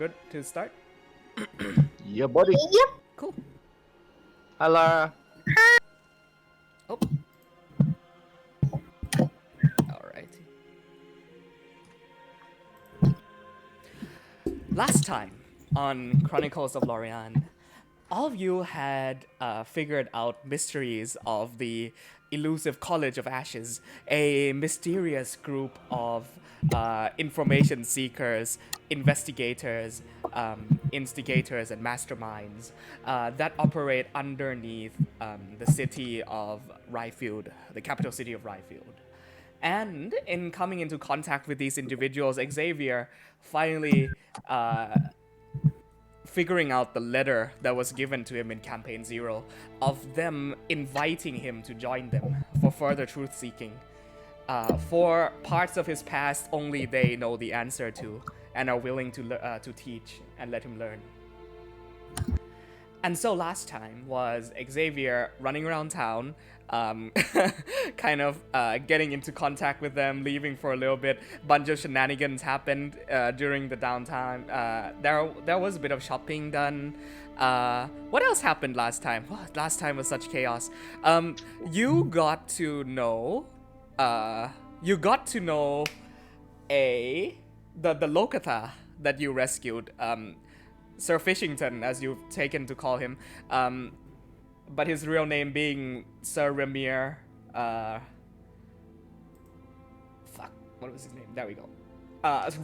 Good to start? Yeah, buddy. Yep. Cool. Hi, Lara. Oh. Alrighty. Last time on Chronicles of Lorei'an, all of you had figured out mysteries of the elusive College of Ashes, a mysterious group of information seekers, investigators, instigators, and masterminds that operate underneath the city of Ryfield, the capital city of Ryfield. And in coming into contact with these individuals, Xavier finally figuring out the letter that was given to him in Campaign Zero of them inviting him to join them for further truth seeking. For parts of his past, only they know the answer to and are willing to teach and let him learn. And so last time was Xavier running around town, kind of getting into contact with them, leaving for a little bit. Bunch of shenanigans happened during the downtime. There was a bit of shopping done. What else happened last time? Oh, last time was such chaos. You got to know. You got to know the Lokatha that you rescued. Sir Fishington, as you've taken to call him, but his real name being Sir Remir. What was his name? There we go.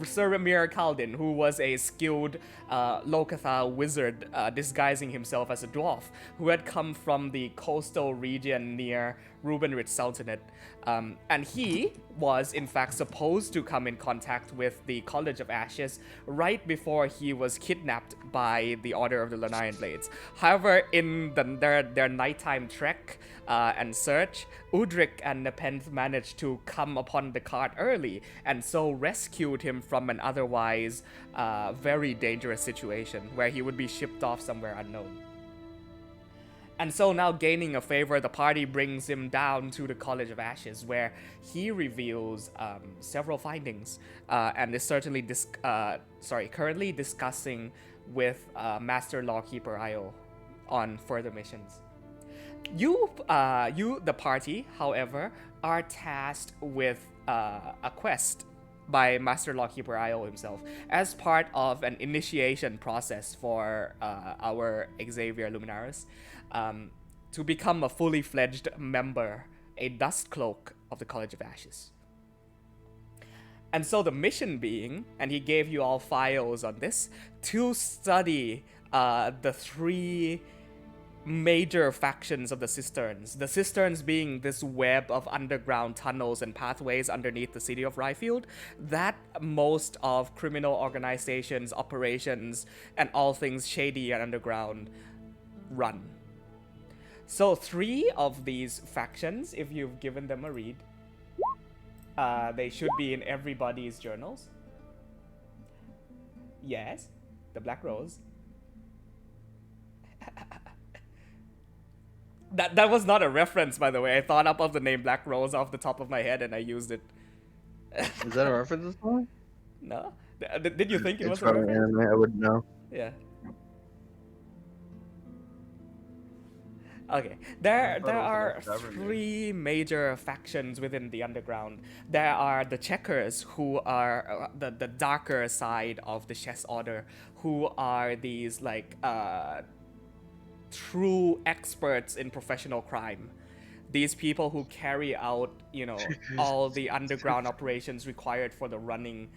Sir Remir Kaldin, who was a skilled Lokatha wizard disguising himself as a dwarf, who had come from the coastal region near Rubenrich Sultanate. And he was, in fact, supposed to come in contact with the College of Ashes right before he was kidnapped by the Order of the Lorei'an Blades. However, in their nighttime trek and search, Udrik and Nepenthe managed to come upon the cart early and so rescued him from an otherwise very dangerous situation where he would be shipped off somewhere unknown. And so now, gaining a favor, the party brings him down to the College of Ashes, where he reveals several findings and is certainly currently discussing with Master Lawkeeper Io on further missions. You, the party, however, are tasked with a quest by Master Lawkeeper Io himself as part of an initiation process for our Xavier Luminaris. To become a fully fledged member, a dust cloak of the College of Ashes. And so the mission being, and he gave you all files on this, to study the three major factions of the Cisterns. The Cisterns being this web of underground tunnels and pathways underneath the city of Ryfield that most of criminal organizations, operations, and all things shady and underground run. So 3 of these factions, if you've given them a read, they should be in everybody's journals. Yes, the Black Rose. That was not a reference, by the way. I thought up of the name Black Rose off the top of my head and I used it. Is that a reference to something? No? Did you think it was It's a from an reference? anime, I wouldn't know. Yeah. Okay, there are 3 major factions within the underground. There are the Checkers, who are the darker side of the chess order, who are these like true experts in professional crime. These people who carry out, all the underground operations required for the running.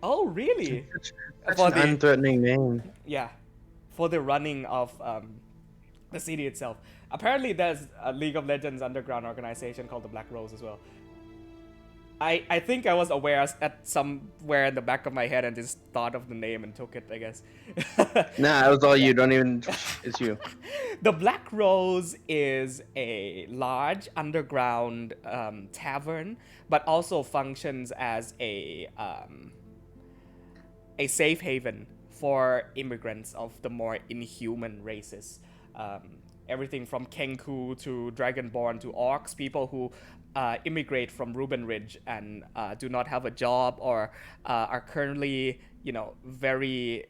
Oh, really? Such an unthreatening name. Yeah, for the running of the city itself. Apparently there's a League of Legends underground organization called the Black Rose as well. I think I was aware at somewhere in the back of my head and just thought of the name and took it, I guess. Nah, it was all you. Don't even... It's you. The Black Rose is a large underground tavern, but also functions as a safe haven for immigrants of the more inhuman races. Everything from Kenku to Dragonborn to Orcs, people who immigrate from Ruben Ridge and do not have a job or are currently, very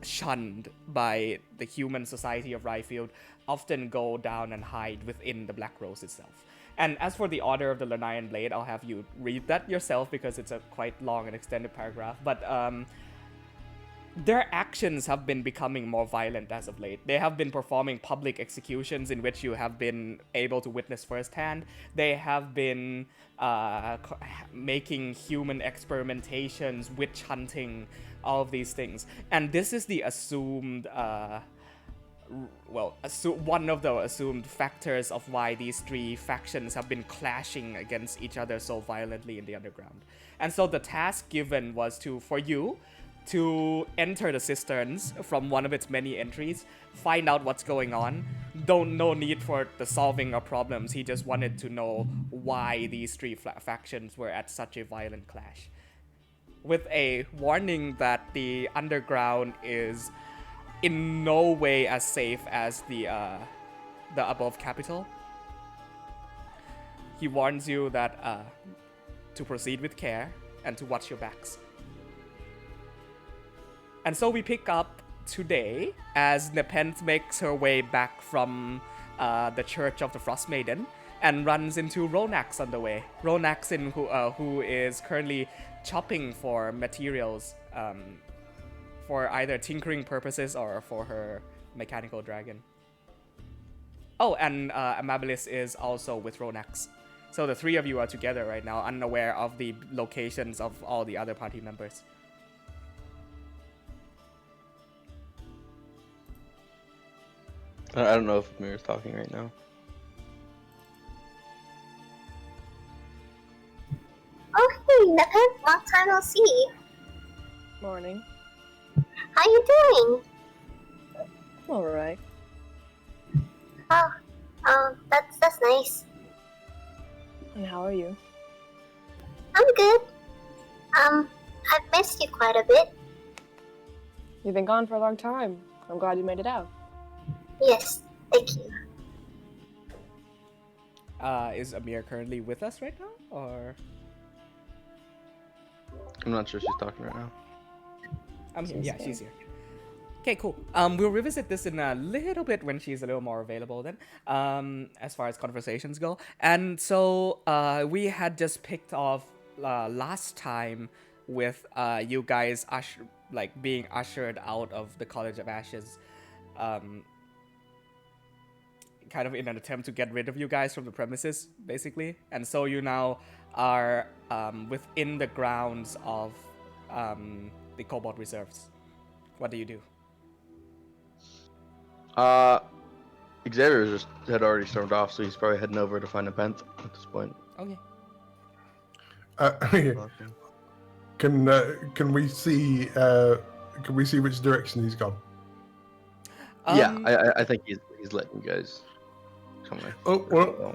shunned by the human society of Ryfield, often go down and hide within the Black Rose itself. And as for the Order of the Lorei'an Blade, I'll have you read that yourself because it's a quite long and extended paragraph. But their actions have been becoming more violent as of late. They have been performing public executions in which you have been able to witness firsthand. They have been making human experimentations, witch hunting, all of these things. And this is the assumed, one of the assumed factors of why these three factions have been clashing against each other so violently in the underground. And so the task given was for you to enter the cisterns from one of its many entries, find out what's going on. No need for the solving of problems. He just wanted to know why these three factions were at such a violent clash. With a warning that the underground is in no way as safe as the above capital. He warns you that to proceed with care and to watch your backs. And so we pick up today as Nepenthe makes her way back from the Church of the Frost Maiden and runs into Ronax on the way. Ronax, who is currently chopping for materials for either tinkering purposes or for her mechanical dragon. Oh, and Amabilis is also with Ronax. So the three of you are together right now, unaware of the locations of all the other party members. I don't know if Amir's talking right now. Oh, hey, Nepenthe, long time no see. Morning. How you doing? Alright. That's nice. And how are you? I'm good. I've missed you quite a bit. You've been gone for a long time. I'm glad you made it out. Yes, thank you. Is Amir currently with us right now, or? I'm not sure she's talking right now. I'm here. Yeah, she's here. Okay, cool. We'll revisit this in a little bit when she's a little more available then, as far as conversations go. And so we had just picked off last time with you guys being ushered out of the College of Ashes, kind of in an attempt to get rid of you guys from the premises, basically. And so you now are within the grounds of the Cobalt Reserves. What do you do? Xavier had already stormed off, so he's probably heading over to find Nepenthe at this point. Okay. Can we see which direction he's gone? Yeah, I think he's letting you guys come there. Oh well,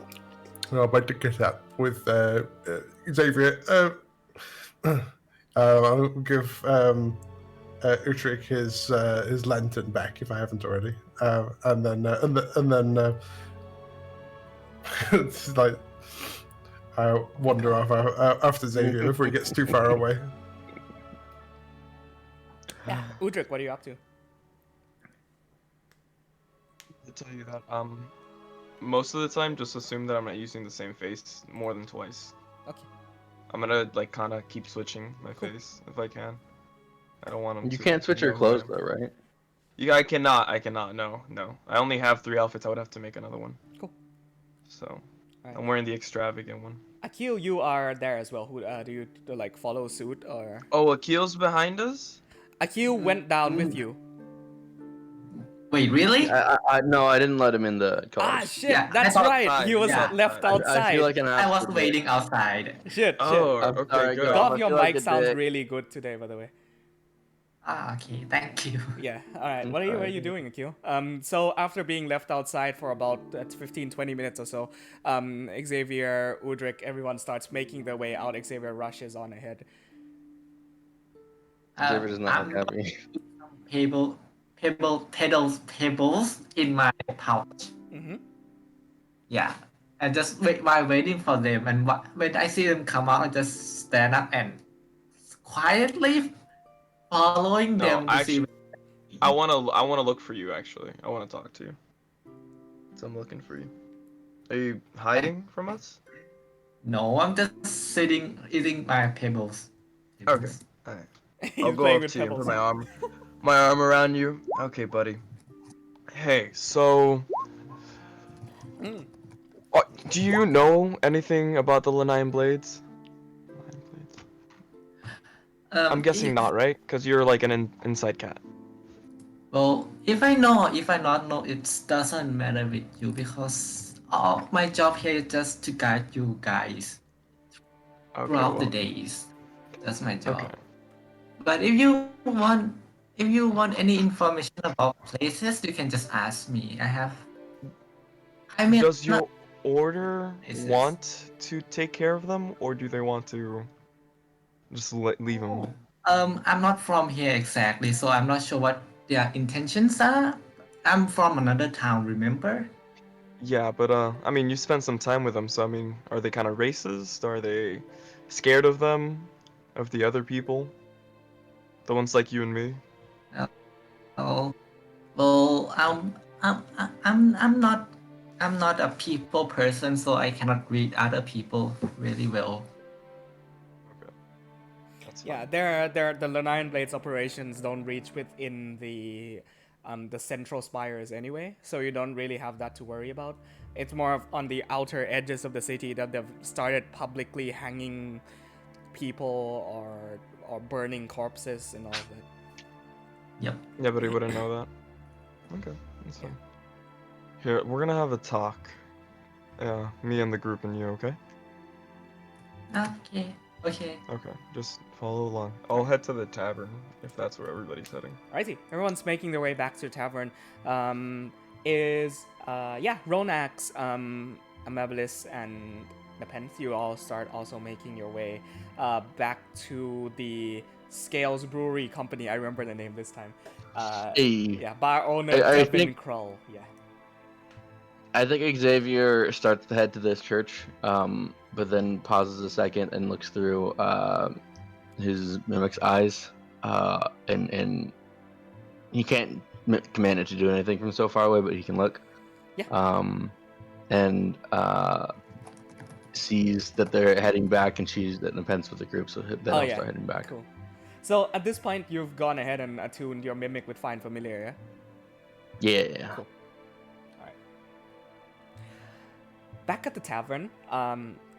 I'm about to get up with Xavier. I'll give Utrick his lantern back if I haven't already, and then it's like I wander off after Xavier before he gets too far away. Yeah, Udrick, what are you up to? To tell you that, most of the time, just assume that I'm not using the same face more than twice. Okay. I'm gonna kind of keep switching my face if I can. I don't want them. You can't switch your clothes though, right? Yeah, I cannot. No. I only have 3 outfits. I would have to make another one. Cool. So, right. I'm wearing the extravagant one. Akil, you are there as well. Who do you follow suit or? Oh, Akil's behind us. Akil went down with you. Wait, really? No, I didn't let him in the college. Ah, shit, Yeah, that's I thought- right. He was left outside. I feel like an I was absolute- waiting outside. Shit. Oh, I'm okay, sorry, good. girl. Goff, I your feel like mic a sounds dick. really good today, by the way. Ah, okay, thank you. Yeah, alright. What are you doing, Akil? So after being left outside for about 15-20 minutes or so, Xavier, Udrick, everyone starts making their way out. Xavier rushes on ahead. Xavier does not I'm look happy. pebbles in my pouch. Mm-hmm. Yeah, And just wait while waiting for them. And when I see them come out, I just stand up and quietly following No, them to see. actually, I wanna look for you. Actually, I wanna talk to you. So I'm looking for you. Are you hiding from us? No, I'm just sitting eating my pebbles. Okay. Alright. I'll He's go playing up with to you and put pebbles. my arm around you. Okay, buddy. Hey, so Mm. do you know anything about the Lorei'an blades? Lorei'an blades? I'm guessing If not, right? Because you're like an inside cat. well, if I know, if I not know, it doesn't matter with you because all my job here is just to guide you guys Okay, throughout the well, days. That's my okay. job. But if you want any information about places, you can just ask me. I mean, Does not your order places. want to take care of them, or do they want to just leave them? I'm not from here exactly, so I'm not sure what their intentions are. I'm from another town, remember? Yeah, but I mean, you spent some time with them, so I mean, are they kind of racist? Are they scared of them, of the other people, the ones like you and me? Oh, well, I'm not a people person, so I cannot read other people really well. Okay, that's Yeah, fine. the Lanarn Blades operations don't reach within the central spires anyway, so you don't really have that to worry about. It's more of on the outer edges of the city that they've started publicly hanging people or burning corpses and all of that. Yep. Yeah, but he wouldn't know that. Okay, that's Yeah. fine. Here, we're gonna have a talk. Yeah, me and the group and you, okay? Okay. Okay. Okay, just follow along. I'll head to the tavern if that's where everybody's heading. Alrighty, everyone's making their way back to the tavern. Ronax, Amabilis, and Nepenthe, you all start also making your way back to the Scales Brewery Company. I remember the name this time. Hey, Bar owner I Devin think Krull. Yeah. I think Xavier starts to head to this church, but then pauses a second and looks through his mimic's eyes, and he can't command it to do anything from so far away, but he can look. Yeah. And sees that they're heading back, and sees that Nepenthe's with the group, so then I'll start heading back. Cool. So at this point, you've gone ahead and attuned your mimic with Find Familiar, yeah? Yeah. Cool. Alright. Back at the tavern,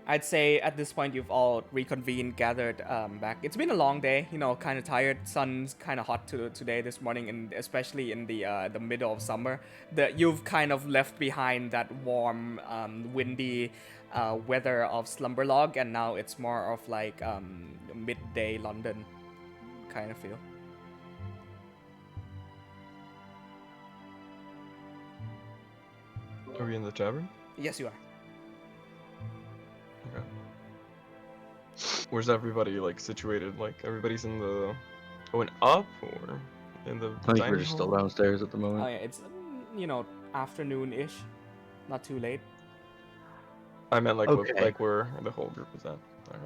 I'd say at this point you've all reconvened, gathered back. It's been a long day, kind of tired. Sun's kind of hot today, this morning, and especially in the middle of summer. You've kind of left behind that warm, windy weather of Slumberlog, and now it's more of like midday London kind of feel. Are we in the tavern? Yes, you are. Okay. Where's everybody like situated? Like everybody's in the going up or in the I think dining we're just still hall? downstairs at the moment. Oh yeah, it's afternoon-ish, not too late. I meant like Okay. like where the whole group is at. Okay.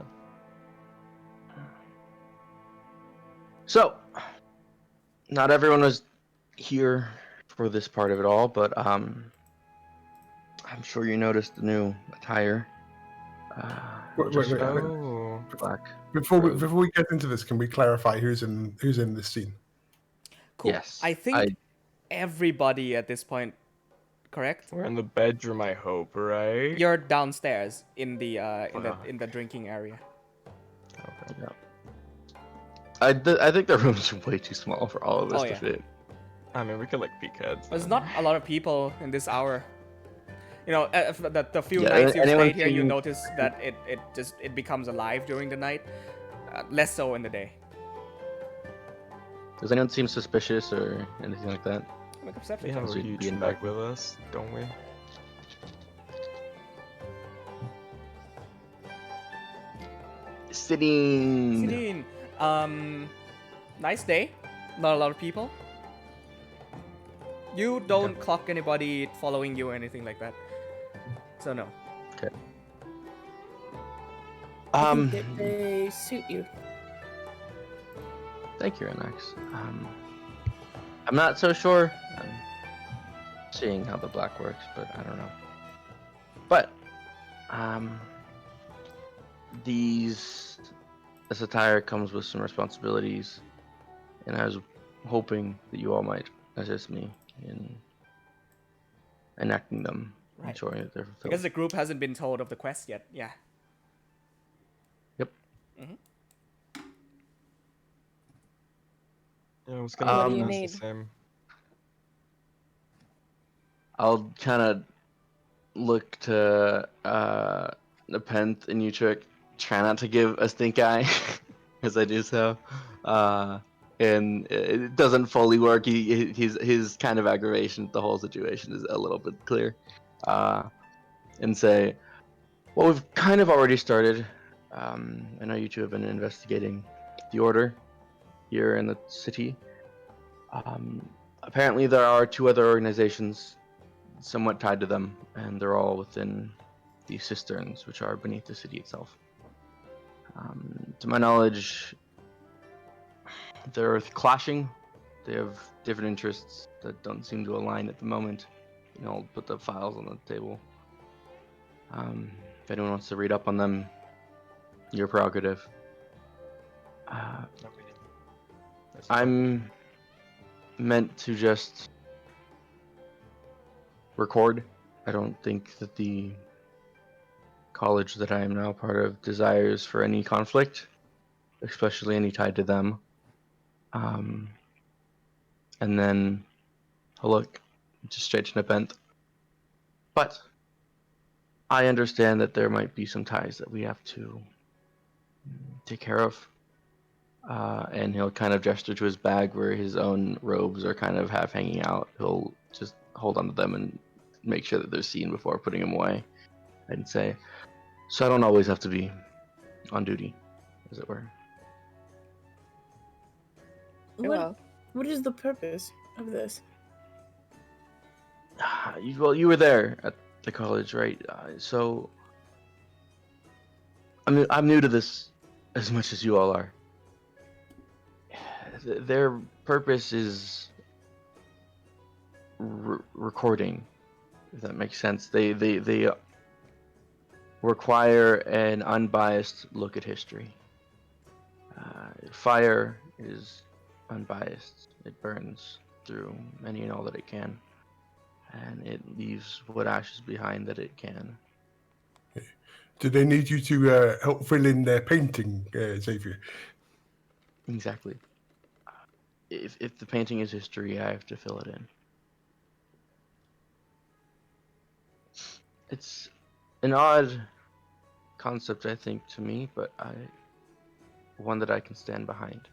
So, not everyone was here for this part of it all, but I'm sure you noticed the new attire. Wait. Oh. Black. Before we get into this, can we clarify who's in this scene? Cool. Yes, I think everybody at this point, correct? We're in the bedroom, I hope, right? You're downstairs in the Fuck. in the drinking area. Okay. Yeah. I think the room's way too small for all of us Oh, to yeah. fit. I mean, we could like peek heads. There's then. not a lot of people in this hour. The few Yeah, nights you've anyone stayed here, you seen- notice that it becomes alive during the night. Less so in the day. Does anyone seem suspicious or anything like that? Make a perception We have check. a Should huge be in bag back. with us, don't we? Sitting. Sidine, nice day. Not a lot of people. You don't clock anybody following you or anything like that. So no. I Um, think that they suit you. thank you, Renax. I'm not so sure. I'm seeing how the black works, but I don't know. But, this attire comes with some responsibilities, and I was hoping that you all might assist me in enacting them, Right. ensuring that they're fulfilled. Because the group hasn't been told of the quest yet. Yeah. Yep. Yeah, I was gonna What do you ask need? the same. I'll kind of look to Nepenthe and Utrecht. Try not to give a stink eye as I do so. And it doesn't fully work. His kind of aggravation at the whole situation is a little bit clear. And say, well, we've kind of already started. I know you two have been investigating the Order here in the city. Apparently, there are 2 other organizations somewhat tied to them, and they're all within the cisterns, which are beneath the city itself. To my knowledge, they're clashing. They have different interests that don't seem to align at the moment. I'll put the files on the table. If anyone wants to read up on them, your prerogative. I'm meant to just record. I don't think that the college that I am now part of desires for any conflict, especially any tied to them. And then I'll look just straight to Nepenthe. But I understand that there might be some ties that we have to take care of. And he'll kind of gesture to his bag where his own robes are kind of half hanging out. He'll just hold onto them and make sure that they're seen before putting them away. And say, so I don't always have to be on duty, as it were. What is the purpose of this? Well, you were there at the college, right? So I'm new to this as much as you all are. Their purpose is recording, if that makes sense. They require an unbiased look at history. Fire is unbiased. It burns through any and all that it can, and it leaves what ashes behind that it can. Do they need you to help fill in their painting, Xavier? Exactly. If the painting is history, I have to fill it in. It's an odd concept, I think, to me, but one that I can stand behind.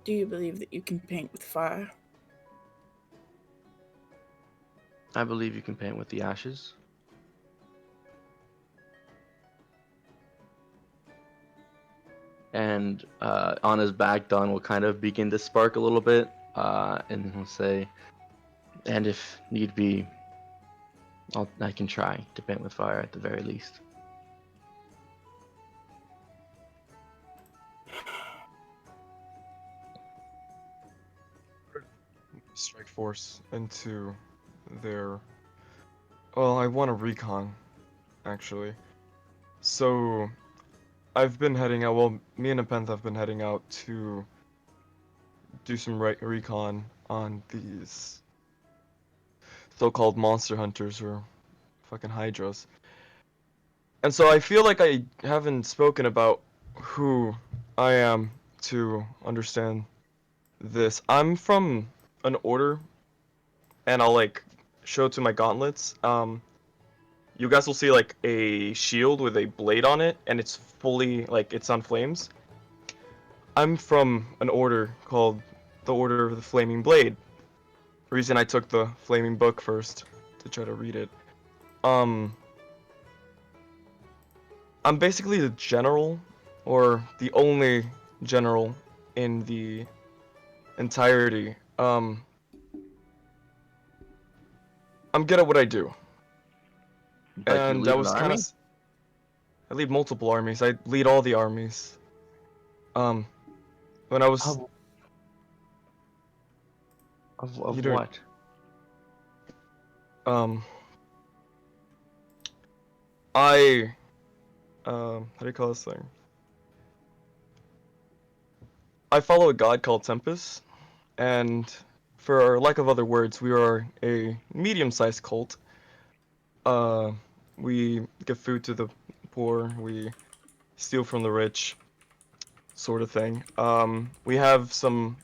Do you believe that you can paint with fire? I believe you can paint with the ashes. And on his back, Don will kind of begin to spark a little bit, and he'll say, and if need be, I can try to paint with fire at the very least. Strike force into their. Well, I want a recon, actually. So, I've been heading out. Well, me and Nepenthe have been heading out to do some recon on these so-called monster hunters or fucking hydras. And so I feel like I haven't spoken about who I am to understand this. I'm from an order, and I'll like show to my gauntlets. You guys will see like a shield with a blade on it, and it's fully like it's on flames. I'm from an order called the Order of the Flaming Blade. Reason I took the flaming book first to try to read it. I'm basically the general, or the only general in the entirety. I'm good at what I do. Like you and lead I an was kind army? of. I lead multiple armies. I lead all the armies. When I was. Of You don't- what? I. How do you call this thing? I follow a god called Tempest, and for lack of other words, we are a medium-sized cult. Uh, we give food to the poor, we steal from the rich, sort of thing. We have some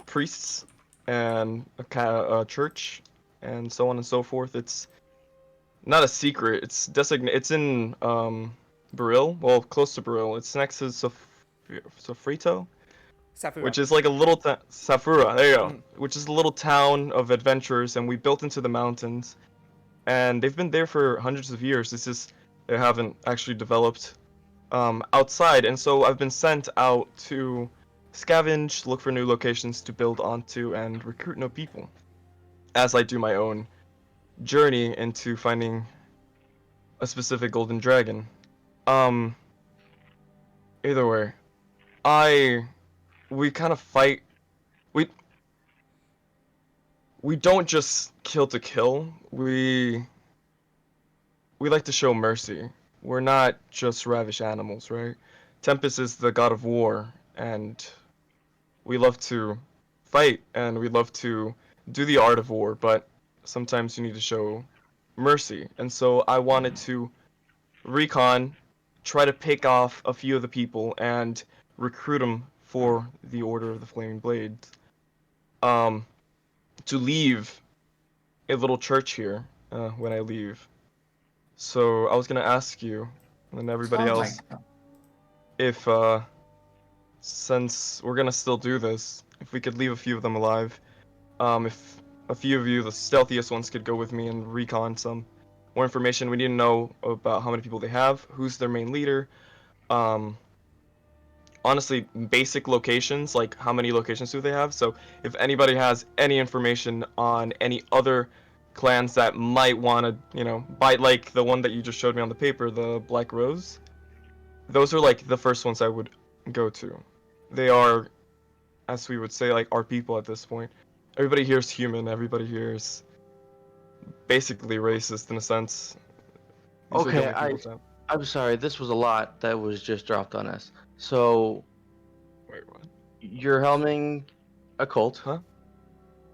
priests and a church, and so on and so forth. It's not a secret. It's It's in Baril, well, close to Baril. It's next to Sofrito, Safura. which is like a little Safura. There you go. Which is a little town of adventurers, and we built into the mountains. And they've been there for hundreds of years. It's just they haven't actually developed outside, and so I've been sent out to scavenge, look for new locations to build onto, and recruit new people. As I do my own journey into finding a specific golden dragon. Either way, we kind of fight. We don't just kill to kill. We like to show mercy. We're not just ravish animals, right? Tempest is the god of war, and we love to fight, and we love to do the art of war, but sometimes you need to show mercy. And so I wanted to recon, try to pick off a few of the people, and recruit them for the Order of the Flaming Blades. To leave a little church here when I leave. So I was gonna ask you and everybody Oh my else god. if since we're gonna still do this, if we could leave a few of them alive, if a few of you, the stealthiest ones, could go with me and recon some more information. We need to know about how many people they have, who's their main leader, honestly, basic locations, like how many locations do they have. So if anybody has any information on any other clans that might want to, buy, like the one that you just showed me on the paper, the Black Rose, those are like the first ones I would go to. They are, as we would say, like our people at this point. Everybody here is human. Everybody here is basically racist in a sense. These are the Okay, only people that... I'm sorry. This was a lot that was just dropped on us. So Wait, what? you're helming a cult, Huh?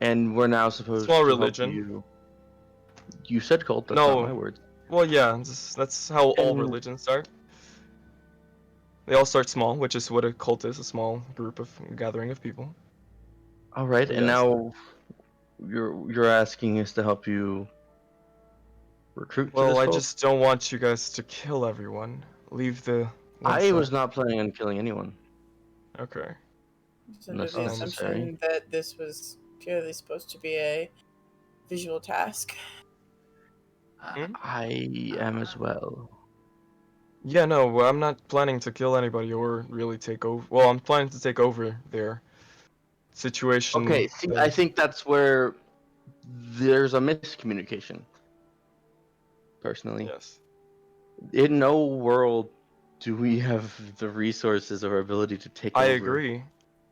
and we're now supposed Small to religion. help you. You said cult. That's No. not my words. Well, yeah, that's how all And- religions start. They all start small, which is what a cult is, a small group of gathering of people. All right, So and yes. now you're asking us to help you recruit to Well, this I cult? just don't want you guys to kill everyone. Leave the ones I that... was not planning on killing anyone. Okay. Just under the Unless necessary. assumption that this was purely supposed to be a visual task. I am as well. Yeah, no, well, I'm not planning to kill anybody or really take over. Well, I'm planning to take over their situation. Okay, see, I think that's where there's a miscommunication. Personally, Yes. in no world do we have the resources or ability to take I over agree.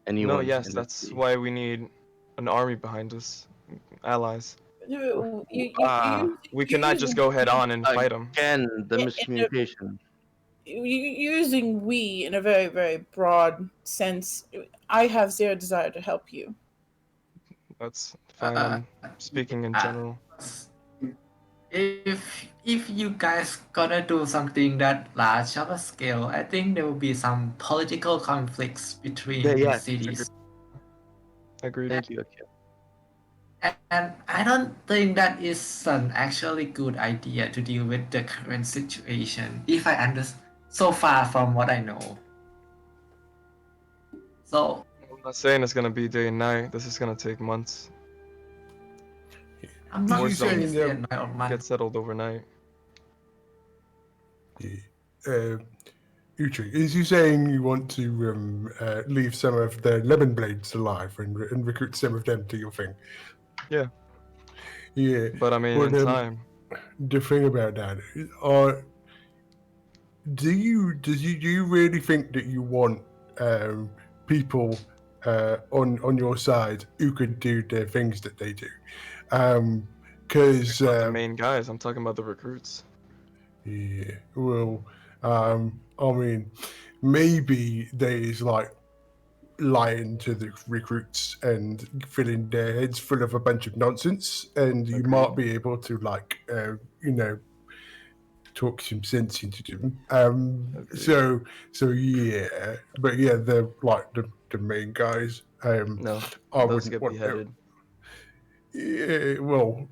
anyone. No, yes, in the that's city. why we need an army behind us. Allies. No, We cannot just go head on and fight them. Again, the Yeah, miscommunication. you're using "we" in a very, very broad sense. I have zero desire to help you. That's fine. I'm speaking in general. If you guys gonna do something that large of a scale, I think there will be some political conflicts between Yeah, cities. Agreed. Thank you, Akio. And I don't think that is an actually good idea to deal with the current situation, if I understand, so far from what I know. So, I'm not saying it's gonna be day and night. This is gonna take months. I'm not More saying so it's the night or month. Get settled overnight. Uhtred, is you saying you want to leave some of the lemon blades alive and recruit some of them to your thing? Yeah. Yeah. But I mean, Well, in time. the thing about that is, do you really think that you want people on your side who could do the things that they do? Because About the main guys, I'm talking about the recruits. yeah, well, I mean, maybe there's like lying to the recruits and filling their heads full of a bunch of nonsense, and you might Agreed. be able to talk some sense into them. Agreed. So yeah, but yeah, they're like the main guys. No, I those wouldn't get want them. beheaded. Yeah, well,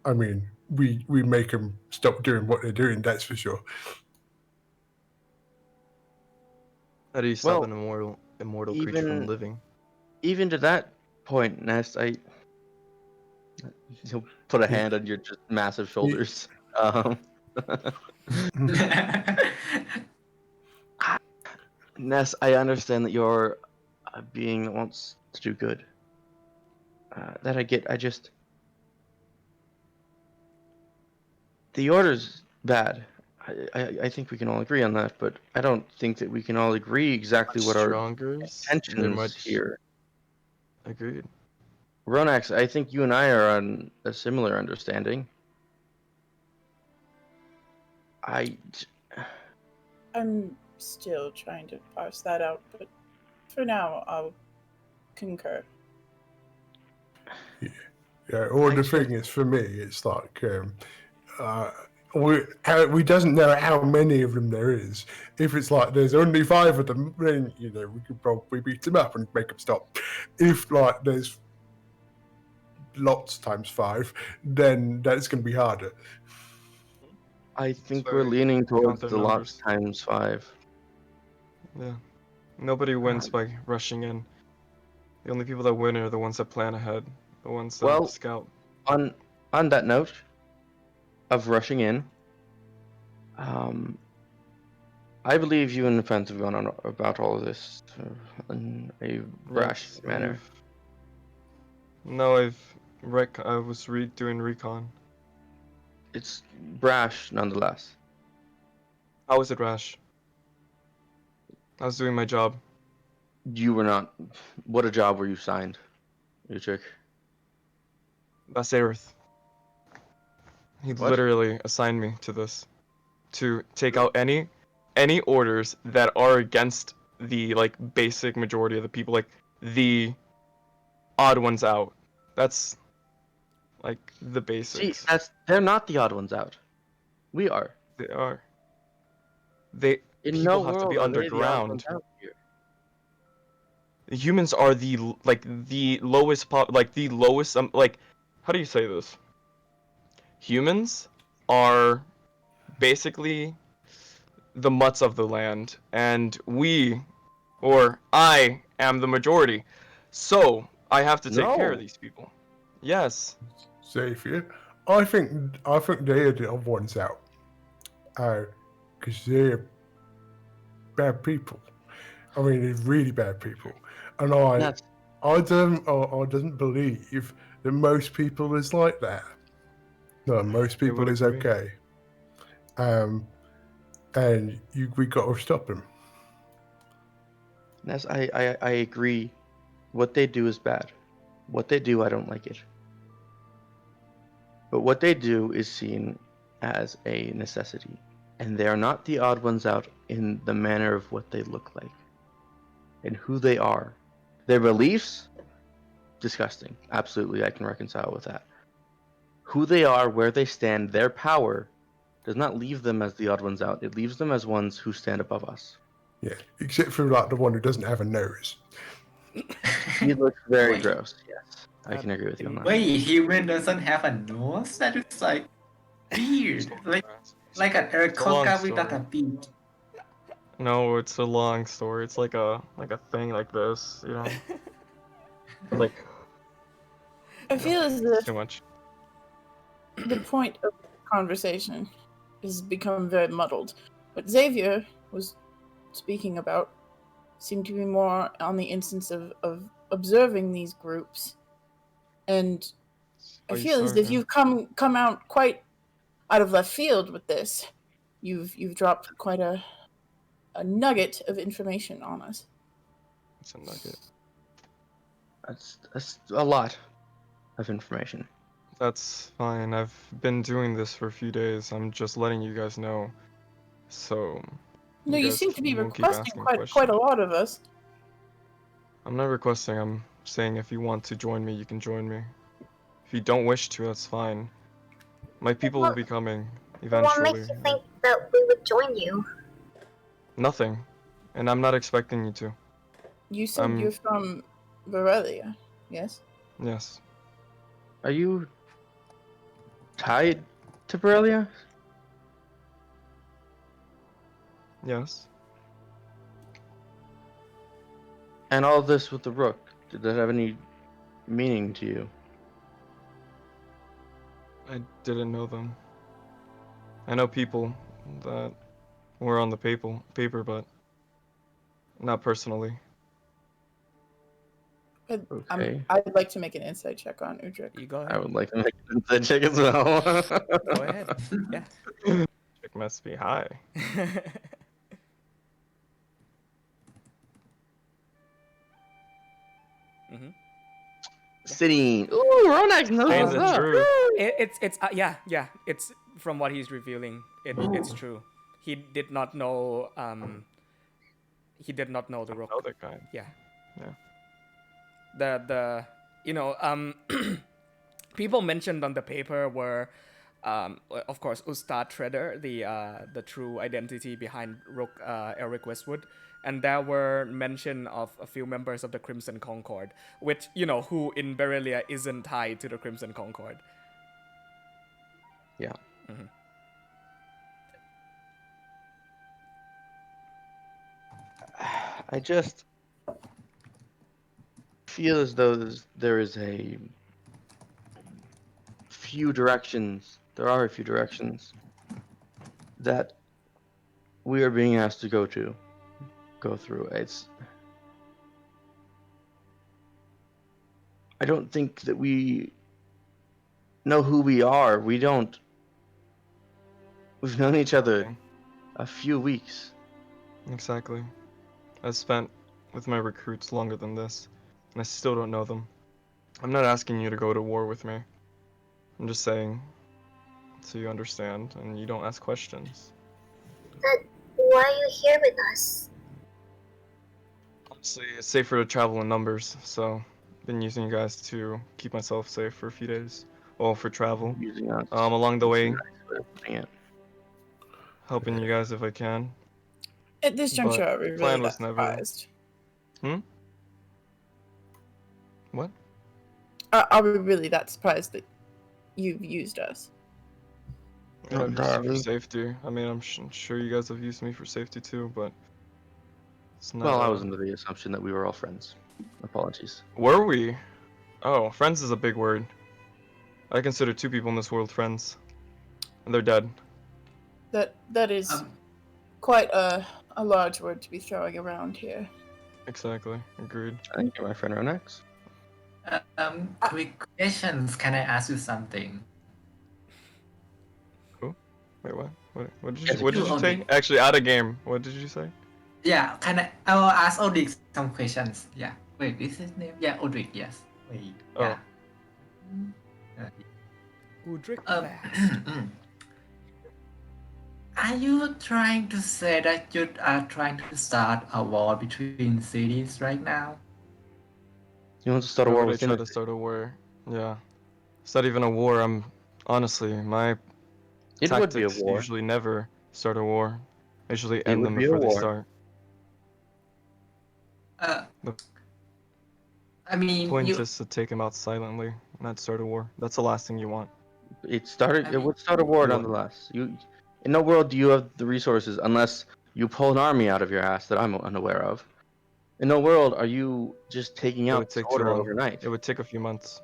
I mean, we make them stop doing what they're doing. That's for sure. How do you stop Well, an immortal creature from living? Even to that point, Nest, he'll put a hand on your just massive shoulders. Ness, I understand that you're a being that wants to do good. That I get. The order's bad. I think we can all agree on that, but I don't think that we can all agree exactly what our Strongers, they're intentions much here. agreed. Ronax, I think you and I are on a similar understanding. I'm still trying to parse that out, but for now, I'll concur. Yeah, or the thing is, for me, it's like we doesn't know how many of them there is. If it's like there's only 5 of them, then we could probably beat them up and make them stop. If like there's lots times 5, then that's going to be harder. I think So we're leaning towards count their the lots numbers. times 5. Yeah. Nobody wins by rushing in. The only people that win are the ones that plan ahead, the ones that Well, scout. on that note of rushing in, I believe you and the friends have gone on about all of this in a brash Yes, manner. No, I was doing recon. It's brash nonetheless. How was it rash? I was doing my job. You were not. What a job were you signed, you chick? That's Aerith. He What? literally assigned me to this, to take out any orders that are against the basic majority of the people, like the odd ones out. That's like the See, basics. they're not the odd ones out. We are. They are. In People no have to be world are they the odd ones underground. out here. Humans are the lowest the lowest how do you say this? Humans are basically the mutts of the land, and I am the majority. So I have to take care of No. these people. Yes. Xavier, I think they're the odd ones out, because they're bad people. I mean, they're really bad people, and I don't believe that most people is like that. No, most people would is agree. okay. And we got to stop them. Yes, I agree. What they do is bad. What they do, I don't like it. But what they do is seen as a necessity. And they are not the odd ones out in the manner of what they look like and who they are. Their beliefs, disgusting. Absolutely, I can reconcile with that. Who they are, where they stand, their power does not leave them as the odd ones out. It leaves them as ones who stand above us. Yeah, except for like the one who doesn't have a nose. He looks very Wait. gross. Yes, I can agree with you on that. Wait, human doesn't have a nose? That is like weird. Like an It's a long Erkoka without a story. beak. No, it's a long story. It's like a thing like this, you know. Like I feel as it's if too much. the point of the conversation has become very muddled. What Xavier was speaking about seemed to be more on the instance of observing these groups. And I Oh, you feel as started, if you've come out quite out of left field with this. You've dropped quite a nugget of information on us. It's a nugget. That's a lot of information. That's fine. I've been doing this for a few days. I'm just letting you guys know. So. No, you guys seem to be won't keep requesting asking quite a questions. lot of us. I'm not requesting. I'm saying if you want to join me, you can join me. If you don't wish to, that's fine. My people will be coming What eventually. makes you think that we would join you? Nothing. And I'm not expecting you to. You said you're from Borrelia, yes? Yes. Are you tied to Borrelia? Yes. And all this with the Rook, did that have any meaning to you? I didn't know them. I know people that were on the paper, but not personally. Okay. I'd like to make an insight check on Udrik. You go I ahead. would like to make that check as well. Go ahead. Yeah. It must be high. Mm-hmm. Sitting. Ooh, Ronax knows Saying what's the up. truth. It's yeah. It's from what he's revealing. It's true. He did not know. He did not know the Rook. Other kind. Yeah. Yeah. The people mentioned on the paper were, of course, Ustad Treader, the true identity behind Rook Eric Westwood, and there were mention of a few members of the Crimson Concord, which who in Berelia isn't tied to the Crimson Concord. Yeah. Mm-hmm. I just feel as though there is a few directions. There are a few directions that we are being asked to go through. I don't think that we know who we are. We've known each other Okay. a few weeks. Exactly. I spent with my recruits longer than this, and I still don't know them. I'm not asking you to go to war with me. I'm just saying, so you understand and you don't ask questions. But why are you here with us? Honestly, it's safer to travel in numbers, so I've been using you guys to keep myself safe for a few days. Well, for travel. Using us. Along the way, Nice way of putting it. helping you guys if I can. At this juncture, But are we the really plan that was never- surprised? What? Are we really that surprised that you've used us? Yeah, Not just for entirely. safety. I mean, I'm sure you guys have used me for safety too, but it's not. Well, I was under the assumption that we were all friends. Apologies. Were we? Oh, friends is a big word. I consider 2 people in this world friends, and they're dead. That is quite a large word to be throwing around here. Exactly. Agreed. Thank you, my friend Ronax. Quick questions. Can I ask you something? Wait, what? What did Yes, you? What did you you own say? it. Actually, out of game. What did you say? Yeah, I'll ask Odrik some questions. Yeah. Wait, is his name? Yeah, Odrik, yes. Wait. Oh. Yeah. Udrik Um, Vast. Are you trying to say that you are trying to start a war between cities right now? You want to start a Why war would I with try to start a war? Yeah. It's not even a war. Honestly, my It would be a tactics war. usually never start a war. I usually It end would them be a before they war. start. I mean, Point you. is to take him out silently, not start a war. That's the last thing you want. It would start a war What? nonetheless. In no world do you have the resources unless you pull an army out of your ass that I'm unaware of. In no world are you just taking It out would take this too order long. overnight. It would take a few months.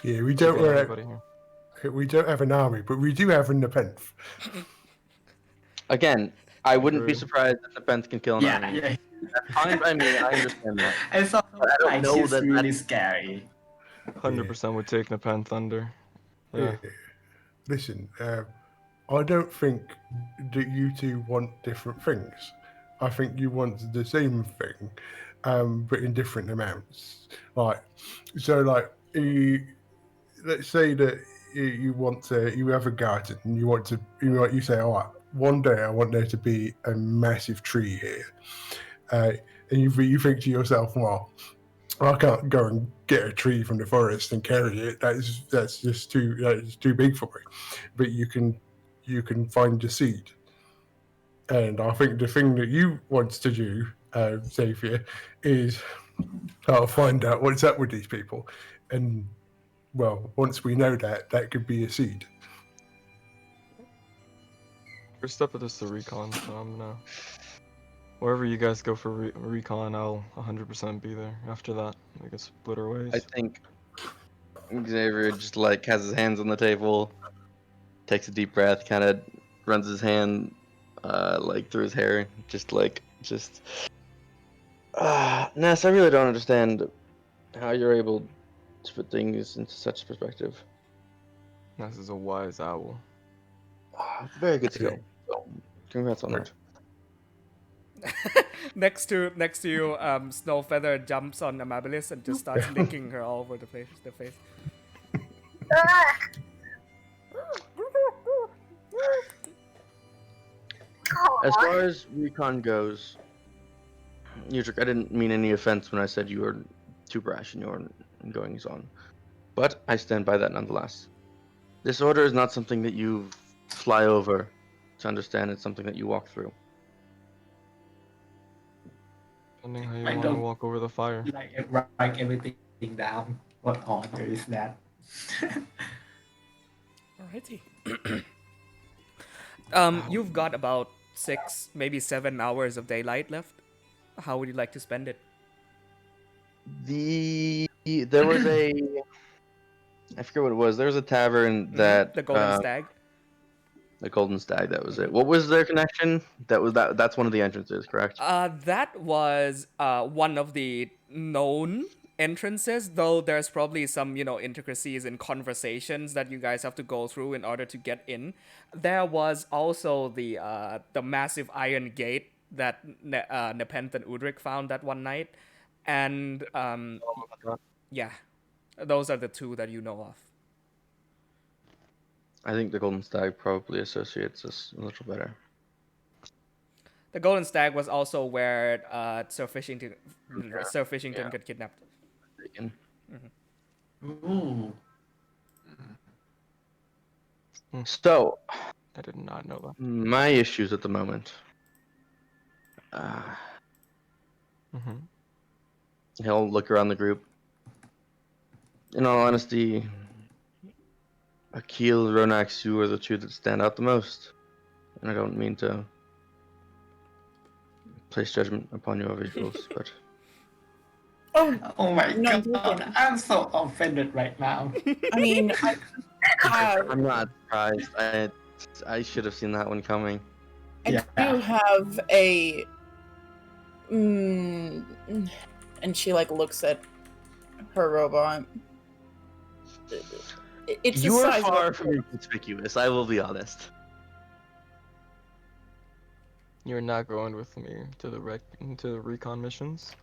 Yeah, we Keeping don't. everybody here. We don't have an army, but we do have an Nepenthe. Again, I wouldn't be Agreed. surprised if the Pence can kill an Yeah, army. yeah. That's fine by me. I understand that. I thought But I don't like know she's that really scary. 100% would take Nepenthe Thunder. Yeah. Listen, I don't think that you two want different things. I think you want the same thing, but in different amounts. Like, so, like, let's say that you have a garden and you say, all right, one day I want there to be a massive tree here, and you think to yourself, well, I can't go and get a tree from the forest and carry it. That's just too big for me. But you can find the seed. And I think the thing that you want to do, Xavier, is find out what's up with these people. And, well, once we know that, that could be a seed. First step of this is the recon, so I'm gonna... Wherever you guys go for recon, I'll 100% be there. After that, I guess split our ways. I think Xavier just like has his hands on the table, takes a deep breath, kind of runs his hand like through his hair, Ness, I really don't understand how you're able to put things into such perspective. Ness is a wise owl. Very good skill. So, congrats on that. next to you, Snowfeather jumps on Amabilis and just starts licking her all over the face. As far as recon goes, Udric, I didn't mean any offense when I said you were too brash in your goings on, but I stand by that nonetheless. This order is not something that you fly over to understand. It's something that you walk through. Depending how you I want to don't- walk over the fire. Like write everything down. What order is that? Alrighty. You've got about 6, maybe 7 hours of daylight left. How would you like to spend it? There was I forget what it was. There was a tavern that The Golden Stag. The Golden Stag. That was it. What was their connection? That's one of the entrances, correct? That was one of the known entrances, though there's probably some, intricacies in conversations that you guys have to go through in order to get in. There was also the massive iron gate that Nepenthe and Udric found that one night. And yeah, those are the two that you know of. I think the Golden Stag probably associates us a little better. The Golden Stag was also where Sir Fishington got kidnapped. Ooh. So, I did not know that. my issues at the moment. He'll look around the group. In all honesty, Akil, Ronak, Sue are the two that stand out the most. And I don't mean to place judgment upon your visuals, but... Oh my No, god, I'm so offended right now. I mean, I'm not surprised. I should have seen that one coming. I Yeah. do have a. And she looks at her robot. It's You a are sizable- far from inconspicuous, I will be honest. You're not going with me to the recon missions?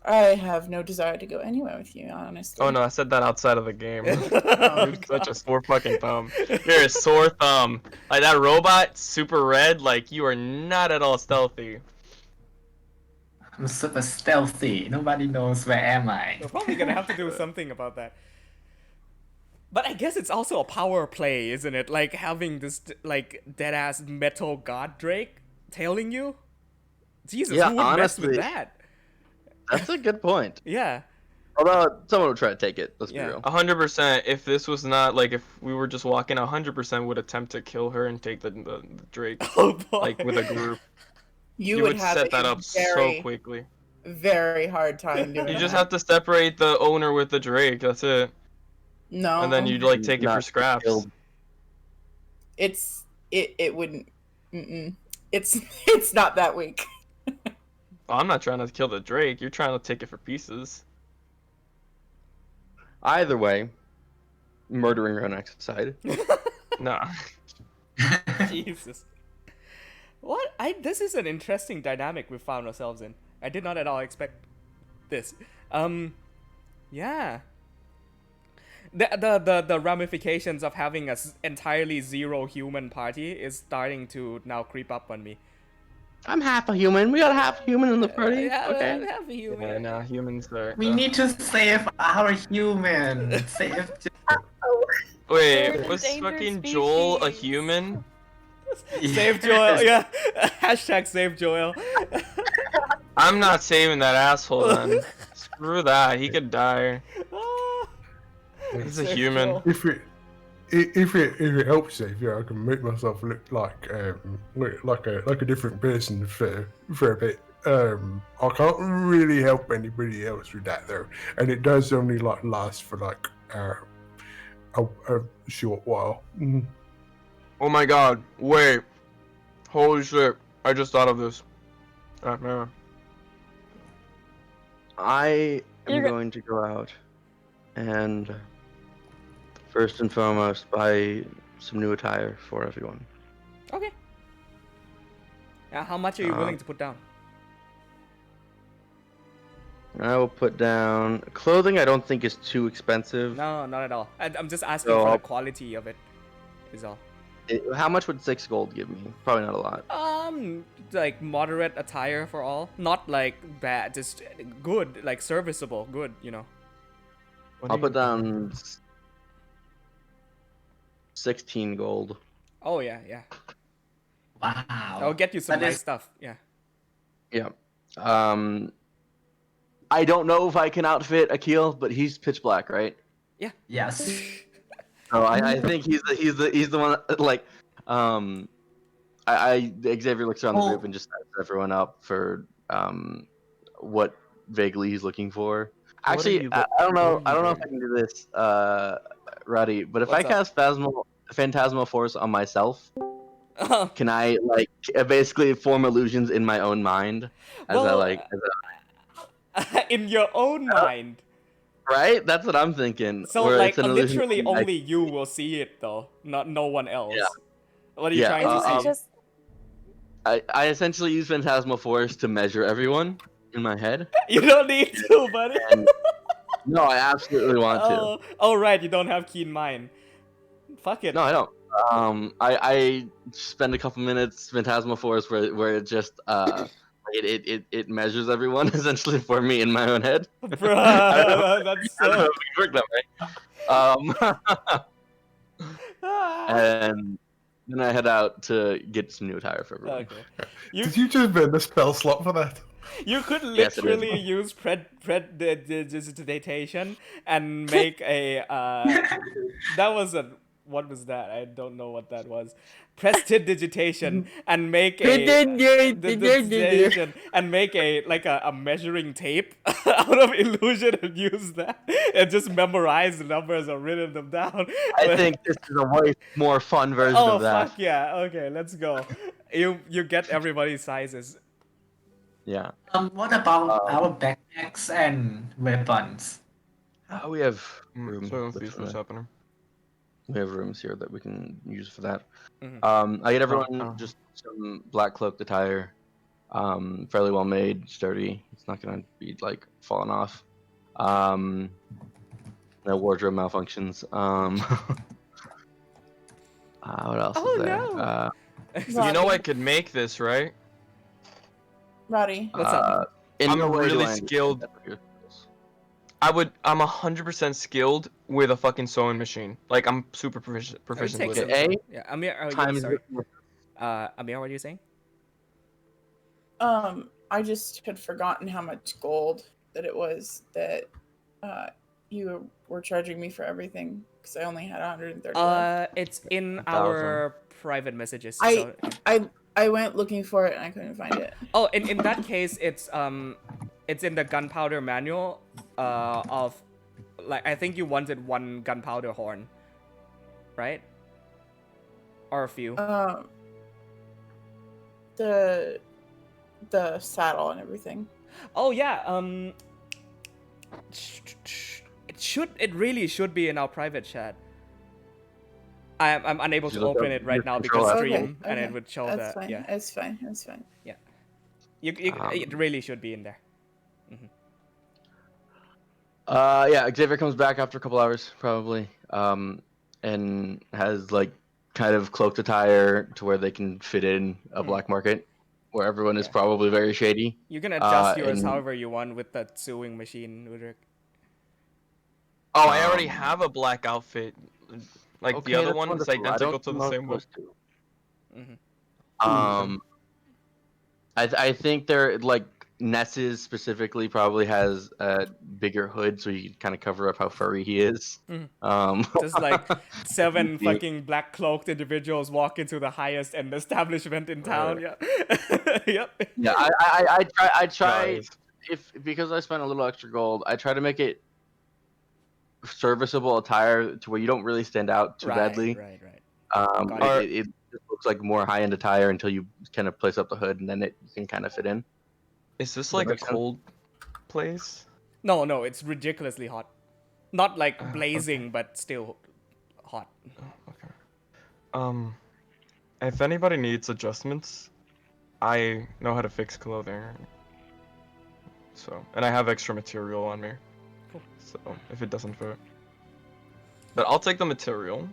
I have no desire to go anywhere with you, honestly. Oh no, I said that outside of the game. Oh, You're such a sore fucking thumb. You're a sore thumb. Like that robot, super red, you are not at all stealthy. I'm super stealthy. Nobody knows where am I. We're probably gonna have to do something about that. But I guess it's also a power play, isn't it? Like having this dead-ass metal god Drake tailing you? Jesus, Yeah, who would mess with honestly. that? That's a good point. Yeah. Although, someone would try to take it, let's Yeah. be real. 100%. If this was not if we were just walking, 100% would attempt to kill her and take the Drake Oh boy. with a group. you would have set that a up very, so quickly. very hard time doing You just that. have to separate the owner with the Drake. That's it. No. And then you'd take it Not for scraps. killed. It wouldn't. It's not that weak. Well, I'm not trying to kill the Drake. You're trying to take it for pieces. Either way, murdering Ronax aside, Nah. Jesus. What? This is an interesting dynamic we found ourselves in. I did not at all expect this. Yeah. The ramifications of having a entirely zero human party is starting to now creep up on me. I'm half a human. We got half a human in the party. Yeah, Okay. I'm half a human. Yeah, nah, humans are. We need to save our human. Save. Oh, Wait, We're an was endangered fucking Joel a species. human? Save Joel. Yeah. Hashtag save Joel. I'm not saving that asshole then. Screw that. He could die. Ah. He's a Save human. Joel. If it helps, Xavier, I can make myself look like a different person for a bit. I can't really help anybody else with that though, and it does only last for a short while. Mhm. Oh my god, wait. Holy shit. I just thought of this. No. I am You're go- going to go out and first and foremost buy some new attire for everyone. Okay. How much are you willing to put down? I will put down clothing. I don't think is too expensive. No, not at all. I'm just asking So for the I'll- quality of it. Is all. How much would 6 gold give me? Probably not a lot. Like moderate attire for all. Not like bad, just good, like serviceable, good, you know. I'll put down 16 gold. Oh yeah, yeah. Wow. I'll get you some That nice is- stuff. Yeah. Yeah. I don't know if I can outfit Akil, but he's pitch black, right? Yes. So I think he's the one that, like, Xavier looks around the group and just sets everyone up for what vaguely he's looking for. What Actually, I don't know if I can do this, Roddy, but if What's I up? cast Phantasmal Force on myself, can I like basically form illusions in my own mind as I Well, like? in your own mind. Right? That's what I'm thinking. So where like it's an illusion literally of me. only you will see it though, not no one else. Yeah. What are you Yeah, trying to Isn't it say? just I essentially use Phantasmal Force to measure everyone in my head. You don't need to, buddy. And no, I absolutely want to. Oh right, you don't have keen mind. Fuck it. No, I don't. I spend a couple minutes Phantasmal Force where it just it measures everyone essentially for me in my own head. Bruh, that's I don't know so. if it worked that way. And then I head out to get some new attire for everyone. Okay. You Did you just burn the spell slot for that? you could Yes, it is. literally use predigitation and make a that was a what was that? I don't know what that was. Prestidigitation and make a digitation and make a like a measuring tape out of illusion and use that and just memorize the numbers or written them down. I think this is a way more fun version Oh of that. fuck yeah! Okay, let's go. You get everybody's sizes. Yeah. What about our backpacks and weapons? We have room. So with confused what's that. happening. We have rooms here that we can use for that. Mhm. I get everyone Oh. just some black cloaked attire, fairly well made, sturdy. It's not gonna be like falling off. No wardrobe malfunctions. What else Oh, is there? no. You know I could make this, right? Roddy. What's up? In I'm no way do really I skilled. understand I'm 100% skilled with a fucking sewing machine. Like I'm super proficient take with some. it. A, Yeah, Amir. Oh, yeah, times sorry. Amir, what are you saying? I just had forgotten how much gold that it was that you were charging me for everything because I only had 130 left. It's in 1,000. our private messages. I- So, I went looking for it and I couldn't find it. oh, in that case, it's in the gunpowder manual. Of, like I think you wanted one gunpowder horn, right? Or a few. The saddle and everything. Oh yeah. It really should be in our private chat. I'm unable You to look open up it right your now control because app. stream, Okay, and it okay. would show That's the fine. yeah. That's fine. That's fine. It really should be in there. Yeah, Xavier comes back after a couple hours, probably, and has like kind of cloaked attire to where they can fit in a black market, where everyone is Okay. probably very shady. You can adjust yours and- however you want with that sewing machine, Udrik. Oh, I already Um, have a black outfit. Like Okay, the other that's one is wonderful. I identical don't to the know same one. those two. Mm-hmm. I think they're like Ness's specifically probably has a bigger hood, so you can kind of cover up how furry he is. Just like 7 fucking black cloaked individuals walk into the highest end establishment in town. Yeah. Yep. Yeah, I try Guys. because I spent a little extra gold. I try to make it serviceable attire to where you don't really stand out too badly. Right. It Got it just looks like more high end attire until you kind of place up the hood, and then you can kind of fit in. Is this that like a make sense? cold place? No, it's ridiculously hot. Not like Okay. blazing, but still hot. Okay. If anybody needs adjustments, I know how to fix clothing. So, and I have extra material on me. Cool. So, if it doesn't fit. But I'll take the material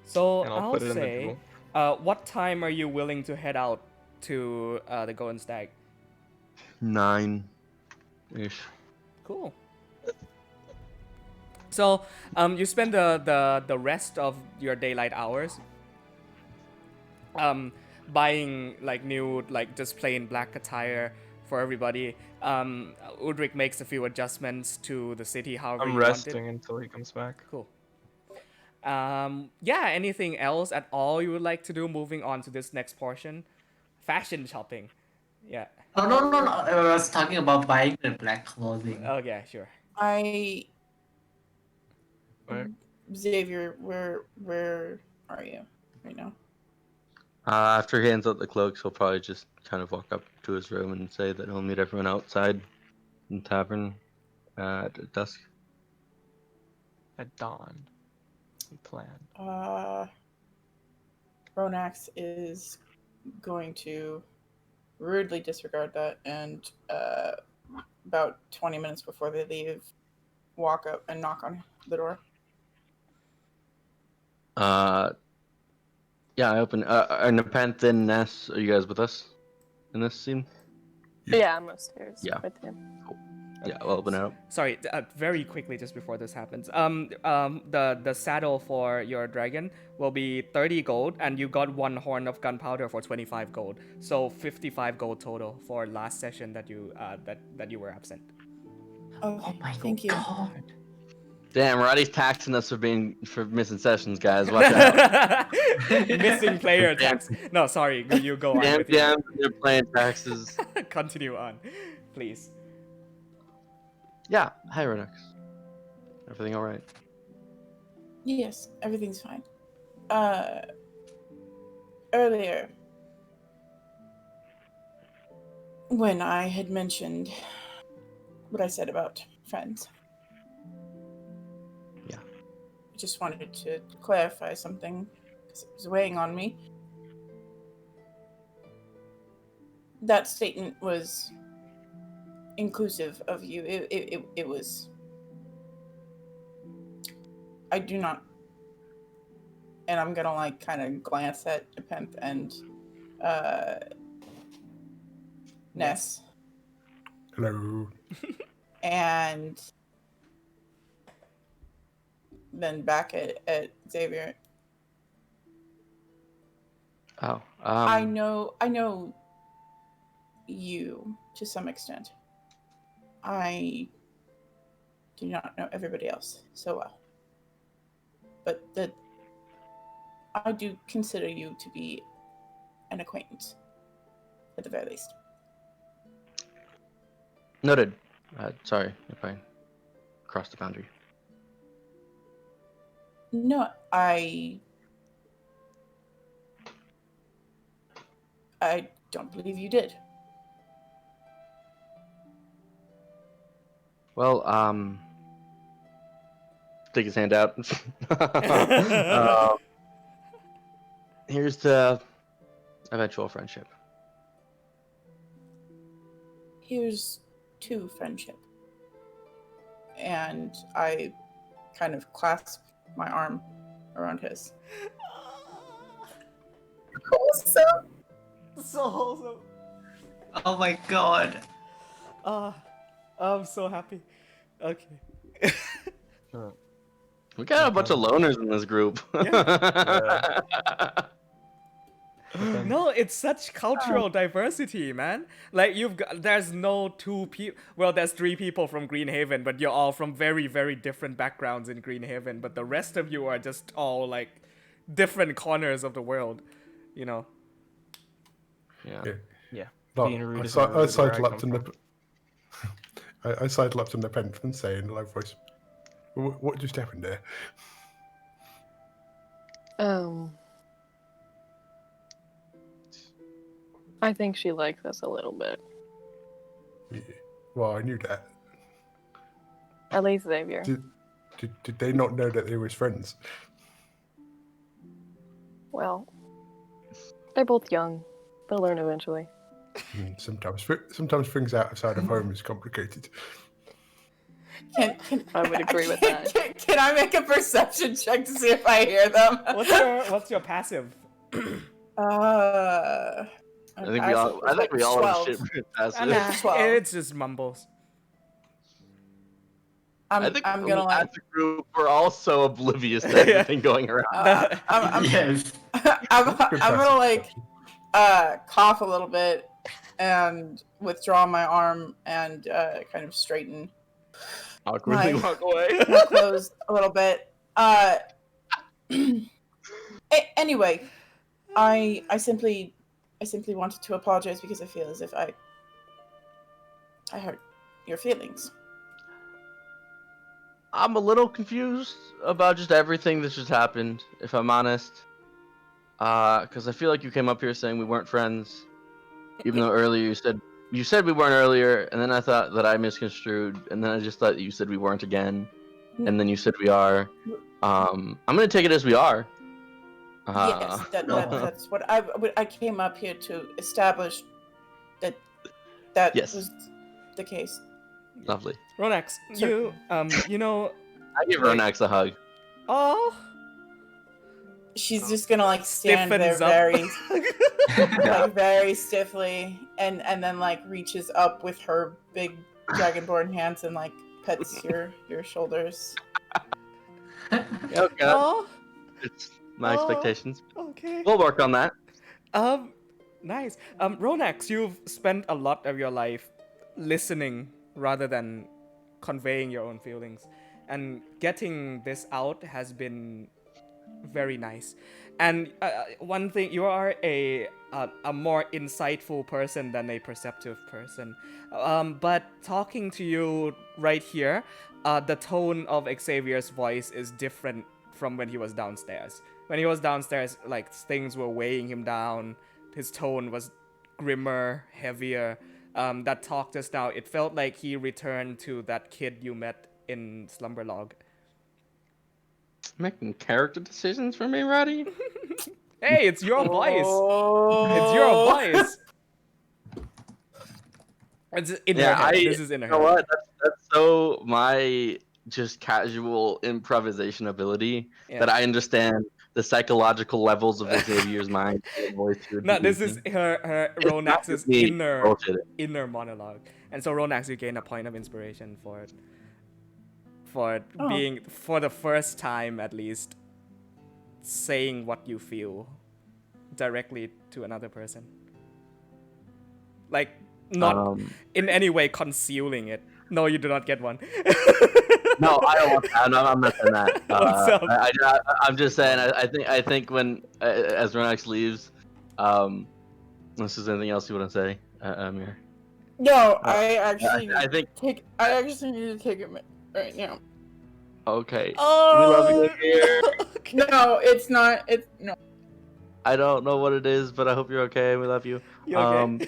So and I'll I'll put it in the say, jewel. what time are you willing to head out to the Golden Stag? 9-ish. Cool. So, you spend the rest of your daylight hours, buying like new, like just plain black attire for everybody. Udrik makes a few adjustments to the city, however I'm you want it. resting until he comes back. Cool. Yeah. Anything else at all you would like to do? Moving on to this next portion, fashion shopping. Yeah. No. I was talking about buying the black clothing. Okay. Sure. Wait. Xavier, where are you right now? After he hands out the cloaks, he'll probably just kind of walk up to his room and say that he'll meet everyone outside in the tavern at dusk. At dawn. Plan. Ronax is going to rudely disregard that, and about 20 minutes before they leave, walk up and knock on the door. Yeah, I open. And Nepenthe and Ness, are you guys with us in this scene? Yeah, I'm upstairs Yeah. with him. Yeah, I'll open it up. Sorry, very quickly, just before this happens. The saddle for your dragon will be 30 gold, and you got 1 horn of gunpowder for 25 gold. So 55 gold total for last session that you that you were absent. Okay, my thank you. god. Damn, Roddy's taxing us for missing sessions, guys. Watch out. Missing player tax. No, sorry, you go on Damn, with your... they're playing taxes. Continue on, please. Yeah, hi, Redux. Everything all right? Yes, everything's fine. Earlier, when I had mentioned what I said about friends. Yeah. I just wanted to clarify something because it was weighing on me. That statement was inclusive of you. It was. I do not. And I'm gonna like kind of glance at Nepenthe and Ness. Hello. And then back at Xavier. Oh, I know you to some extent. I do not know everybody else so well. But I do consider you to be an acquaintance, at the very least. Noted. Sorry if I crossed the boundary. No, I don't believe you did. Well, stick his hand out. here's to eventual friendship. Here's to friendship. And I kind of clasp my arm around his. Wholesome. So wholesome. Oh my god. I'm so happy. Okay. We got a bunch of loners in this group. No, it's such cultural diversity, man. Like there's no two people. Well, there's 3 people from Greenhaven, but you're all from very, very different backgrounds in Greenhaven. But the rest of you are just all like different corners of the world, you know. Yeah. Yeah. No, Being rude I, is si- not really I where sidled I up to come Nip. I sidled up to Nepenthe and say in a low voice, "What just happened there?" I think she likes us a little bit. Yeah. Well, I knew that. At least Xavier. Did they not know that they was friends? Well, they're both young. They'll learn eventually. Sometimes things outside of home is complicated. Can I would agree with that. Can I make a perception check to see if I hear them? What's your passive? I think we all have 12. shit passive. Nah, 12. it's just mumbles. I think I'm gonna like. as a group, we're all so oblivious to everything going around. Yes. I'm gonna like cough a little bit and withdraw my arm and kind of straighten Awkwardly my- walk away. my clothes a little bit. Anyway, I simply wanted to apologize because I feel as if I hurt your feelings. I'm a little confused about just everything that's just happened, if I'm honest. Because I feel like you came up here saying we weren't friends, even though earlier you said we weren't earlier, and then I thought that I misconstrued, and then I just thought that you said we weren't again, and then you said we are. I'm gonna take it as we are. Yes, that's what I came up here to establish that Yes. was the case. Lovely. Ronax, So- you know. I give Ronax a hug. Oh. She's just gonna like stand there Stiffens up. very, very stiffly, and then like reaches up with her big dragonborn hands and like pets your shoulders. Okay. Oh. It's my expectations. Okay. We'll work on that. Nice. Ronax, you've spent a lot of your life listening rather than conveying your own feelings, and getting this out has been very nice. And one thing, you are a more insightful person than a perceptive person. But talking to you right here, the tone of Xavier's voice is different from when he was downstairs. When he was downstairs, like, things were weighing him down. His tone was grimmer, heavier. That talk just now, it felt like he returned to that kid you met in Slumberlog. Making character decisions for me, Roddy? Hey, it's your voice. It's your voice. It's in her head. This is in her You know head. what? That's so my just casual improvisation ability that I understand the psychological levels of Xavier's mind. No, this is her Ronax's me inner monologue. And so Ronax, you gain a point of inspiration for it. For being, for the first time at least, saying what you feel directly to another person. Like, not in any way concealing it. No, you do not get one. No, I don't want that. No, I'm not saying that. I'm just saying. I think when as Ronax leaves, unless there's anything else you want to say, Amir. No, I actually I think. I actually need to take it right now. Okay. Oh, we love you here. Okay. No, it's not. It's no. I don't know what it is, but I hope you're okay. We love you. You okay?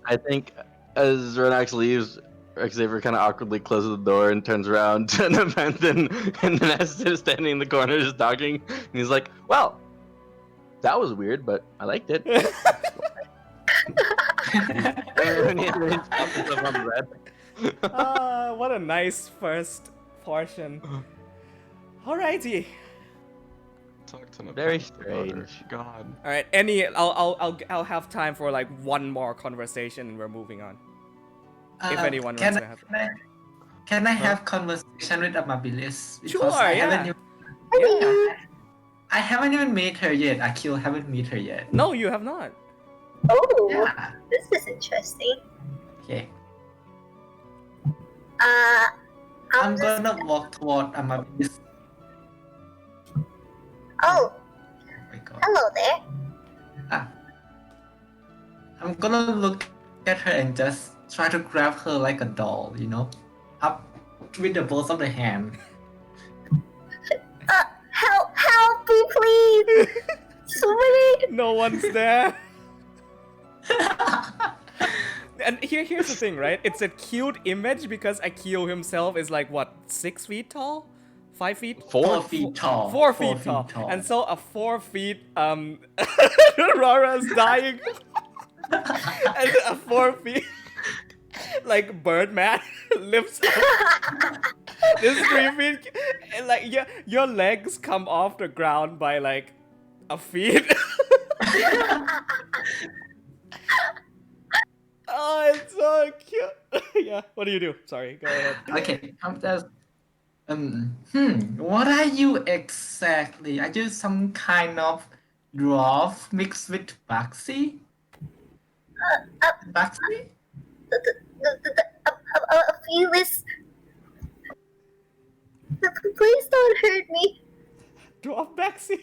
I think as Ronax leaves, Xavier kind of awkwardly closes the door and turns around to Nepenthe, and then Estes is standing in the corner just talking, and he's like, "Well, That was weird, but I liked it. What a nice first portion. Alrighty. Talk to Very Nepenthe about her. strange. God. All right. I'll have time for like one more conversation, and we're moving on. If anyone can wants I, to have. can I have conversation with Amabilis? Because Sure, I yeah. haven't Yeah. I haven't even met her yet. Akil haven't met her yet. No, you have not. Oh, Yeah. this is interesting. Okay. I'm I'm just. gonna walk toward Amabilis. Oh, Oh my god. hello there. I'm gonna look at her and just try to grab her like a doll, up with the both of the hand. Help me, please. Sweet. No one's there. And here's the thing, right? It's a cute image because Akio himself is like what, 6 feet tall? 5 feet? 4 feet tall. 4 feet tall. And so a 4 feet Rara's dying. And a 4 feet like Birdman lifts up. This 3 feet, and like your legs come off the ground by like a feet. Oh, it's so cute. Yeah, what do you do? Sorry, go ahead. Okay, I'm just. What are you exactly? Are you some kind of dwarf mixed with Baxi? Baxi? Felix. Please don't hurt me. Drop Baxi.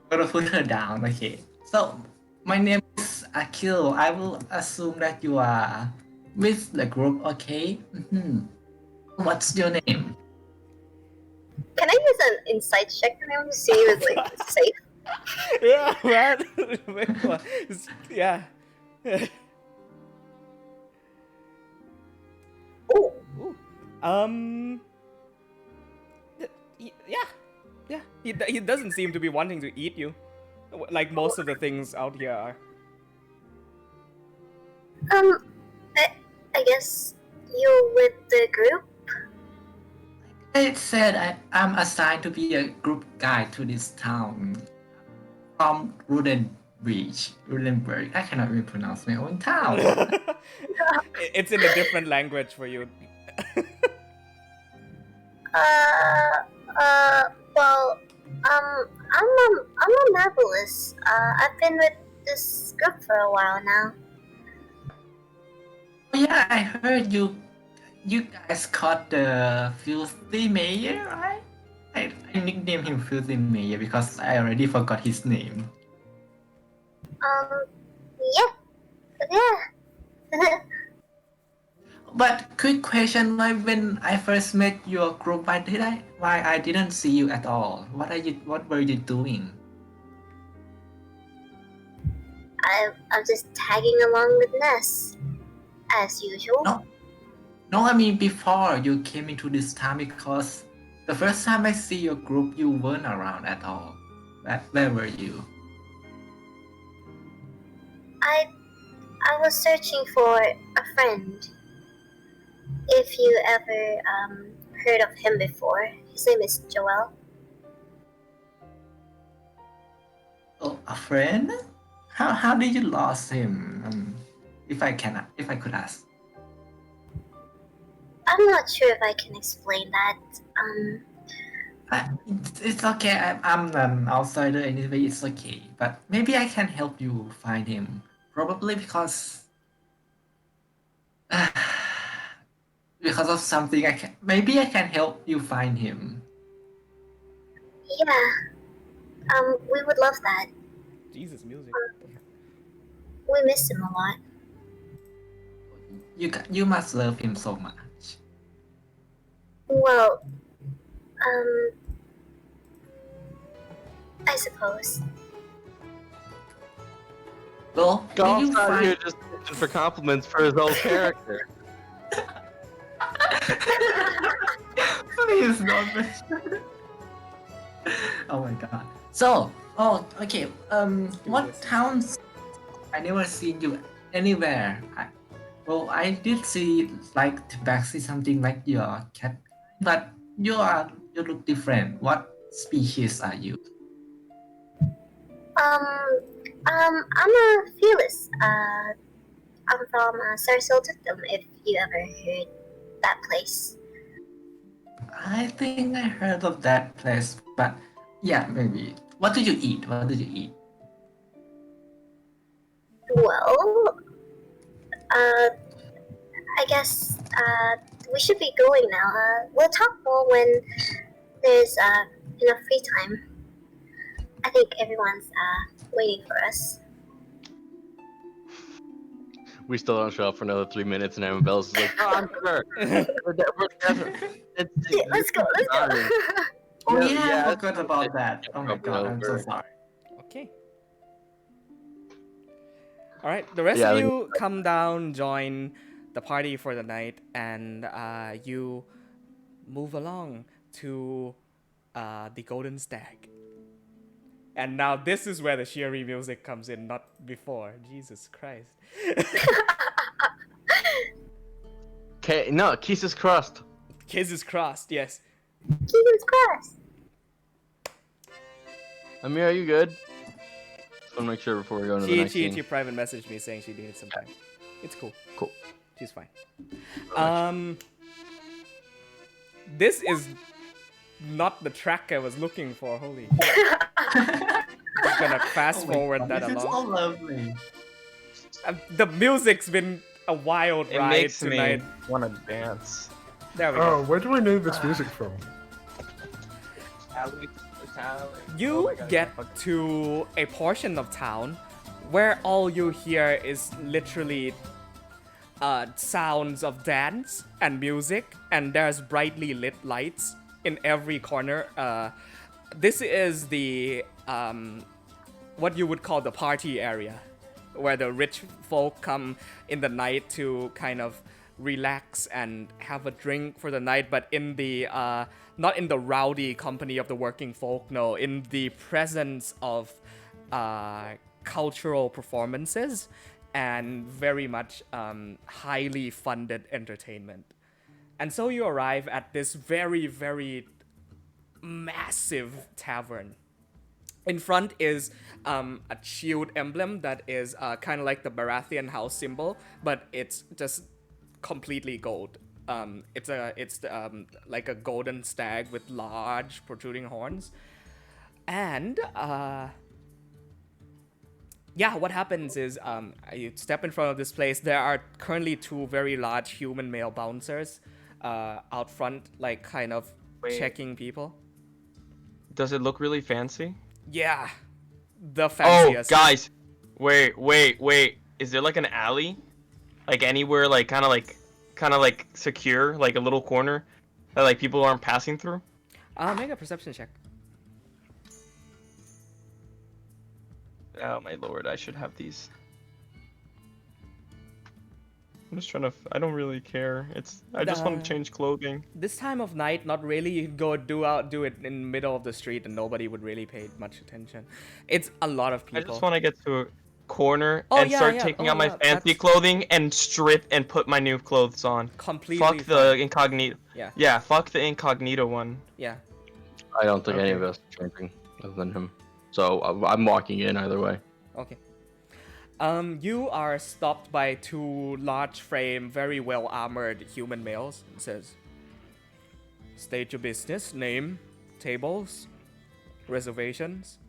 Gonna put her down, okay. So, my name is Akil. I will assume that you are with the group, okay? What's your name? Can I use an insight check on him to see if it's like safe? Yeah, man. Yeah. Oh, Ooh. Yeah. He doesn't seem to be wanting to eat you, like most of the things out here are. I guess you with the group? It said I'm assigned to be a group guide to this town from Rudenberg. I cannot even pronounce my own town. It's in a different language for you. Well, I'm a Marvelous. I've been with this group for a while now. Yeah, I heard you guys caught the Filthy Mayor, right? I nicknamed him Filthy Mayor because I already forgot his name. Yeah. But quick question, why when I first met your group, why I didn't see you at all? What were you doing? I'm just tagging along with Ness, as usual. No, I mean before you came into this town, because the first time I see your group, you weren't around at all. Where were you? I was searching for a friend. If you ever heard of him before, his name is Joel. Oh, a friend? How did you lost him? If I could ask. I'm not sure if I can explain that. It's okay. I'm an outsider anyway. It's okay. But maybe I can help you find him. Probably because of something. Maybe I can help you find him. Yeah. We would love that. Jesus, music. We miss him a lot. You must love him so much. Well, I suppose. Well, did Golf's you out here find... just looking for compliments for his old character. Please don't mention. Oh my god. So, okay. What this. towns? I never seen you anywhere. I did see like tabaxi, something like your cat, but you look different. What species are you? I'm a Fearless. I'm from Sarasota, if you ever heard that place. I think I heard of that place, but yeah, maybe. What do you eat? What do you eat? Well, I guess we should be going now. We'll talk more when there's enough free time. I think everyone's waiting for us. We still don't show up for another 3 minutes, and Annabelle's like, "Oh, I'm sure. Yeah, let's go. Oh Yeah, yeah, I yeah, forgot about that. Oh my god, I'm so over. sorry. Okay. All right, the rest Yeah, of like- you come down, join the party for the night, and you move along to the Golden Stag. And now this is where the Shiri music comes in, not before. Jesus Christ. Okay, no, kisses crossed. Kisses crossed, yes. Jesus Christ. Amir, are you good? Just want to make sure before we go into the next She scene. private messaged me saying she needed some time. It's cool. Cool. She's fine. Alright. This is not the track I was looking for. Holy shit. I'm gonna fast Oh my forward god, that this is so along. lovely. The music's been a wild It ride makes tonight. me want to dance. There we Oh, go. where do I know this music from? You get to a portion of town where all you hear is literally sounds of dance and music, and there's brightly lit lights in every corner. This is the what you would call the party area, where the rich folk come in the night to kind of relax and have a drink for the night, but in the not in the rowdy company of the working folk, no, in the presence of cultural performances and very much highly funded entertainment. And so you arrive at this very, very massive tavern. In front is a shield emblem that is kind of like the Baratheon house symbol, but it's just completely gold. It's like a golden stag with large protruding horns. And yeah, what happens is you step in front of this place. There are currently two very large human male bouncers out front, like kind of checking people. Does it look really fancy? Yeah, the Oh, fanciest. guys, wait. Is there like an alley, like anywhere, like kind of like secure, like a little corner that like people aren't passing through? Make a perception check. Oh my lord, I should have these. I'm just trying to. I don't really care. I just want to change clothing. This time of night, not really. You could go do it in the middle of the street, and nobody would really pay much attention. It's a lot of people. I just want to get to a corner Oh, and yeah, start yeah. taking Oh, out my yeah, fancy that's- clothing and strip and put my new clothes on. Completely Fuck the fine. incognito. Yeah. Yeah, fuck the incognito one. Yeah. I don't think any of Okay. us are changing other than him. So I'm walking in either way. Okay. You are stopped by two large frame, very well armored human males. It says, state your business, name, tables, reservations.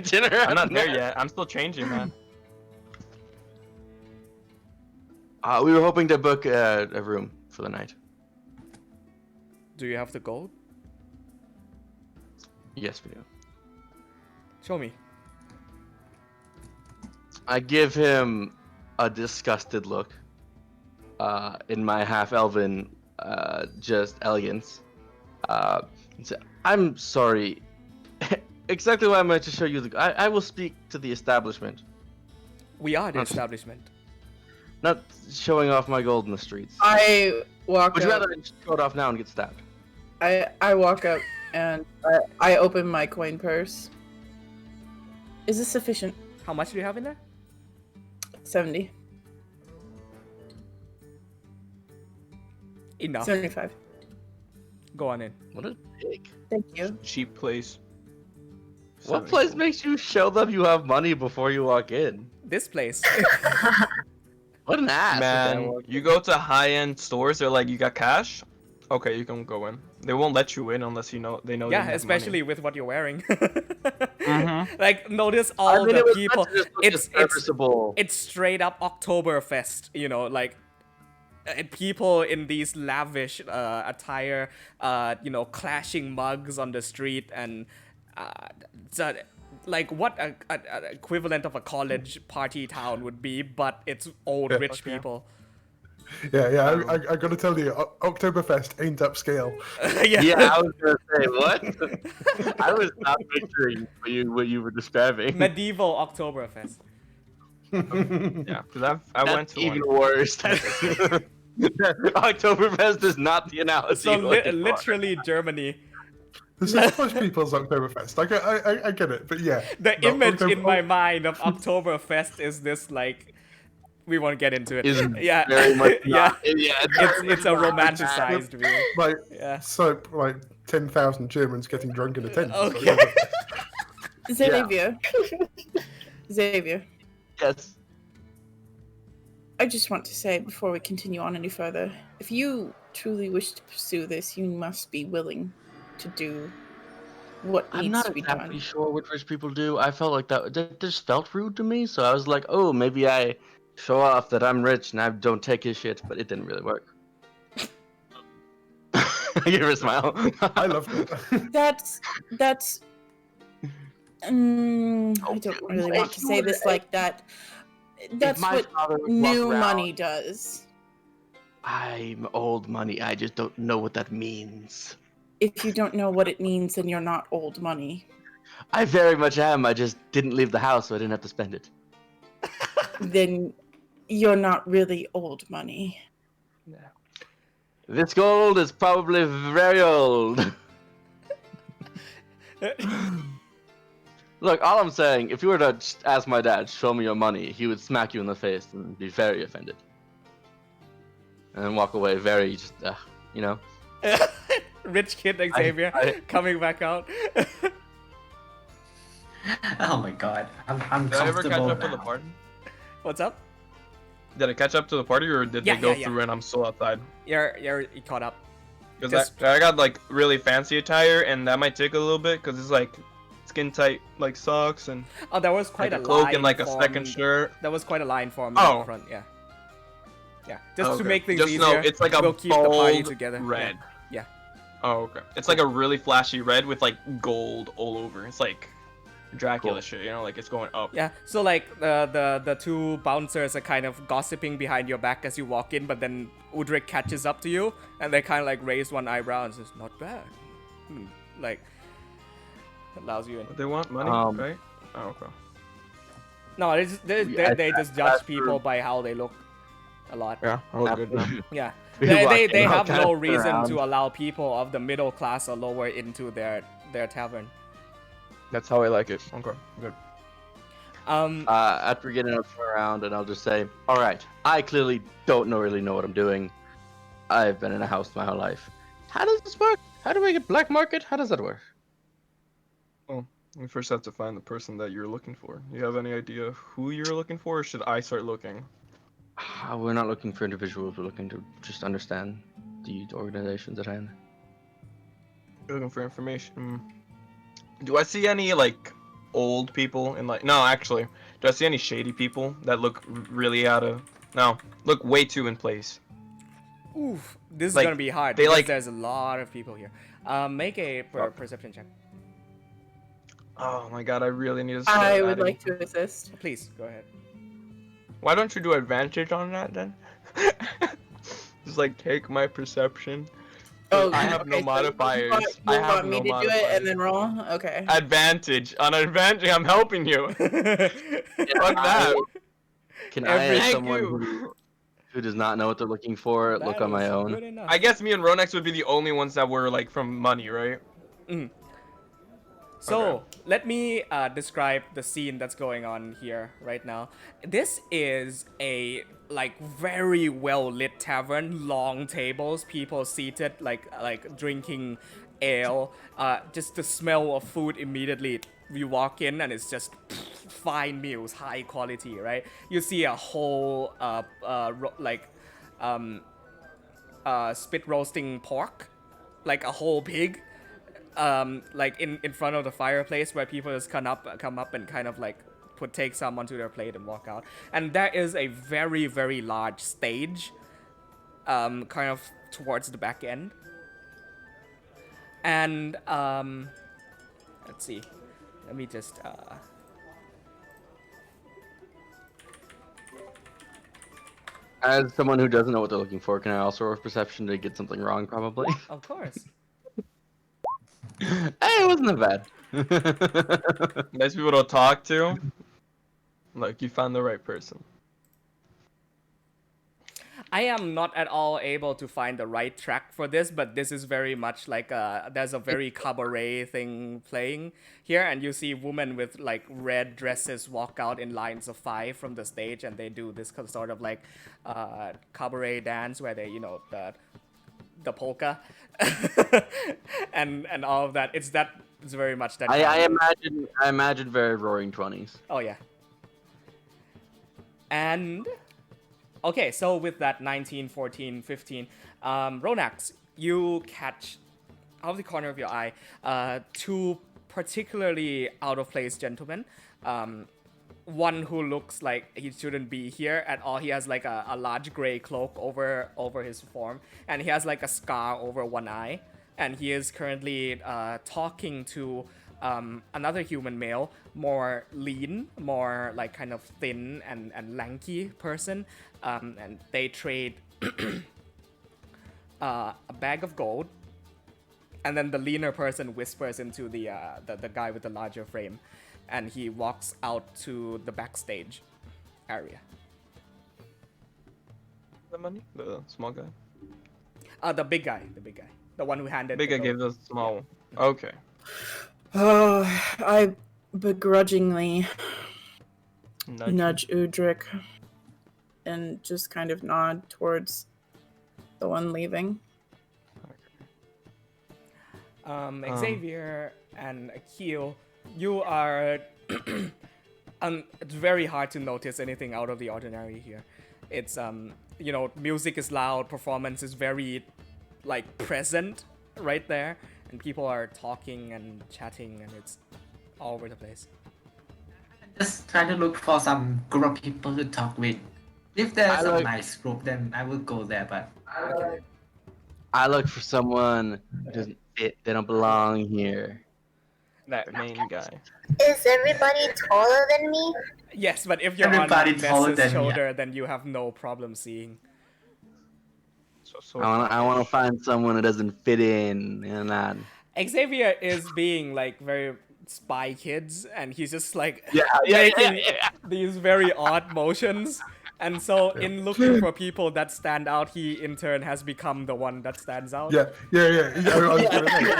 Dinner. I'm not there yet. I'm still changing, man. We were hoping to book a room for the night. Do you have the gold? Yes, we do. Show me. I give him a disgusted look. In my half-elven, just elegance. I'm sorry. Exactly why I'm going to show you the. I will speak to the establishment. We are the Okay. establishment. Not showing off my gold in the streets. I walk Would you up. rather just show it off now and get stabbed? I walk up and I open my coin purse. Is this sufficient? How much do you have in there? 70. Enough. 75. Go on in. What a pig. Thank you. Cheap place. What place makes you show them you have money before you walk in? This place. What an ass. Man, you go to high-end stores, they're like, you got cash? Okay, you can go in. They won't let you in unless they know you Yeah, have especially money. with what you're wearing. Mhm. Like, notice all the people. It's serviceable. it's straight up Oktoberfest, you know, like people in these lavish attire, you know, clashing mugs on the street, and so, like what a equivalent of a college party town would be, but it's old rich people. Yeah, I gotta tell you, Oktoberfest ain't upscale. Yeah, I was gonna say what? I was not picturing what you were describing. Medieval Oktoberfest. Yeah, because I went to even one. worse. Oktoberfest is not the analogy. So you're looking for. literally Germany. This is Polish people's Oktoberfest. Like, I get it, but yeah. The No, image in Oktober- my mind of Oktoberfest is this, like, we won't get into it. Is Yeah, very much yeah. not- yeah, It's a romanticized view. Like, Yeah. so, like, 10,000 Germans getting drunk in a tent. Okay. Xavier. Xavier. Yes. I just want to say before we continue on any further, if you truly wish to pursue this, you must be willing to do what I'm needs not to be exactly done. sure what rich people do. I felt like that just felt rude to me, so I was like, oh, maybe I show off that I'm rich and I don't take his shit, but it didn't really work. I give her a smile. I love it. That's I don't really want to say this like that. That's my what father would walk new around- money does. I'm old money. I just don't know what that means. If you don't know what it means, then you're not old money. I very much am. I just didn't leave the house, so I didn't have to spend it. Then you're not really old money. This gold is probably very old. Look, all I'm saying, if you were to just ask my dad, show me your money, he would smack you in the face and be very offended. And then walk away very just, you know. Rich kid Xavier coming back out. Oh my god, I'm Did I ever catch comfortable up to the now. party? What's up? Did I catch up to the party, or did Yeah, they go yeah, yeah. through and I'm still outside? You're caught up. Because I got like really fancy attire, and that might take a little bit because it's like skin tight like socks and Oh, there was quite like a a cloak line and like a formed- second shirt. There was quite a line formed Oh. in front. Yeah. Yeah. Just to Okay. make things Just easier. know it's like a we'll keep the party bold together. red. Yeah. Oh, okay. It's like a really flashy red with like gold all over. It's like Dracula Cool. shit, you know, like it's going up. Yeah, so like the two bouncers are kind of gossiping behind your back as you walk in, but then Udric catches up to you and they kind of like raise one eyebrow and says, "Not bad." Like allows you in. But they want money, Um, right? Oh, okay. No, they just judge people by how they look a lot. Yeah, I look good now. Yeah, We they walk in, have I'll no turn reason around. to allow people of the middle class or lower into their tavern. That's how I like it. Okay, good. After getting up around, and I'll just say, all right, I clearly don't really know what I'm doing. I've been in a house my whole life. How does this work? How do we get black market? How does that work? We first have to find the person that you're looking for. You have any idea who you're looking for, or should I start looking? We're not looking for individuals. We're looking to just understand the organizations at hand. You're looking for information. Do I see any like old people in like? No, actually, do I see any shady people that look really out of? No, look way too in place. Oof, this is Like, gonna be hard they, because like- there's a lot of people here. Make a perception check, Oh my god, I really need to. Start I would adding- like to assist. please. Go ahead. Why don't you do advantage on that then? Just like take my perception. Oh, I have no okay, so modifiers. You I want have me no to do it and modifiers. then roll? Okay. Advantage on advantage. I'm helping you. Fuck that. Can I, as Thank someone you. who who does not know what they're looking for, look That on my is own. good enough. I guess me and Ronex would be the only ones that were like from money, right? So Okay. let me describe the scene that's going on here right now. This is a like very well lit tavern, long tables, people seated like drinking ale. Just the smell of food immediately. You walk in and it's just fine meals, high quality, right? You see a whole spit roasting pork, like a whole pig, like in front of the fireplace where people just come up and kind of like take some onto their plate and walk out. And there is a very very large stage, kind of towards the back end. And let's see, let me just As someone who doesn't know what they're looking for, can I also roll perception to get something wrong? Probably. of course. Hey, it wasn't that bad. Nice people to talk to. Like you found the right person. I am not at all able to find the right track for this, but this is very much like there's a very cabaret thing playing here, and you see women with like red dresses walk out in lines of 5 from the stage, and they do this sort of like cabaret dance where they, the polka and all of that. It's very much that. I imagine very Roaring 20s. Oh yeah. And okay, so with that 19, 14, 15, Ronax, you catch out of the corner of your eye 2 particularly out of place gentlemen. One who looks like he shouldn't be here at all. He has like a large gray cloak over his form, and he has like a scar over one eye, and he is currently talking to another human male, more lean, more like kind of thin and lanky person, and they trade a bag of gold, and then the leaner person whispers into the guy with the larger frame, and he walks out to the backstage area. The money? The small guy? The big guy, the one who handed. Big guy gave the small one. Okay. I begrudgingly nudge Udric and just kind of nod towards the one leaving. Xavier and Akil, you are. It's very hard to notice anything out of the ordinary here. It's music is loud, performance is very, like, present right there, and people are talking and chatting, and it's all over the place. Just trying to look for some group of people to talk with. If there's a nice group, then I will go there. But I look for someone who doesn't fit. They don't belong here. That main guy. Is everybody taller than me? Yes, but if you're Everybody on taller Ness's than me. shoulder, then you have no problem seeing. So I want to find someone who doesn't fit in. Xavier is being like very Spy Kids, and he's just like Yeah. making these very odd motions. And so, in looking for people that stand out, he in turn has become the one that stands out. Yeah. I was gonna say,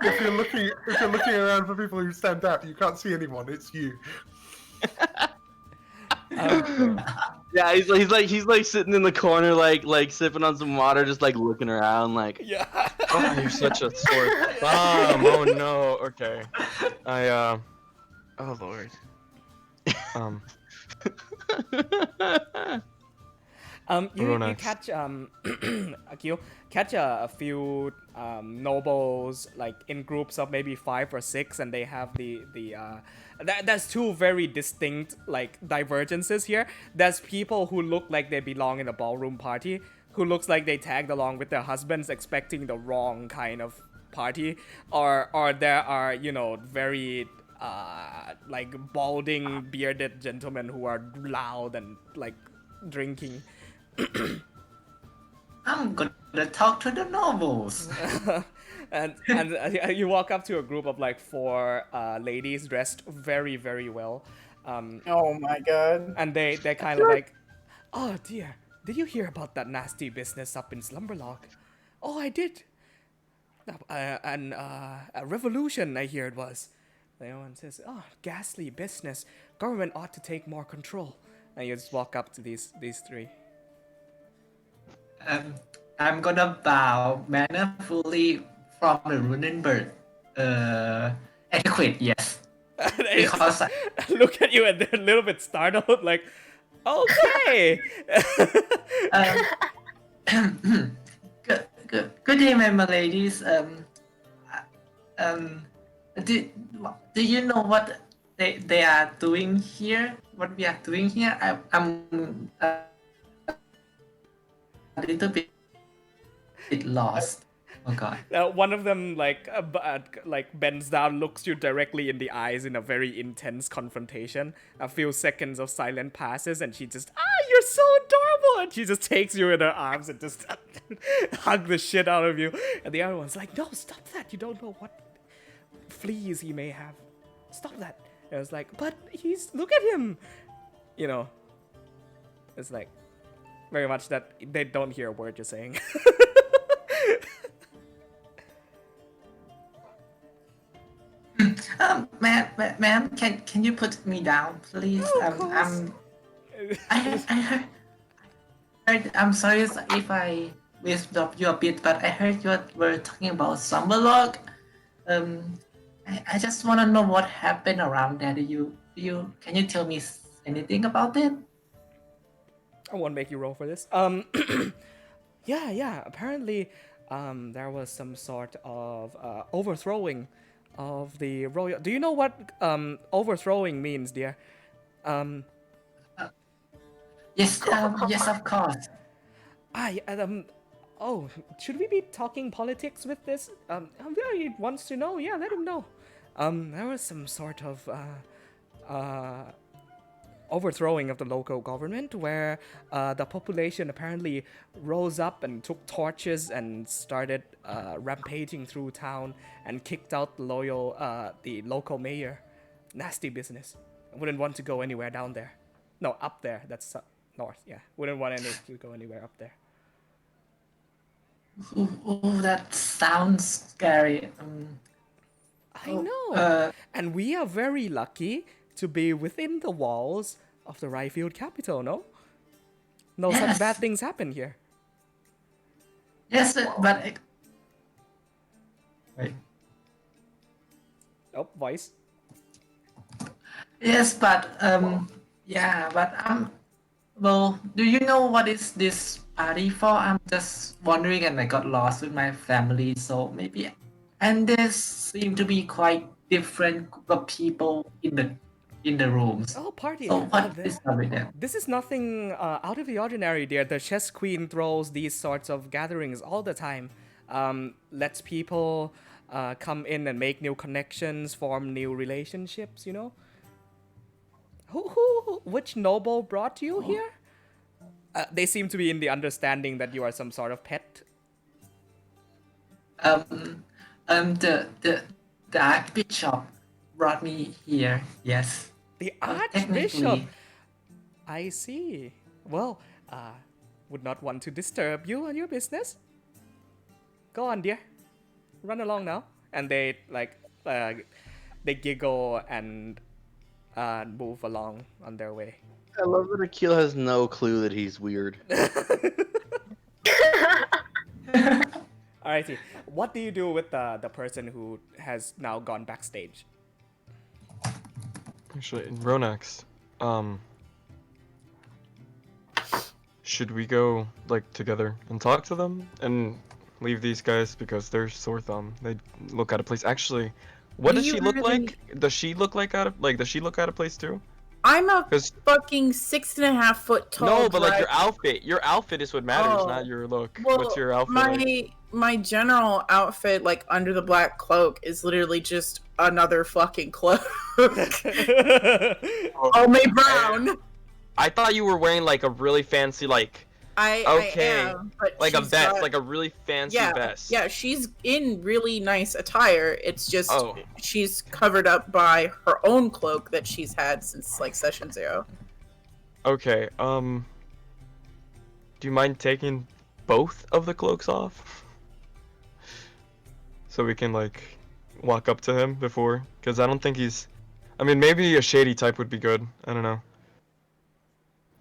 if you're looking around for people who stand out, you can't see anyone. It's you. Yeah, he's like sitting in the corner, like sipping on some water, just like looking around, like. Yeah. Oh, you're such a sore thumb. Oh no. Okay. Oh lord. You catch Akil catch a few nobles like in groups of maybe 5 or 6, and they have there's 2 very distinct like divergences here. There's people who look like they belong in a ballroom party, who looks like they tagged along with their husbands expecting the wrong kind of party, or there are very like balding bearded gentlemen who are loud and like drinking. I'm gonna talk to the nobles. and you walk up to a group of like 4 ladies dressed very very well, Oh my god. and they kind of like, oh dear, did you hear about that nasty business up in Slumberlock? Oh, I did. A revolution, I hear it was. The other one says, oh, ghastly business. Government ought to take more control. And you just walk up to these three. I'm gonna bow mannerfully from the Runenberg. Adequate, yes. Because Look at you and they're a little bit startled, like, okay. Good day, my ladies. Do you know what they are doing here? What we are doing here? I'm a little bit lost. Oh god. One of them like bends down, looks you directly in the eyes in a very intense confrontation. A few seconds of silence passes, and she just, you're so adorable, and she just takes you in her arms and just hug the shit out of you. And the other one's like, no, stop that! You don't know what fleas he may have. Stop that! And I was like, but look at him. You know, it's like very much that they don't hear a word you're saying. Ma'am, can you put me down, please? I heard. I'm sorry if I messed up you a bit, but I heard you were talking about Summerlog. I just want to know what happened around there. Can you tell me anything about it? I won't make you roll for this. Yeah. Apparently, there was some sort of overthrowing of the royal. Do you know what overthrowing means, dear? Yes, yes, of course. Oh, should we be talking politics with this? He wants to know. Yeah, let him know. There was some sort of overthrowing of the local government where the population apparently rose up and took torches and started rampaging through town and kicked out the local mayor. Nasty business. I wouldn't want to go anywhere down there. No, up there. That's north. Yeah, wouldn't want to go anywhere up there. Oh, that sounds scary. I know. And we are very lucky to be within the walls of the Ryfield capital, no? No Yes. such bad things happen here. Yes, but wait. Oh, voice. Yes, but yeah, but well, do you know what is this party for? I'm just wondering, and I got lost with my family, so maybe. And there seem to be quite different group of people in the rooms. Oh, party. So what is up with them? This is nothing out of the ordinary, dear. The chess queen throws these sorts of gatherings all the time. Lets people come in and make new connections, form new relationships, you know? Which noble brought you here? They seem to be in the understanding that you are some sort of pet. The Archbishop brought me here. Yes. The Technically. Archbishop. I see. Well, would not want to disturb you on your business. Go on, dear. Run along now. And they they giggle and move along on their way. I love that Akil has no clue that he's weird. Alrighty. What do you do with the person who has now gone backstage? Actually, Ronax, should we go together and talk to them and leave these guys because they're sore thumb? They look out of place. Actually, what does she look like? Does she look out of place too? I'm a fucking 6.5 foot tall. No, but your outfit is what matters, not your look. Well, what's your outfit? My general outfit, under the black cloak, is literally just another fucking cloak. All made brown. I thought you were wearing a really fancy I am, but a she's vest, got- a really fancy vest. Yeah, she's in really nice attire. It's just Oh. she's covered up by her own cloak that she's had since session 0. Okay. Do do you mind taking both of the cloaks off? So we can, like, walk up to him before, because I don't think he's... I mean, maybe a shady type would be good. I don't know.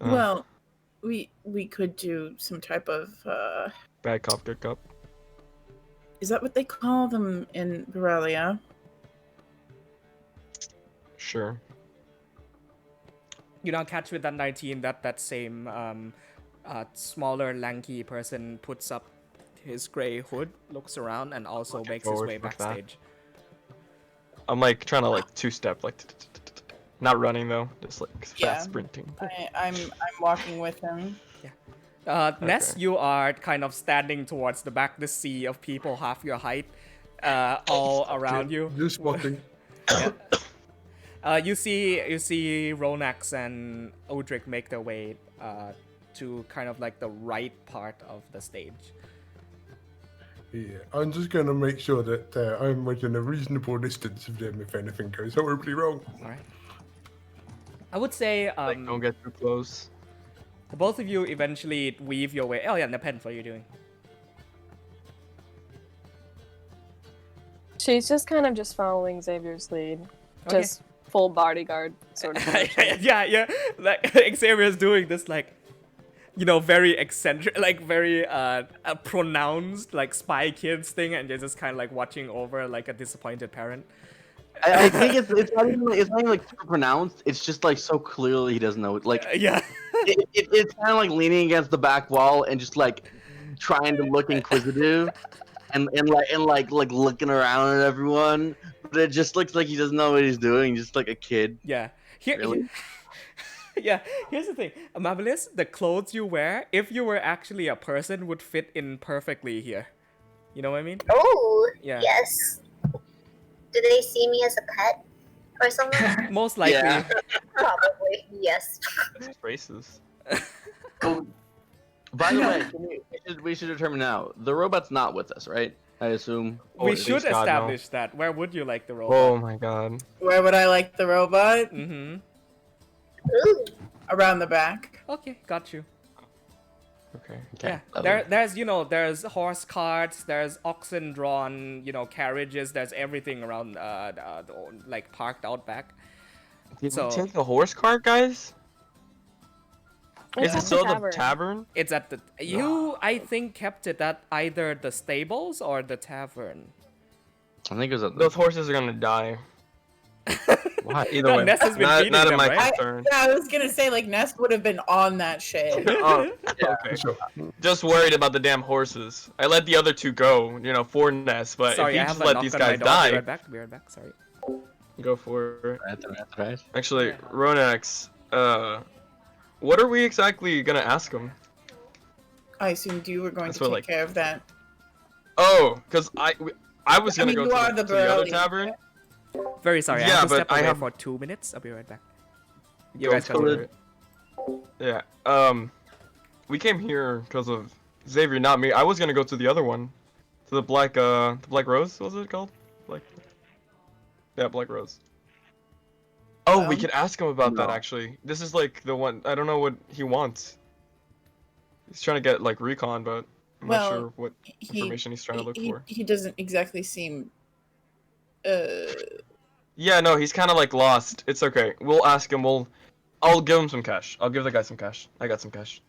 Well, we could do some type of Bad cop, good cop. is that what they call them in Borrelia? Sure. You now catch with that 19 that same smaller, lanky person puts up his gray hood, looks around, and also Looking makes his forward way to that. backstage. I'm like trying to like two-step, like not running though, just like Yeah. fast sprinting. I'm walking with him. Ness, Okay. you are kind of standing towards the back, the sea of people half your height, all around you. Just walking. You see Ronax and Odric make their way to kind of like the right part of the stage. Yeah, I'm just going to make sure that I'm within a reasonable distance of them if anything goes horribly wrong. All right. I would say Like, don't get too close. both of you eventually weave your way. Oh yeah, Nepenthe, what are you doing? She's just kind of just following Xavier's lead. Okay. Just full bodyguard sort of motion. yeah. Like Xavier's doing this like, you know, very eccentric, like very pronounced like Spy Kids thing, and you're just kind of like watching over like a disappointed parent. I think it's not even like super pronounced. It's just like so clearly he doesn't know. Like Yeah. it's kind of like leaning against the back wall and just like trying to look inquisitive and like looking around at everyone. But it just looks like he doesn't know what he's doing. Just like a kid. Yeah. Really? Yeah, here's the thing. Amabilis, the clothes you wear, if you were actually a person, would fit in perfectly here. You know what I mean? Oh, Yeah. yes. Do they see me as a pet or something? Most likely. Yeah. Probably, yes. That's racist. Go. By the way, we should determine now. The robot's not with us, right? I assume. We Oh, should please, God, no. establish that. Where would you like the robot? Oh my god. Where would I like the robot? Mm-hmm. Ooh, Around the back. Okay, got you. Okay. Yeah, lovely. there's horse carts, there's oxen-drawn, carriages, there's everything around, like parked out back. Did So- we take the horse cart, guys? It's Is it at still the the tavern? It's at the I think kept it at either the stables or the tavern. I think it was at the... Those horses are gonna die. Why? Either No, way, Ness has been not feeding in them, my right? concern. Yeah, I was gonna say like Nest would have been on that shit. Oh, okay. Sure. Just worried about the damn horses. I let the other two go, for Ness, but Sorry, if I you have just a let knock these on my guys door. Be die, right back. Sorry. go for it. That's right. Actually, Ronax, what are we exactly gonna ask him? I assumed you were going That's to what, take like- care of that. Oh, because I was I gonna mean, go you to are the, the to the other Borrelia. tavern. Very sorry. I Yeah, have to but step I away have- for 2 minutes. I'll be right back. You Go guys for continue. it. Yeah. We came here because of Xavier, not me. I was gonna go to the other one, to the Black Rose. What was it called? Yeah, Black Rose. Oh, we could ask him about that No. actually. This is like the one. I don't know what he wants. He's trying to get like recon, but I'm Well, not sure what He, information he's trying to look for. he doesn't exactly seem. Yeah, no, he's kind of like lost. It's okay. We'll ask him. I'll give him some cash. I'll give the guy some cash. I got some cash.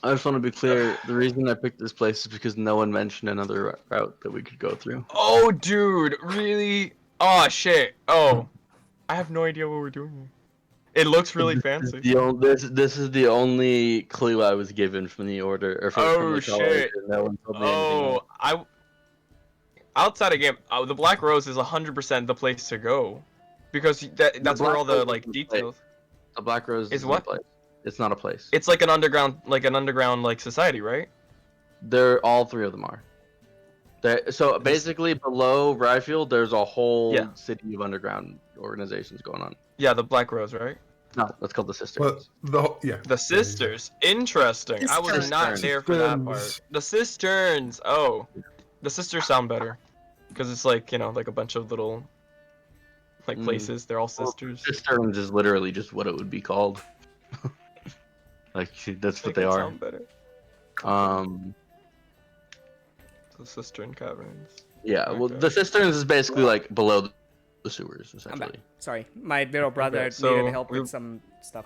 I just want to be clear. The reason I picked this place is because no one mentioned another route that we could go through. Oh, dude, really? Oh, shit. Oh, I have no idea what we're doing here. It looks really fancy. This is the only clue I was given from the order or from Oh, the college, shit. and no one told me anything else. Outside of game, the Black Rose is 100% the place to go, because that's where Black all the Rose like isn't a details. The Black Rose Is isn't what? a place. It's not a place. It's like an underground like society, right? They're all three of them are. So basically, below Ryfield, there's a whole Yeah. city of underground organizations going on. Yeah, the Black Rose, right? No, that's called the Sisters. Well, The Sisters. Interesting. I was not Cisterns. there for that part. Cisterns. The Cisterns. Oh, the Sisters sound better, because it's like like a bunch of little like Mm. places. They're all Well, sisters. Cisterns is literally just what it would be called. Like that's what Make they it are. sound better. The cistern caverns. Yeah. Well, Okay. the cisterns is basically like below the sewers, I'm back. essentially. Sorry, my little brother Okay, so needed help we- with some stuff.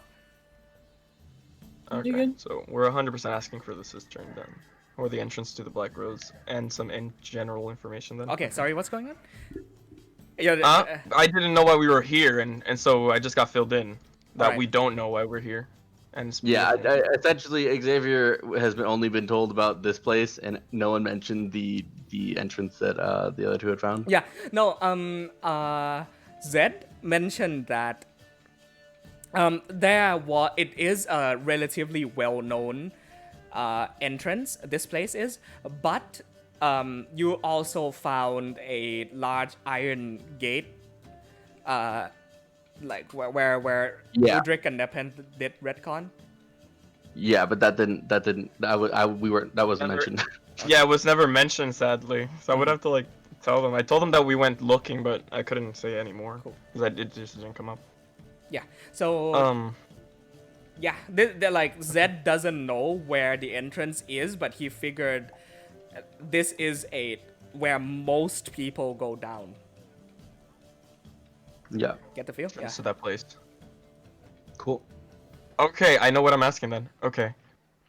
Okay, good? so we're 100% asking for the cistern then, or the entrance to the Black Rose, and some in general information then. Okay, sorry, what's going on? Yeah, I didn't know why we were here, and so I just got filled in that Alright. we don't know why we're here, and it's Yeah. beautiful. Essentially, Xavier has only been told about this place, and no one mentioned the entrance that the other two had found. yeah, no, Zed mentioned that it is a relatively well-known entrance, this place is, but you also found a large iron gate, like where Yeah. Udric and Nepen did retcon. Yeah, but that wasn't Never- mentioned. Yeah, it was never mentioned, sadly, so I would have to like tell them. I told them that we went looking, but I couldn't say any more Cool. because it just didn't come up. Yeah, so yeah, they're like Zed doesn't know where the entrance is, but he figured this is where most people go down. Yeah. Get the feel? Yeah. So that place. Cool. Okay, I know what I'm asking then. Okay.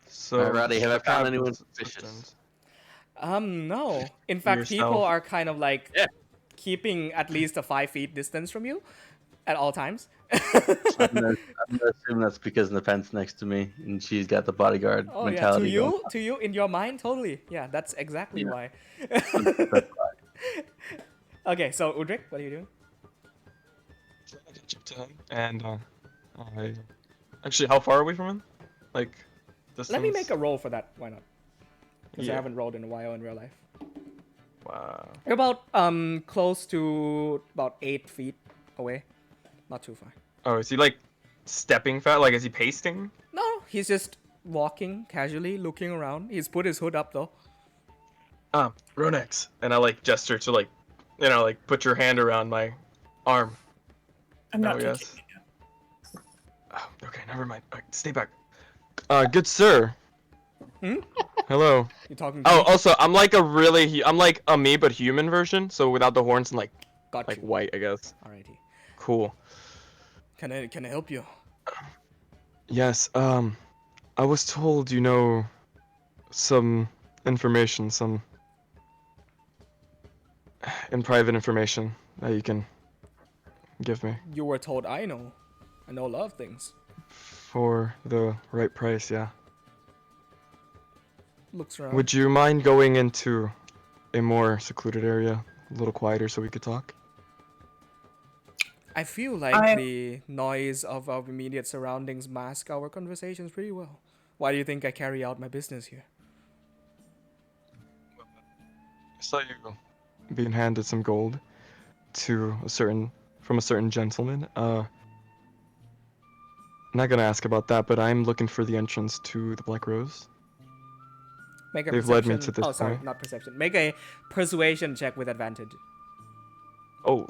So. Alright, Roddy, have I found have anyone those suspicious? cisterns. No. In fact, people Yourself. are kind of like Yeah. keeping at least a 5 feet distance from you at all times. I'm gonna assume that's because Nepent's next to me, and she's got the bodyguard Oh yeah, mentality. to you, in your mind, totally. Yeah, that's exactly why. Okay, so Udric, what are you doing? So I catch up to him, and I actually, how far are we from him? Like, distance? Let me make a roll for that. Why not? Because I Yeah. haven't rolled in a while in real life. Wow. You're about close to about 8 feet away. Not too far. Oh, is he like stepping fast? Like, is he pasting? No, he's just walking casually, looking around. He's put his hood up though. Ronex. And I like gesture to like, like put your hand around my arm. I'm not Oh, taking yes. Oh, okay, never mind. Stay back. Good sir. Hmm? Hello. You talking to Oh, me? also, I'm like I'm like a me but human version, so without the horns and like Got you. white, I guess. Alrighty. Cool. Can I help you? Yes. I was told you know some information, some private information that you can give me You were told I know. I know a lot of things. for the right price. Yeah. Looks around. Would you mind going into a more secluded area, a little quieter, so we could talk? I feel like I- the noise of our immediate surroundings mask our conversations pretty well. Why do you think I carry out my business here? I saw you being handed some gold from a certain gentleman. I'm not gonna ask about that, but I'm looking for the entrance to the Black Rose. Make a They've perception. led me to this oh, sorry, point. not perception. Make a persuasion check with advantage. Oh,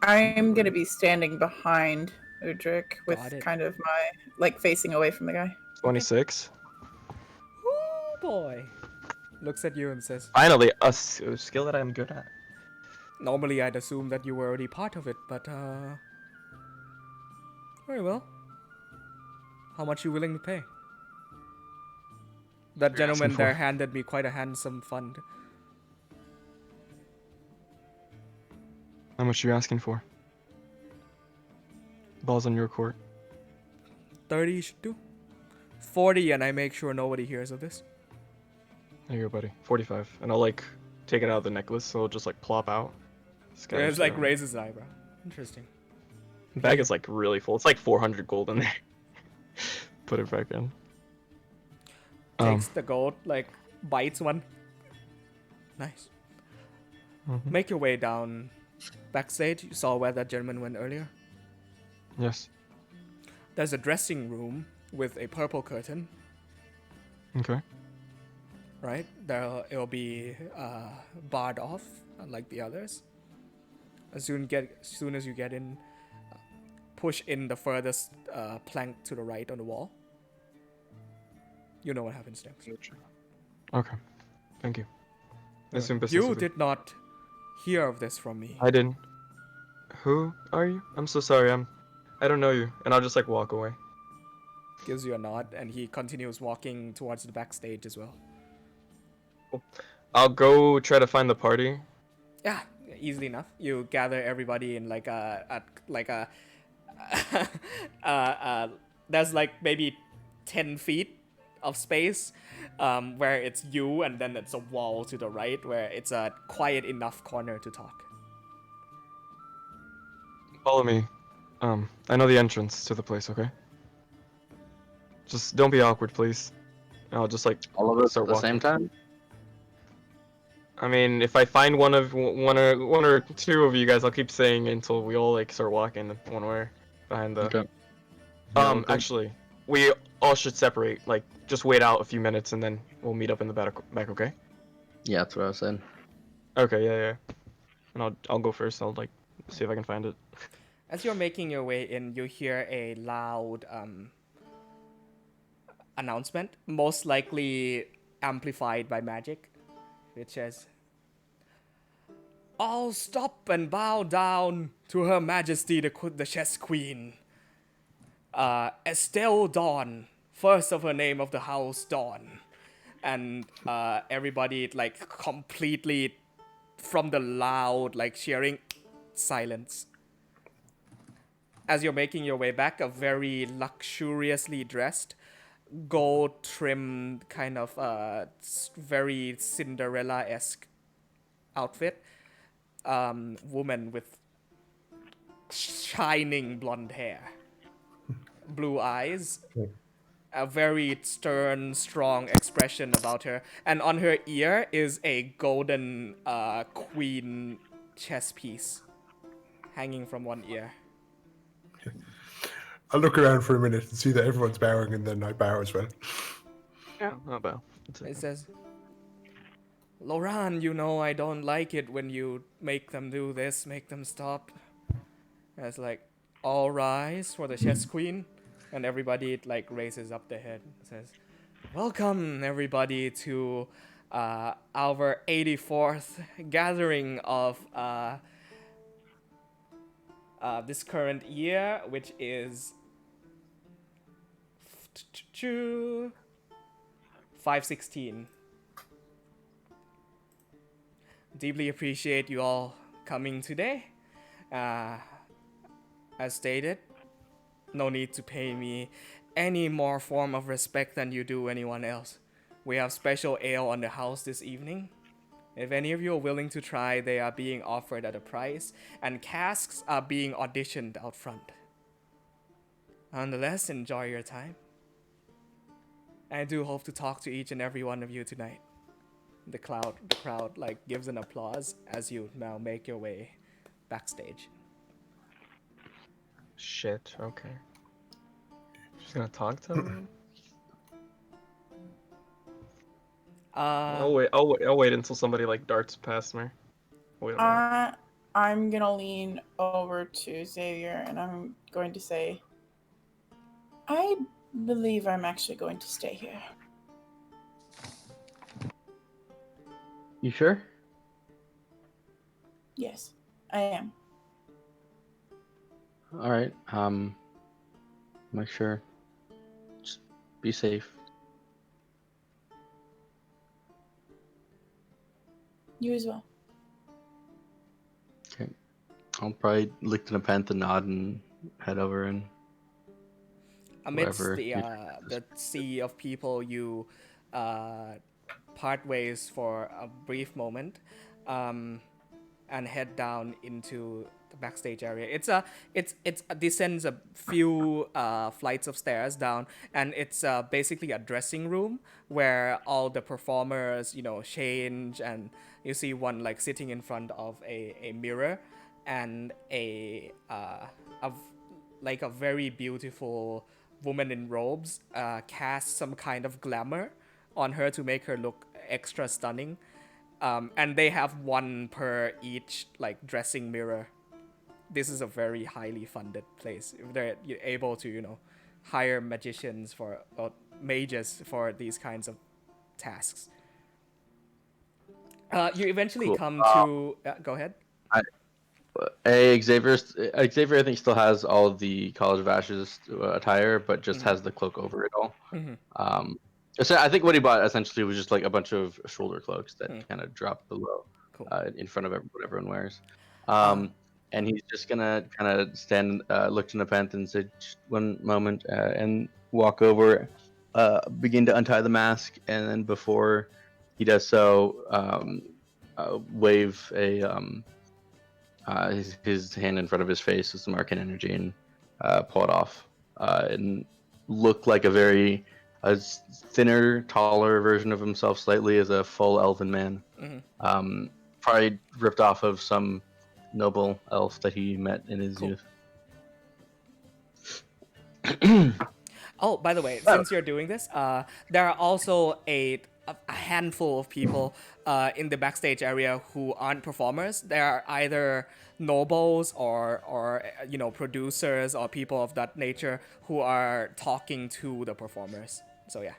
I'm gonna be standing behind Udric with Got it. kind of my like facing away from the guy. 26. Oh boy. Looks at you and says, Finally, a skill that I'm good at. normally I'd assume that you were already part of it, but very well. How much you willing to pay? That You're gentleman asking there for? handed me quite a handsome fund. How much are you asking for? Ball's on your court. 30 should do. 40 and I make sure nobody hears of this. There you go, buddy. 45. And I'll like take it out of the necklace, so it'll just like plop out. This Yeah, guy's, it's like raises his eyebrow. Interesting. The bag is like really full. It's like 400 gold in there. Put it back in. Takes the gold, like bites one. Nice. Mhm. Make your way down backstage. You saw where that gentleman went earlier. Yes. There's a dressing room with a purple curtain, Okay. right? It'll be barred off, unlike the others. As soon as you get in, push in the furthest plank to the right on the wall. You know what happens next. Okay. Thank you. Assume You specifically. did not hear of this from me. I didn't. Who are you? I'm so sorry. I don't know you. And I'll just like walk away. Gives you a nod, and he continues walking towards the backstage as well. I'll go try to find the party. Yeah, easily enough. You gather everybody in like there's like maybe 10 feet of space where it's you, and then it's a wall to the right where it's a quiet enough corner to talk. Follow me. I know the entrance to the place, okay? Just don't be awkward, please. I'll just like All of us start at the walking. same time? I mean, if I find one or two of you guys, I'll keep saying until we all like start walking one way behind the. Okay. Yeah, we'll go. Actually, we all should separate. Like, just wait out a few minutes and then we'll meet up in the back. Okay? Yeah, that's what I was saying. Okay, yeah. And I'll go first. I'll like see if I can find it. As you're making your way in, you hear a loud announcement, most likely amplified by magic, which says, "All stop and bow down to Her Majesty the Chess Queen, Estelle Dawn, first of her name of the house Dawn." And everybody like completely from the loud like cheering, silence. As you're making your way back, a very luxuriously dressed, gold trimmed kind of very Cinderella-esque outfit woman with shining blonde hair, blue eyes, a very stern, strong expression about her, and on her ear is a golden queen chess piece hanging from one ear. I look around for a minute and see that everyone's bowing, and then I bow as well. Yeah, not bad. It says, "Lorei'an, you know I don't like it when you make them do this, make them stop." And it's like, "All rise for the chess queen." And everybody like raises up their head and says, "Welcome everybody to our 84th gathering of this current year, which is 516. Deeply appreciate you all coming today. As stated, no need to pay me any more form of respect than you do anyone else. We have special ale on the house this evening. If any of you are willing to try, they are being offered at a price, and casks are being auditioned out front. Nonetheless, enjoy your time. I do hope to talk to each and every one of you tonight." The crowd like gives an applause as you now make your way backstage. Shit. Okay. She's gonna talk to me. I'll wait until somebody like darts past me. Wait a minute. I'm gonna lean over to Xavier and I'm going to say, I believe I'm actually going to stay here. You sure? Yes, I am. All right. Make sure. Just be safe. You as well. Okay. I'll probably lick to Nepenthe and nod and head over and. Amidst wherever the sea of people, you part ways for a brief moment, and head down into the backstage area. It descends a few flights of stairs down, and it's basically a dressing room where all the performers, change, and you see one like sitting in front of a mirror, and a very beautiful woman in robes cast some kind of glamour on her to make her look extra stunning. And they have one per each like dressing mirror. This is a very highly funded place. If they're able to, hire magicians for mages for these kinds of tasks. You eventually Cool. come to. Go ahead. Xavier, I think still has all of the College of Ashes attire, but just has the cloak over it all. So I think what he bought essentially was just like a bunch of shoulder cloaks that kind of drop below, Cool. in front of what everyone wears. Um, And he's just gonna kind of stand, look to Nepenthe and say, "Just one moment," and walk over, begin to untie the mask, and then before he does so, wave his hand in front of his face with some arcane energy and pull it off, and look like a thinner, taller version of himself, slightly as a full elven man. Probably ripped off of some noble elf that he met in his youth. Oh, by the way, since you're doing this, there are also a handful of people in the backstage area who aren't performers. They are either nobles or producers or people of that nature who are talking to the performers. So yeah.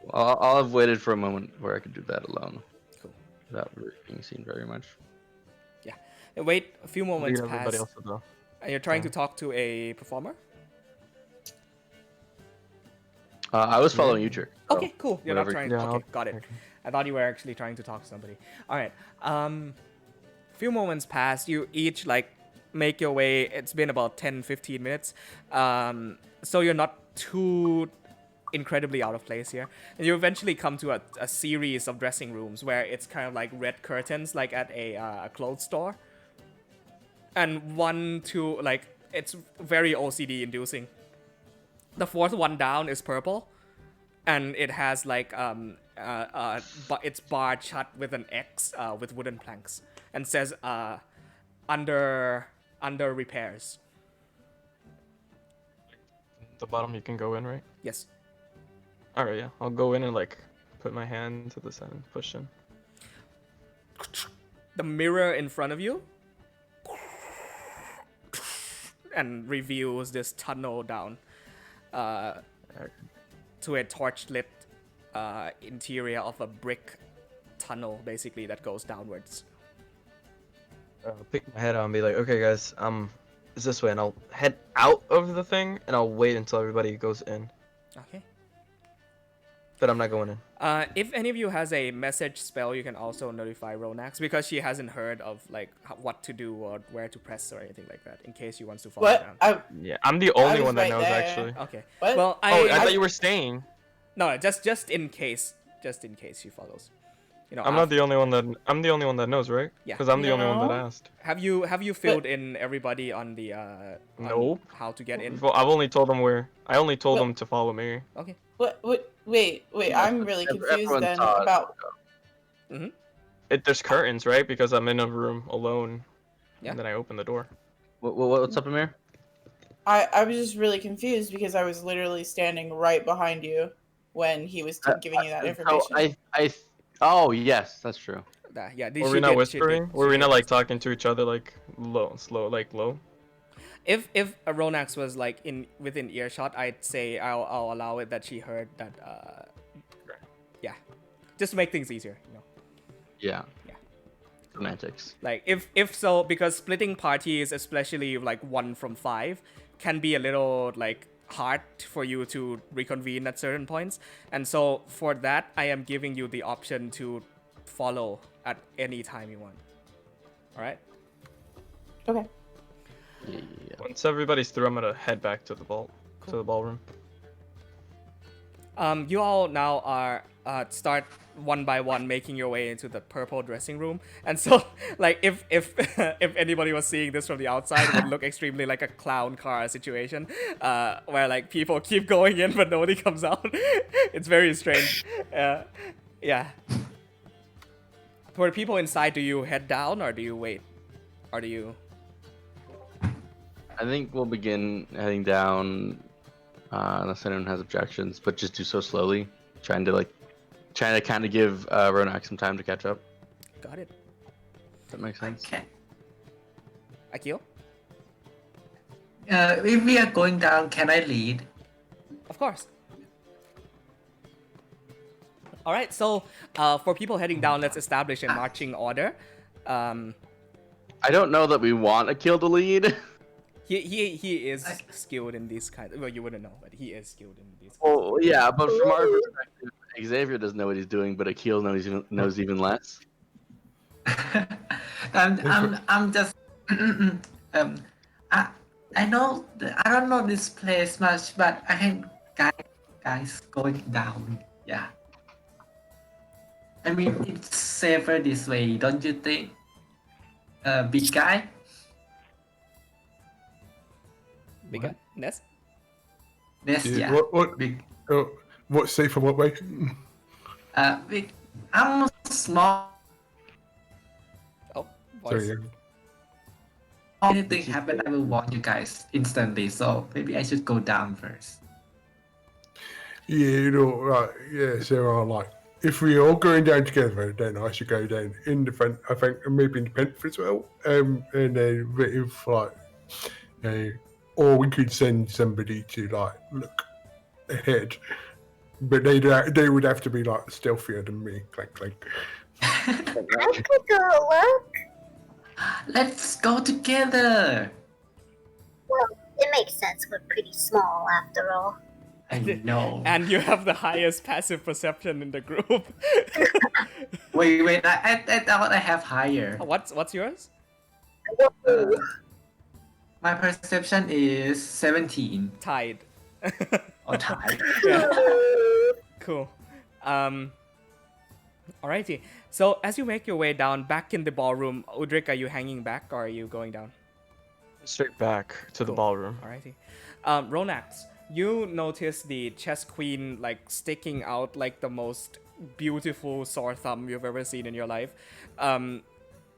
Well, I'll have waited for a moment where I could do that alone. Cool. Without really being seen very much. Yeah. And wait, a few moments Lead everybody pass. else though. And you're trying to talk to a performer? I was following you, Jerk. so Okay, cool. You're not whatever- trying. Yeah, Okay, I'll- got it. I thought you were actually trying to talk to somebody. All right. Few moments pass. You each make your way. It's been about 10-15 minutes. So you're not too incredibly out of place here. And you eventually come to a series of dressing rooms where it's kind of like red curtains, like at a clothes store. And it's very OCD inducing. The fourth one down is purple, and it has but it's barred shut with an X with wooden planks, and says under repairs. The bottom you can go in, right? Yes. Alright, yeah. I'll go in and put my hand to the side and push in. The mirror in front of you and reveals this tunnel down to a torch-lit interior of a brick tunnel, basically, that goes downwards. Pick my head up and be like, okay guys, it's this way, and I'll head out of the thing and I'll wait until everybody goes in. Okay. But I'm not going in. If any of you has a message spell, you can also notify Ronax, because she hasn't heard of what to do or where to press or anything like that, in case she wants to follow down. Yeah, I'm the only was one that right knows there. actually. Okay. What? Well, I thought you were staying. No, just in case she follows. I'm not the only one that knows, right? Yeah. Because I'm the only one that No. asked. Have you filled in everybody on the on Nope. how to get in? Well, I've only told them where. I only told them to follow me. Okay. Wait, I'm really confused everyone then saw it. about. There's curtains, right? Because I'm in a room alone. Yeah. And then I open the door. What's up, Amir? I was just really confused because I was literally standing right behind you when he was giving you that information. Oh yes, that's true. Yeah. Were we not whispering? Were we not talking to each other low? If Ronax was within earshot, I'd say I'll allow it that she heard that. Yeah, just to make things easier, Yeah. Yeah. Semantics. If so, because splitting parties, especially 1 from 5, can be a little hard for you to reconvene at certain points, and so for that I am giving you the option to follow at any time you want. All right. Okay. Yeah. Once everybody's through, I'm gonna head back to the vault, to the ballroom. You all now are start one by one making your way into the purple dressing room, and so if if anybody was seeing this from the outside, it would look extremely like a clown car situation, where people keep going in but nobody comes out. It's very strange. Yeah. For people inside, do you head down or do you wait, or do you? I think we'll begin heading down, unless anyone has objections, but just do so slowly, trying to kind of give Ronak some time to catch up. Got it. Does that make sense? Okay. Akio? If we are going down, can I lead? Of course. All right, so for people heading down, let's establish a marching order. Um, I don't know that we want to kill the lead. he is I- skilled in these kinds. Well, you wouldn't know, but he is skilled in these. Well, yeah, but from our perspective, Xavier doesn't know what he's doing, but Akil knows even less. I'm just I I know I don't know this place much, but I can guys going down. Yeah. I mean it's safer this way, don't you think? Big guy. Big guy, Ness. Yes, yeah. What? Big. What's safer? What way? Big. I'm small. Oh, Sorry. voice. Anything happen, I will warn you guys instantly. So maybe I should go down first. Yeah, right. Yeah, so like, if we are all going down together, then I should go down in the front. I think, and maybe in the panther as well. And then if like, or we could send somebody to like look ahead, but they would have to be like stealthier than me. Clank clank. I could go look. Let's go together. Well, it makes sense. We're pretty small after all. I know. And you have the highest passive perception in the group. Wait. I thought I have higher. What's yours? My perception is 17. Tied. Or tied. Yeah. Cool. Alrighty. So as you make your way down back in the ballroom, Udrik, are you hanging back or are you going down? Straight back to the Cool. ballroom. Alrighty. Ronax, you notice the chess queen like sticking out like the most beautiful sore thumb you've ever seen in your life.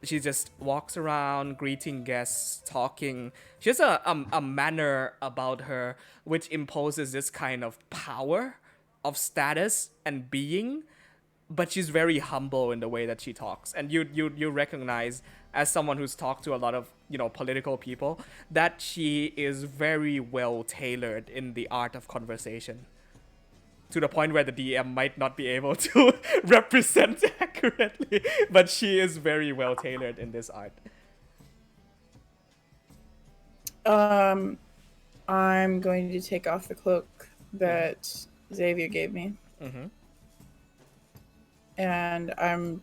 She just walks around greeting guests, talking. She has a manner about her which imposes this kind of power, of status and being, but she's very humble in the way that she talks. And you recognize, as someone who's talked to a lot of political people, that she is very well tailored in the art of conversation, to the point where the DM might not be able to represent accurately, but she is very well tailored in this art. I'm going to take off the cloak that Xavier gave me. Mm-hmm. And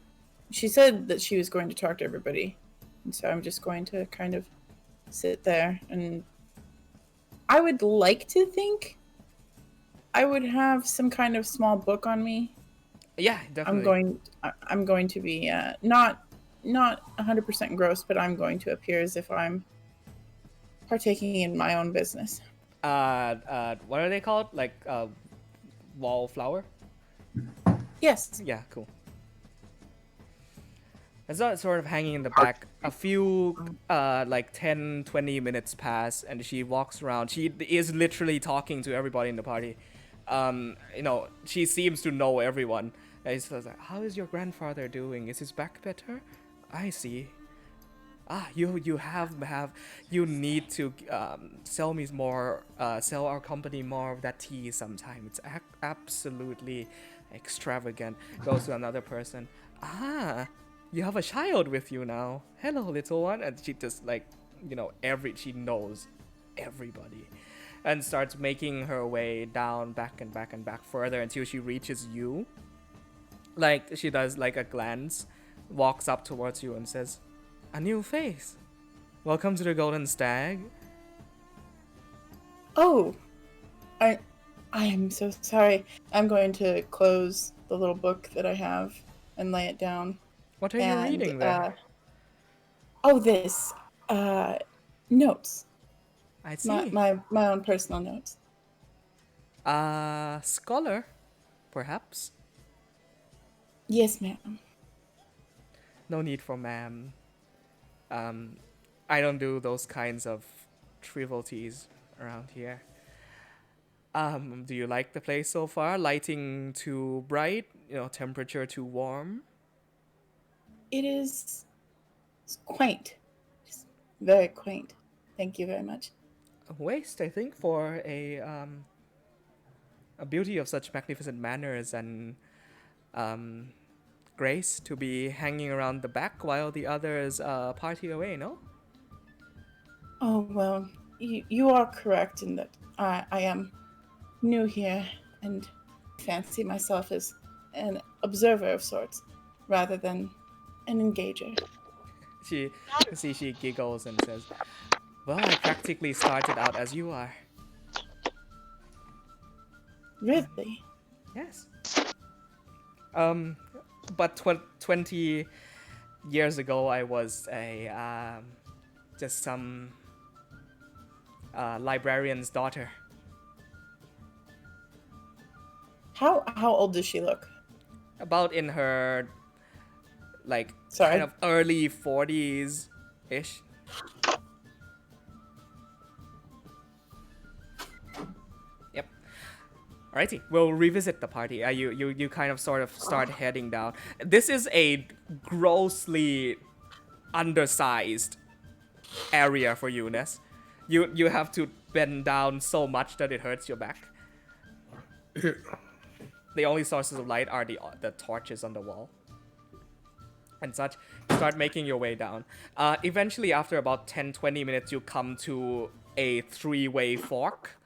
she said that she was going to talk to everybody. And so I'm just going to kind of sit there, and I would like to think I would have some kind of small book on me. Yeah, definitely. I'm going to be not 100% engrossed, but I'm going to appear as if I'm partaking in my own business. What are they called? Like wallflower? Yes. Yeah, cool. It's not sort of hanging in the back. A few, like 10, 20 minutes pass, and she walks around. She is literally talking to everybody in the party. She seems to know everyone. And he's like, how is your grandfather doing? Is his back better? I see. You need to sell me more, sell our company more of that tea sometime. It's absolutely extravagant. Goes to another person. You have a child with you now. Hello, little one. And she just she knows everybody, and starts making her way down, back and back and back further until she reaches you. Like she does like a glance, walks up towards you and says, "A new face. Welcome to the Golden Stag." Oh, I am so sorry. I'm going to close the little book that I have and lay it down. What are you reading there? This notes. I see. My own personal notes. Scholar, perhaps? Yes, ma'am. No need for ma'am. I don't do those kinds of trivialities around here. Do you like the place so far? Lighting too bright? Temperature too warm? It's quaint. It's very quaint. Thank you very much. A waste, I think, for a beauty of such magnificent manners and Grace to be hanging around the back while the others party away, no? Oh, well, you are correct in that I am new here and fancy myself as an observer of sorts rather than an engager. She giggles and says, well, I practically started out as you are. Really? Yes. But 20 years ago, I was just some librarian's daughter. How old does she look? About in her, like, Sorry. kind of early 40s-ish. Yep. Alrighty, we'll revisit the party. You kind of sort of start heading down. This is a grossly undersized area for you, Ness. You have to bend down so much that it hurts your back. The only sources of light are the torches on the wall and such. Start making your way down. Eventually, after about 10-20 minutes, you come to a 3-way fork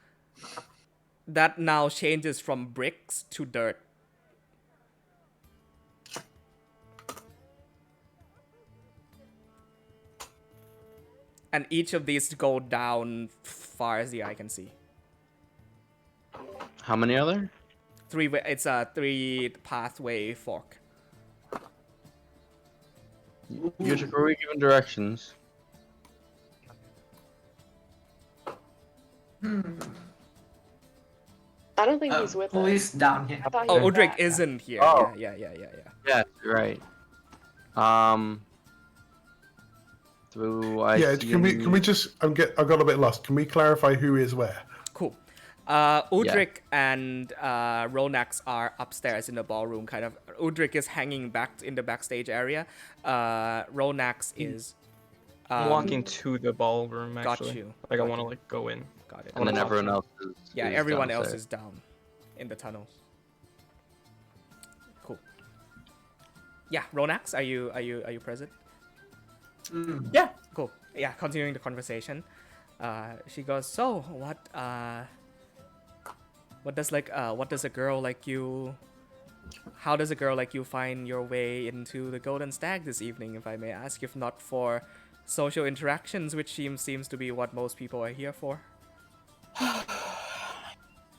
that now changes from bricks to dirt. And each of these go down far as the eye can see. How many are there? It's a 3-pathway fork. Usually, are we given directions? I don't think he's with Who us. is down here? I thought he Oh, was Udric back. isn't here. Oh. Yeah. Yeah, you're right. Through I Yeah, can we just? I got a bit lost. Can we clarify who is where? Cool. Udric and Ronax are upstairs in the ballroom, kind of. Udric is hanging back in the backstage area. Ronax is... I'm walking to the ballroom, got actually. you. Like, I Got want to, you. like, go in. Got it. And then Wanna everyone talk else to is. Yeah, is everyone else downstairs. is down in the tunnels. Cool. Yeah, Ronax, are you present? Yeah. Cool. Yeah, continuing the conversation. She goes, so what does a girl like you, how does a girl like you find your way into the Golden Stag this evening, if I may ask, if not for social interactions, which seems to be what most people are here for?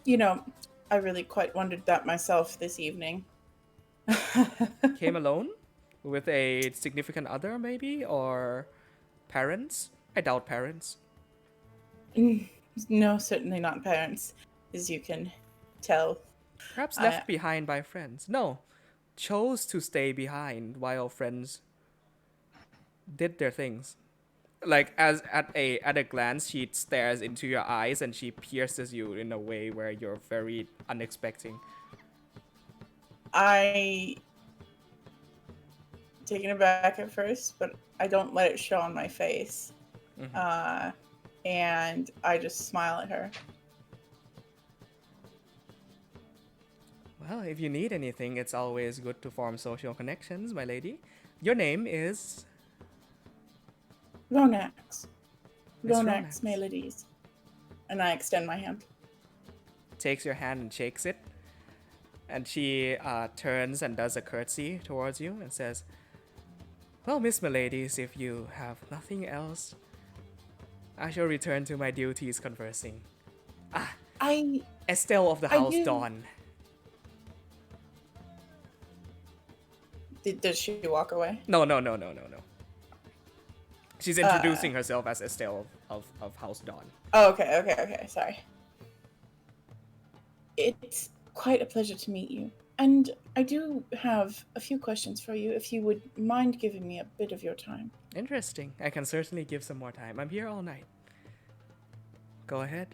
You know, I really quite wondered that myself this evening. Came alone? With a significant other, maybe? Or parents? I doubt parents. No, certainly not parents, as you can tell. Perhaps left behind by friends. No, chose to stay behind while friends did their things. Like, as at a glance, she stares into your eyes and she pierces you in a way where you're very unexpecting. I taken aback at first, but I don't let it show on my face. Mhm. And I just smile at her. Well, if you need anything, it's always good to form social connections, my lady. Your name is... Ronax. Miss Ronax Melodies. And I extend my hand. Takes your hand and shakes it. And she turns and does a curtsy towards you and says, well, Miss Miladies, if you have nothing else, I shall return to my duties conversing. Estelle of the House do- Dawn. Does she walk away? No. She's introducing herself as Estelle of House Dawn. Oh, okay. Sorry. It's quite a pleasure to meet you. And I do have a few questions for you, if you would mind giving me a bit of your time. Interesting. I can certainly give some more time. I'm here all night. Go ahead.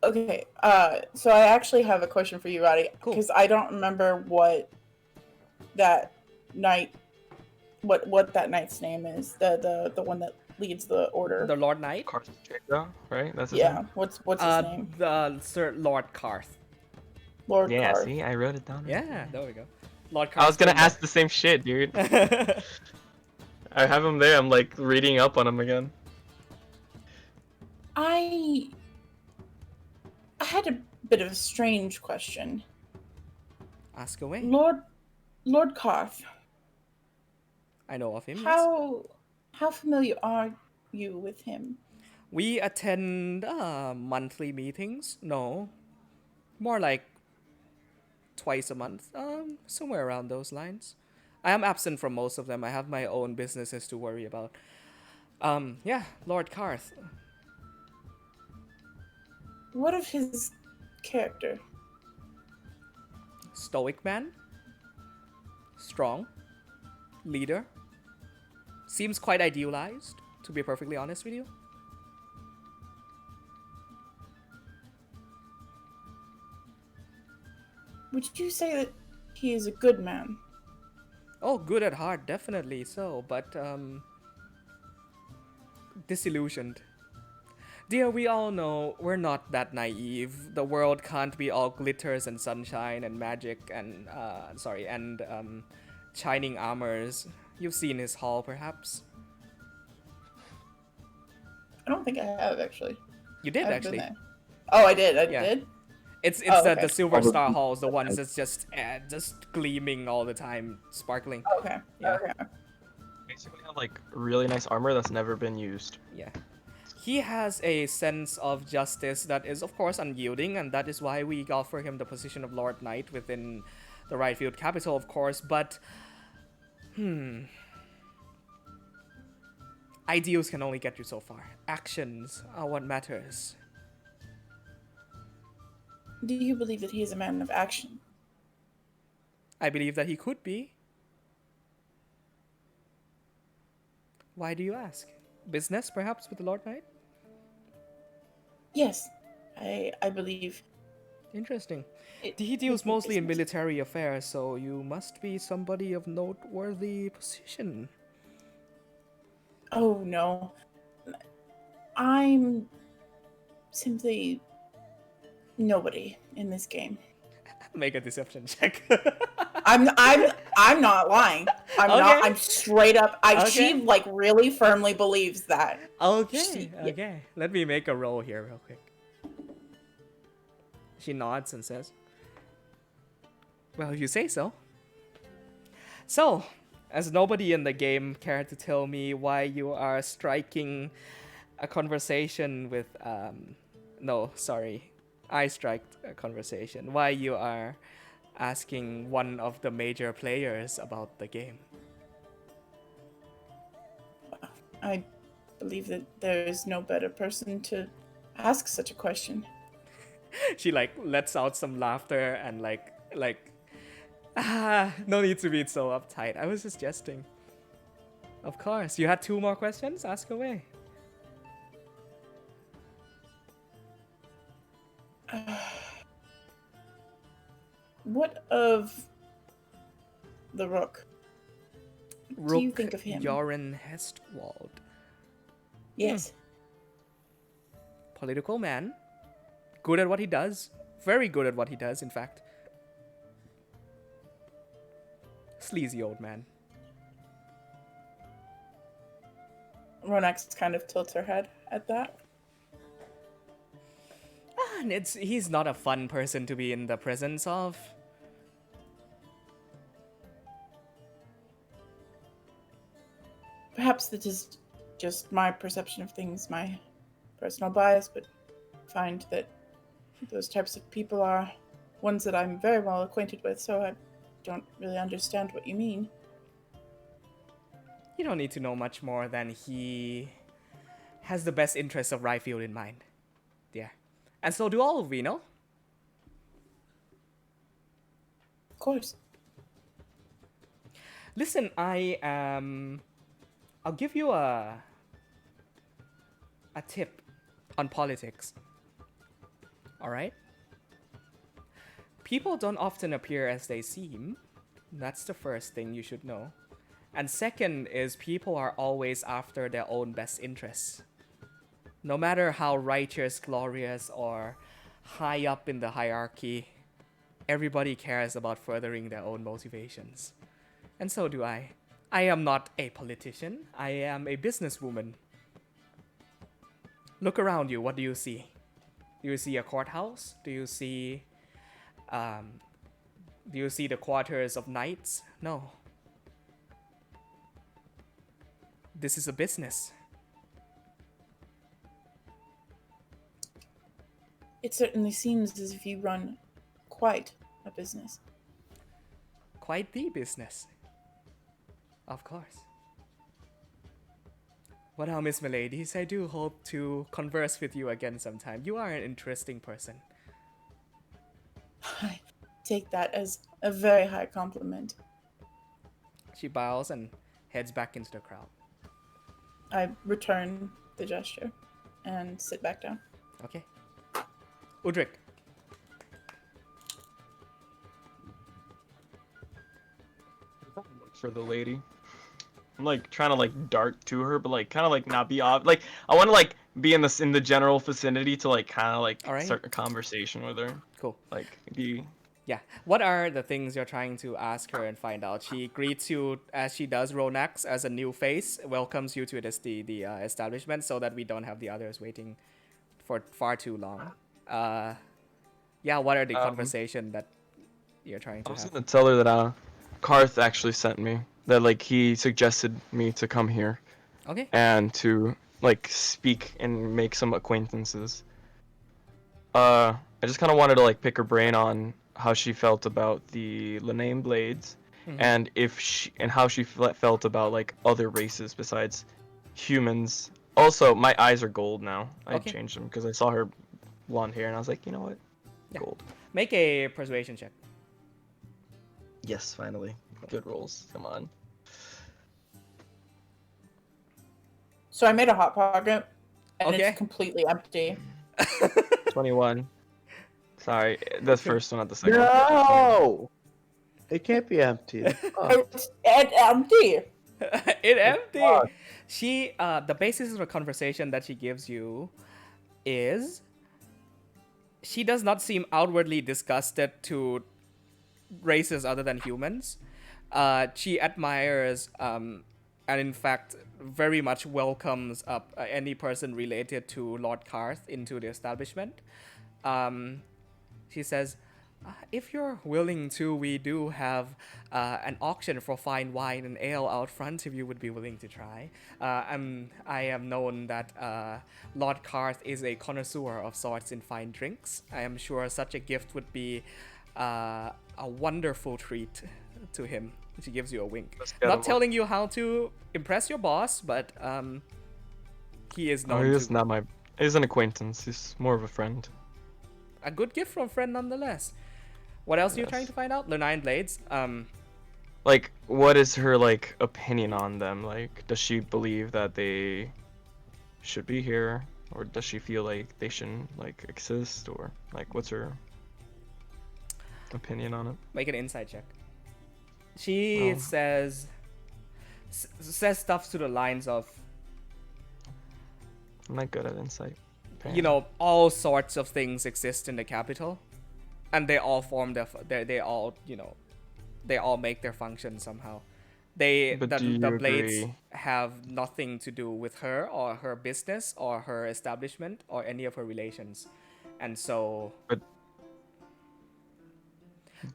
Okay, so I actually have a question for you, Roddy, Cool. because I don't remember what that knight, what that knight's name is. The one that leads the order. The Lord Knight? Carthagena, right? That's his Yeah. name? What's his name? The Sir Lord Karth. Lord Yeah, Carth. see, I wrote it down. Yeah, there we go. Lord I was gonna Carth. ask the same shit, dude. I have him there. I'm like reading up on him again. I had a bit of a strange question. Ask away. Lord Carth, I know of him. Yes. how familiar are you with him? We attend monthly meetings. No, more like twice a month. Somewhere around those lines. I am absent from most of them. I have my own businesses to worry about. Yeah, Lord Carth. What of his character? Stoic man. Strong. Leader. Seems quite idealized, to be perfectly honest with you. Would you say that he is a good man? Oh, good at heart, definitely so, but disillusioned. Dear, we all know we're not that naive. The world can't be all glitters and sunshine and magic and shining armors. You've seen his hall, perhaps. I don't think I have actually. You did I've been actually. there. Oh, I did. I Yeah. did. It's Oh, the okay. Silver Star halls, the ones that's just gleaming all the time, sparkling. Okay. Yeah. Okay. Basically, have like really nice armor that's never been used. Yeah. He has a sense of justice that is, of course, unyielding, and that is why we offer him the position of Lord Knight within the Rightfield capital, of course, but... Ideals can only get you so far. Actions are what matters. Do you believe that he is a man of action? I believe that he could be. Why do you ask? Business, perhaps, with the Lord Knight? Yes, I believe. Interesting. It- He deals it's mostly in business. military affairs, so you must be somebody of noteworthy position. Oh no, I'm simply nobody in this game. Make a deception check. I'm not lying. I'm Okay. not. I'm straight up. She Okay. like really firmly believes that. Okay, Yeah. okay. Let me make a roll here real quick. She nods and says, well, if you say so. So, as nobody in the game cared to tell me why you are striking a conversation with, no, sorry. I strike a conversation. Why you are asking one of the major players about the game. I believe that there is no better person to ask such a question. She like lets out some laughter and like no need to be so uptight. I was just jesting. Of course. You had 2 more questions? Ask away. What of the Rook? What do you think of him? Joran Hestwald. Yes. Political man. Good at what he does. Very good at what he does, in fact. Sleazy old man. Ronax kind of tilts her head at that. And he's not a fun person to be in the presence of. Perhaps that is just my perception of things, my personal bias, but I find that those types of people are ones that I'm very well acquainted with, so I don't really understand what you mean. You don't need to know much more than he has the best interests of Ryfield in mind. Yeah. And so do all of we, no? Of course. Listen, I'll give you a tip on politics. Alright? People don't often appear as they seem. That's the first thing you should know. And second is people are always after their own best interests. No matter how righteous, glorious, or high up in the hierarchy Everybody cares about furthering their own motivations. And so do I. I am not a politician. I am a businesswoman. Look around you. What do you see? Do you see a courthouse? Do you see the quarters of knights? No. This is a business. It certainly seems as if you run quite a business. Quite the business. Of course. Well now, Miss Miladies, I do hope to converse with you again sometime. You are an interesting person. I take that as a very high compliment. She bows and heads back into the crowd. I return the gesture and sit back down. Okay. Udric. For the lady. I'm like trying to like dart to her, but like kind of like not be off. Like I want to like be in the general vicinity to like kind of like Alright. start a conversation with her. Cool. Like be. Yeah. What are the things you're trying to ask her and find out? She greets you as she does Ronax as a new face, welcomes you to the establishment so that we don't have the others waiting for far too long. Yeah, what are the conversation that you're trying to I was have? gonna tell her that Karth actually sent me. That like he suggested me to come here Okay. and to like speak and make some acquaintances. I just kind of wanted to like pick her brain on how she felt about the Lorei'an blades, and how she felt about like other races besides humans. Also, my eyes are gold now. I Okay. changed them because I saw her blonde hair, and I was like, you know what, Yeah. gold. Make a persuasion check. Yes, finally, good rolls. Come on. So I made a hot pocket, and Okay. it's completely empty. 21. Sorry, the first one, not the second one. No! It can't be empty. Oh, It's empty. It empty. fuck. She the basis of the conversation that she gives you is she does not seem outwardly disgusted to races other than humans. She admires and in fact very much welcomes any person related to Lord Karth into the establishment. She says, if you're willing to, we do have an auction for fine wine and ale out front if you would be willing to try. I have known that Lord Karth is a connoisseur of sorts in fine drinks. I am sure such a gift would be a wonderful treat to him. She gives you a wink. Not telling you how to impress your boss, but he is No, known he's to... not my. He's an acquaintance. He's more of a friend. A good gift from a friend nonetheless. What else are you Yes. trying to find out? Lorei'an blades. Like, what is her like opinion on them? Like, does she believe that they should be here, or does she feel like they shouldn't like exist, or like what's her opinion on it? Make an insight check. She Oh. says stuff to the lines of, I'm not good at insight. you know, all sorts of things exist in the capital, and they all form they all, you know, they all make their function somehow. But do you The blades agree? have nothing to do with her or her business or her establishment or any of her relations, and so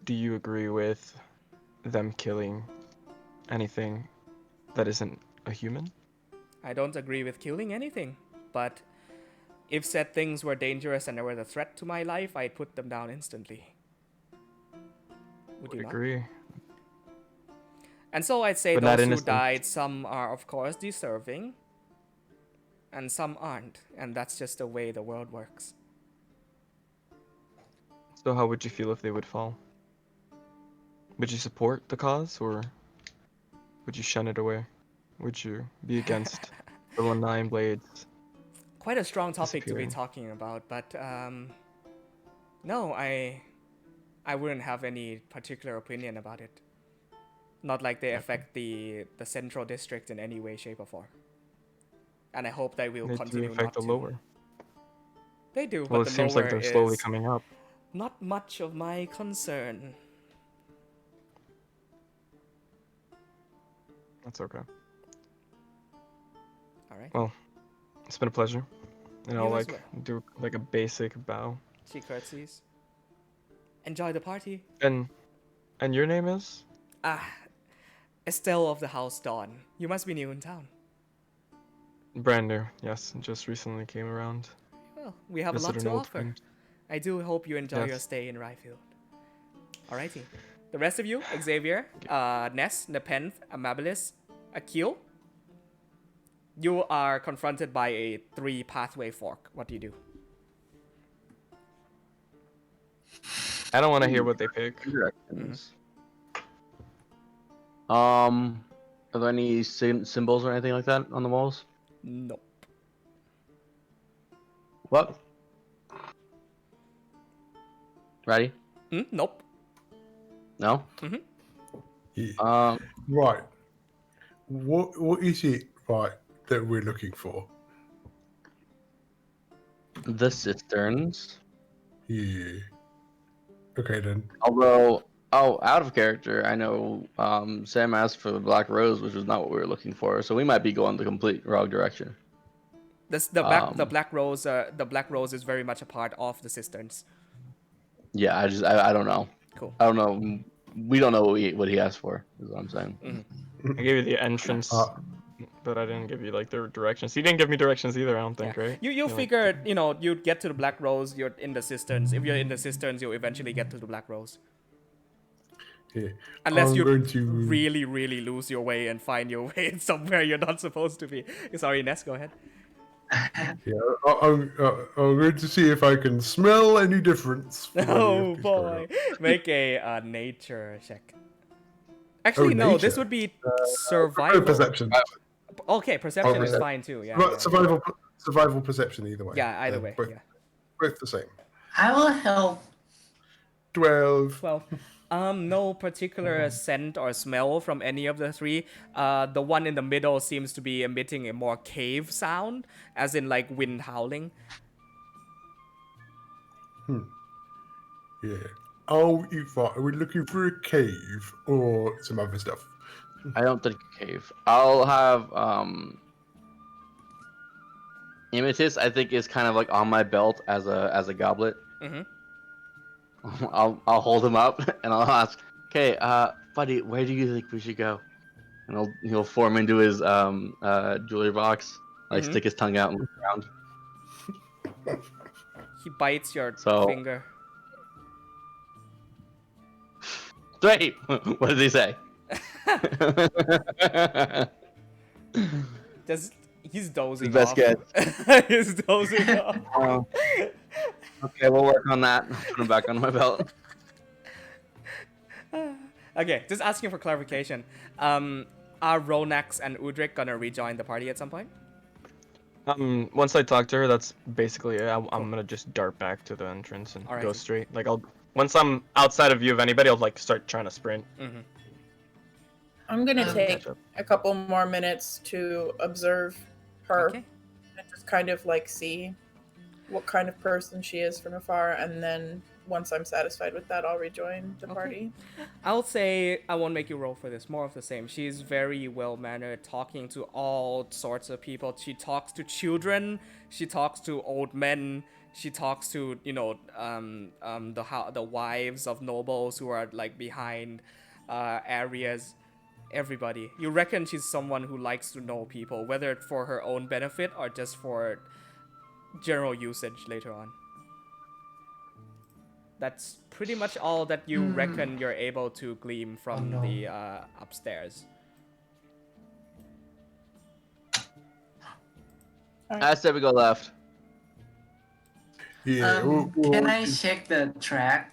Do you agree with them killing anything that isn't a human? I don't agree with killing anything, but if said things were dangerous and they were a threat to my life, I'd put them down instantly. Would you not? Agree. And so I'd say But not those who innocent. died, some are of course deserving, and some aren't, and that's just the way the world works. So how would you feel if they would fall? Would you support the cause, or would you shun it away? Would you be against the Lorei'an blades? Quite a strong topic to be Disappearing. talking about, but no, I wouldn't have any particular opinion about it. Not like they affect the central district in any way, shape, or form. And I hope they will They do continue affect not the to. lower. They do, Well, but it the seems lower like they're slowly is coming up. Not much of my concern. That's okay. All right. Well, it's been a pleasure. And I'll You as like well. do like a basic bow. She curtsies. Enjoy the party. And your name is? Ah, Estelle of the House Dawn. You must be new in town. Brand new. Yes, just recently came around. Well, we have a lot Visited to an old offer. friend. I do hope you enjoy your Yes. stay in Ryfield. Alrighty. The rest of you, Xavier, Ness, Nepenthe, Amabilis, Akil, you are confronted by a 3-pathway fork. What do you do? I don't want to hear what they pick. Directions. Are there any symbols or anything like that on the walls? Nope. What? Ready? Nope. No? Yeah. Right. What is it, right, that we're looking for? The cisterns. Yeah. Okay then. Although, out of character, I know Sam asked for the Black Rose, which was not what we were looking for, so we might be going the complete wrong direction. The black rose. The black rose is very much a part of the cisterns. Yeah, I don't know. Cool. I don't know. We don't know what he asked for, is what I'm saying. I gave you the entrance, but I didn't give you like the directions. He didn't give me directions either, I don't think, right? You figured, you'd get to the Black Rose, you're in the cisterns. If you're in the cisterns, you'll eventually get to the Black Rose. Yeah. Unless I'm you going to really, really lose your way and find your way somewhere you're not supposed to be. Sorry, Ness, go ahead. Yeah, I'm going to see if I can smell any difference. from any Oh of these going boy. on. Make a nature check. Actually, no, this nature? would be survival. Perception. Okay, perception is perception. fine too. Yeah. Well, yeah. survival perception either way. Yeah, either They're way. Both, Yeah. both the same. I will help. 12. Well, no particular scent or smell from any of the three. The one in the middle seems to be emitting a more cave sound, as in like wind howling. Yeah. Oh, are we looking for a cave or some other stuff? I don't think a cave. I'll have Imitus, I think, is kind of like on my belt as a goblet. Mm-hmm. I'll hold him up and I'll ask, okay, buddy, where do you think we should go? And he'll form into his jewelry box, like stick his tongue out and look around. He bites your finger. Straight. What does he say? He's dozing Best off. guess. He's dozing off. Okay, we'll work on that. I'll put him back on my belt. Okay, just asking for clarification. Are Ronax and Udrik gonna rejoin the party at some point? Once I talk to her, that's basically it. I'm gonna just dart back to the entrance and go Alrighty. straight. Like once I'm outside of view of anybody, I'll like start trying to sprint. Mm-hmm. I'm gonna take Catch up. a couple more minutes to observe her Okay. and just kind of like see what kind of person she is from afar, and then once I'm satisfied with that, I'll rejoin the party. I'll say I won't make you roll for this. More of the same. She's very well mannered, talking to all sorts of people. She talks to children. She talks to old men. She talks to the wives of nobles who are like behind areas. Everybody. You reckon she's someone who likes to know people, whether for her own benefit or just for general usage later on. That's pretty much all that you reckon you're able to glean from the upstairs. I said we go left. Yeah. Can I check the track?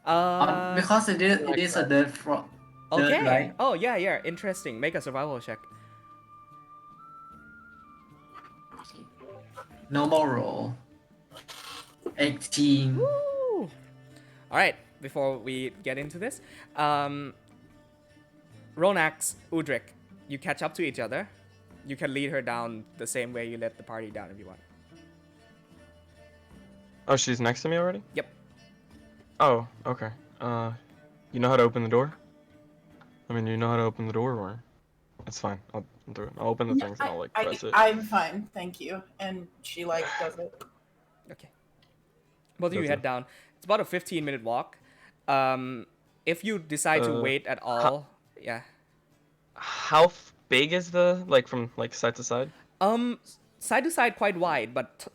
Because it is a dirt floor. Okay. Right? Oh yeah. Interesting. Make a survival check. Normal roll. 18. Woo! All right. Before we get into this, Ronax, Udrik, you catch up to each other. You can lead her down the same way you led the party down if you want. Oh, she's next to me already? Yep. Oh, okay. You know how to open the door? I mean, you know how to open the door, or it's fine. I'll do it. I'll open the things and I'll like press it. I'm fine, thank you. And she like does it. Okay. Both of you Okay. head down. It's about a 15-minute walk. If you decide to wait at all, yeah. How big is the like from like side to side? Side to side, quite wide, but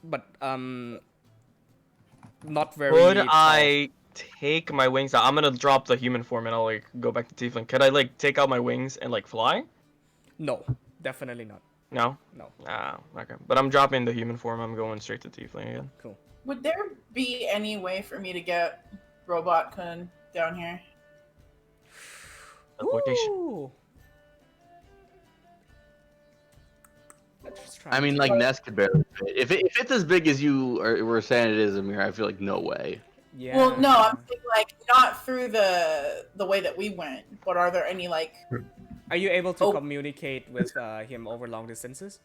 not very. Could tall. I take my wings out? I'm gonna drop the human form and I'll like go back to tiefling. Could I like take out my wings and like fly? No, definitely not. No. No. Ah, okay. But I'm dropping the human form. I'm going straight to tiefling again. Cool. Would there be any way for me to get Robot Kun down here? Teleportation. Ooh. Let's just try I mean, it. like Ness could barely fit. If it's as big as you were saying it is, Amir, I feel like no way. Yeah. Well, no, I'm saying like not through the way that we went, but are there any like? Are you able to Oh. communicate with him over long distances?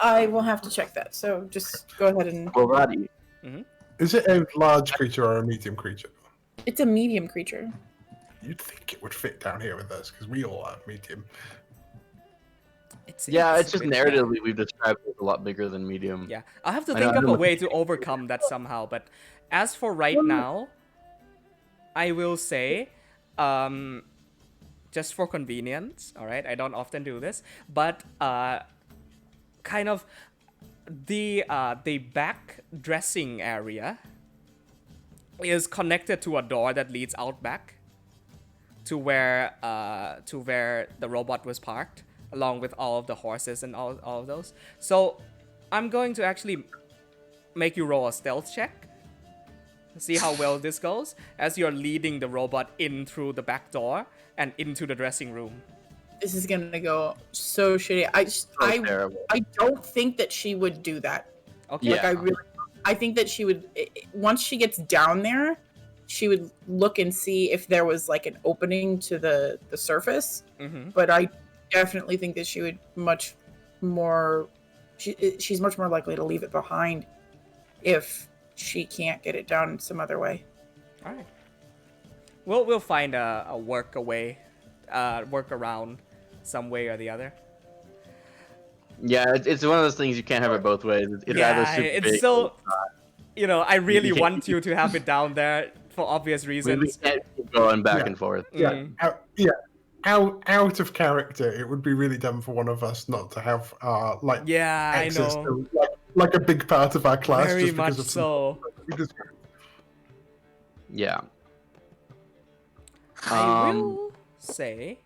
I will have to check that. So just go ahead and. Alrighty. Is it a large creature or a medium creature? It's a medium creature. You'd think it would fit down here with us because we all are medium. It's It's a just bit- narratively we've described it as a lot bigger than medium. Yeah, I'll have to I think know, of I a know. way to overcome that somehow. But as for right now, I will say, just for convenience, all right. I don't often do this, but kind of the back dressing area is connected to a door that leads out back to where the robot was parked, along with all of the horses and all of those. So I'm going to actually make you roll a stealth check. See how well this goes as you're leading the robot in through the back door and into the dressing room. This is gonna go so shitty. Terrible. I don't think that she would do that. Okay. Yeah. Like I think that she would once she gets down there, she would look and see if there was like an opening to the surface. Mm-hmm. But I definitely think that she would much more. She's much more likely to leave it behind if she can't get it down some other way. All right. We'll find a workaround, some way or the other. Yeah, it's one of those things you can't have it both ways. It's either super it's big so. or it's not. I really can't- want you to have it down there for obvious We reasons. can't keep going back Yeah. and forth. Yeah, out of character, it would be really dumb for one of us not to have Yeah, I access know. to like a big part of our class Very just because much of some- so. Yeah. I Um, will say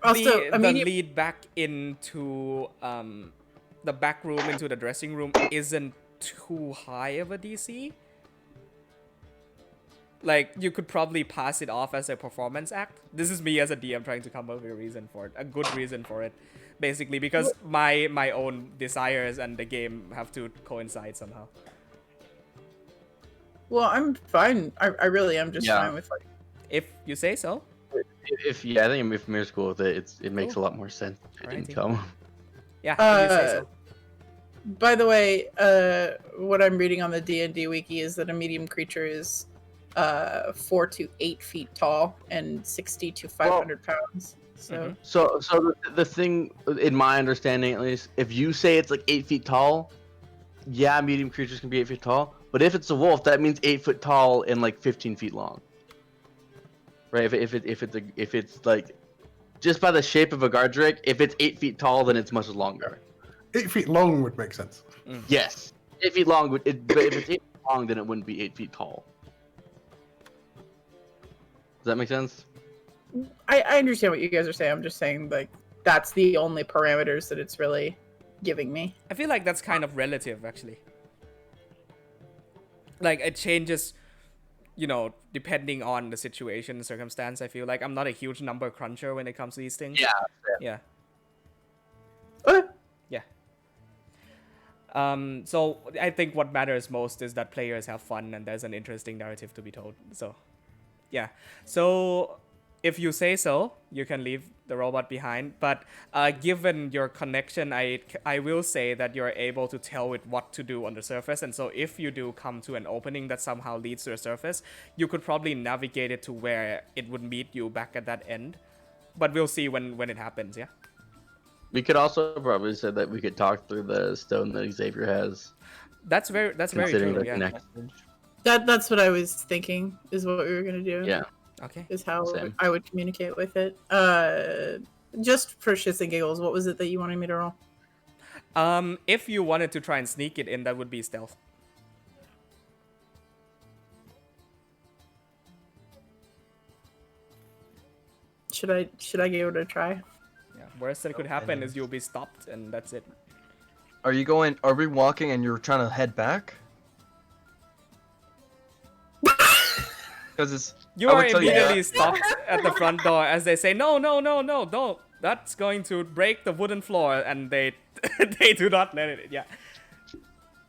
Also, the I mean, lead back into the back room into the dressing room isn't too high of a DC. Like, you could probably pass it off as a performance act. This is me as a DM trying to come up with a reason for it, a good reason for it, basically, because my own desires and the game have to coincide somehow. well, I'm fine. I really am just Yeah. fine with like. If you say so. I think if Mir's cool with it, it makes a lot more sense if it didn't Alrighty. come. Yeah, if you say so. By the way, what I'm reading on the D&D wiki is that a medium creature is 4 to 8 feet tall and 60 to 500 pounds. So So the thing, in my understanding at least, if you say it's like 8 feet tall, yeah, medium creatures can be 8 feet tall. But if it's a wolf, that means 8 foot tall and like 15 feet long. Right? If it's like just by the shape of a Gardrick, if it's 8 feet tall, then it's much longer. 8 feet long would make sense. Yes, 8 feet long but if it's 8 feet long, then it wouldn't be 8 feet tall. Does that make sense? I understand what you guys are saying. I'm just saying like that's the only parameters that it's really giving me. I feel like that's kind of relative, actually. Like, it changes, depending on the situation and circumstance. I feel like I'm not a huge number cruncher when it comes to these things. Yeah. Yeah. Okay. Yeah. So I think what matters most is that players have fun and there's an interesting narrative to be told. So, yeah. So If you say so, you can leave the robot behind. But given your connection, I will say that you're able to tell it what to do on the surface. And so if you do come to an opening that somehow leads to a surface, you could probably navigate it to where it would meet you back at that end. But we'll see when it happens, yeah? We could also probably say that we could talk through the stone that Xavier has. That's very considering true, they're yeah. connected. That's what I was thinking is what we were gonna do. Yeah. Okay. Is how Same. I would communicate with it. Just for shits and giggles, what was it that you wanted me to roll? If you wanted to try and sneak it in, that would be stealth. Should I give it a try? Yeah. Worst that could happen is you'll be stopped, and that's it. Are we walking and you're trying to head back? Because it's. You I are would tell you immediately that. stopped at the front door as they say, no, don't. That's going to break the wooden floor, and they they do not let it. Yeah.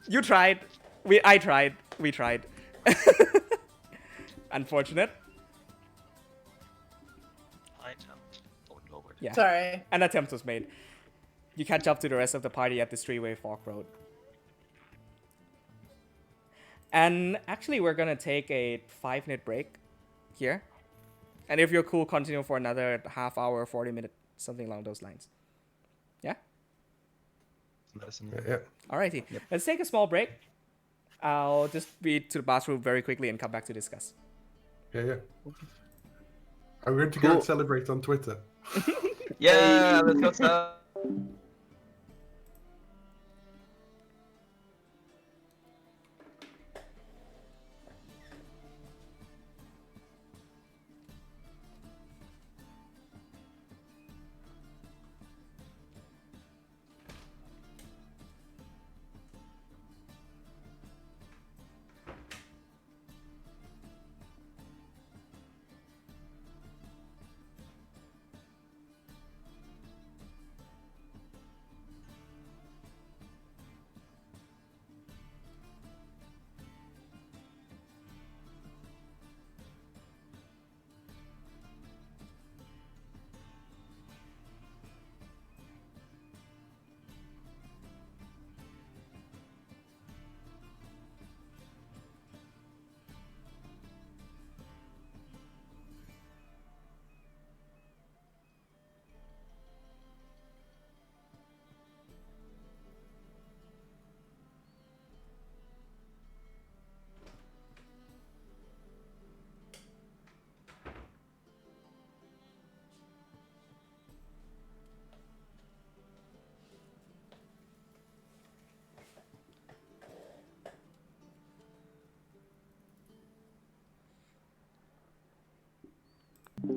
You tried. I tried. We tried. Unfortunate. Yeah. Sorry. An attempt was made. You catch up to the rest of the party at this three-way fork road. And actually, we're gonna take a 5-minute break here. And if you're cool, continue for another half hour, 40 minutes, something along those lines. Yeah? Yeah. Alrighty. Let's take a small break. I'll just be to the bathroom very quickly and come back to discuss. Yeah. I'm going to go and celebrate on Twitter. Yeah, let's go.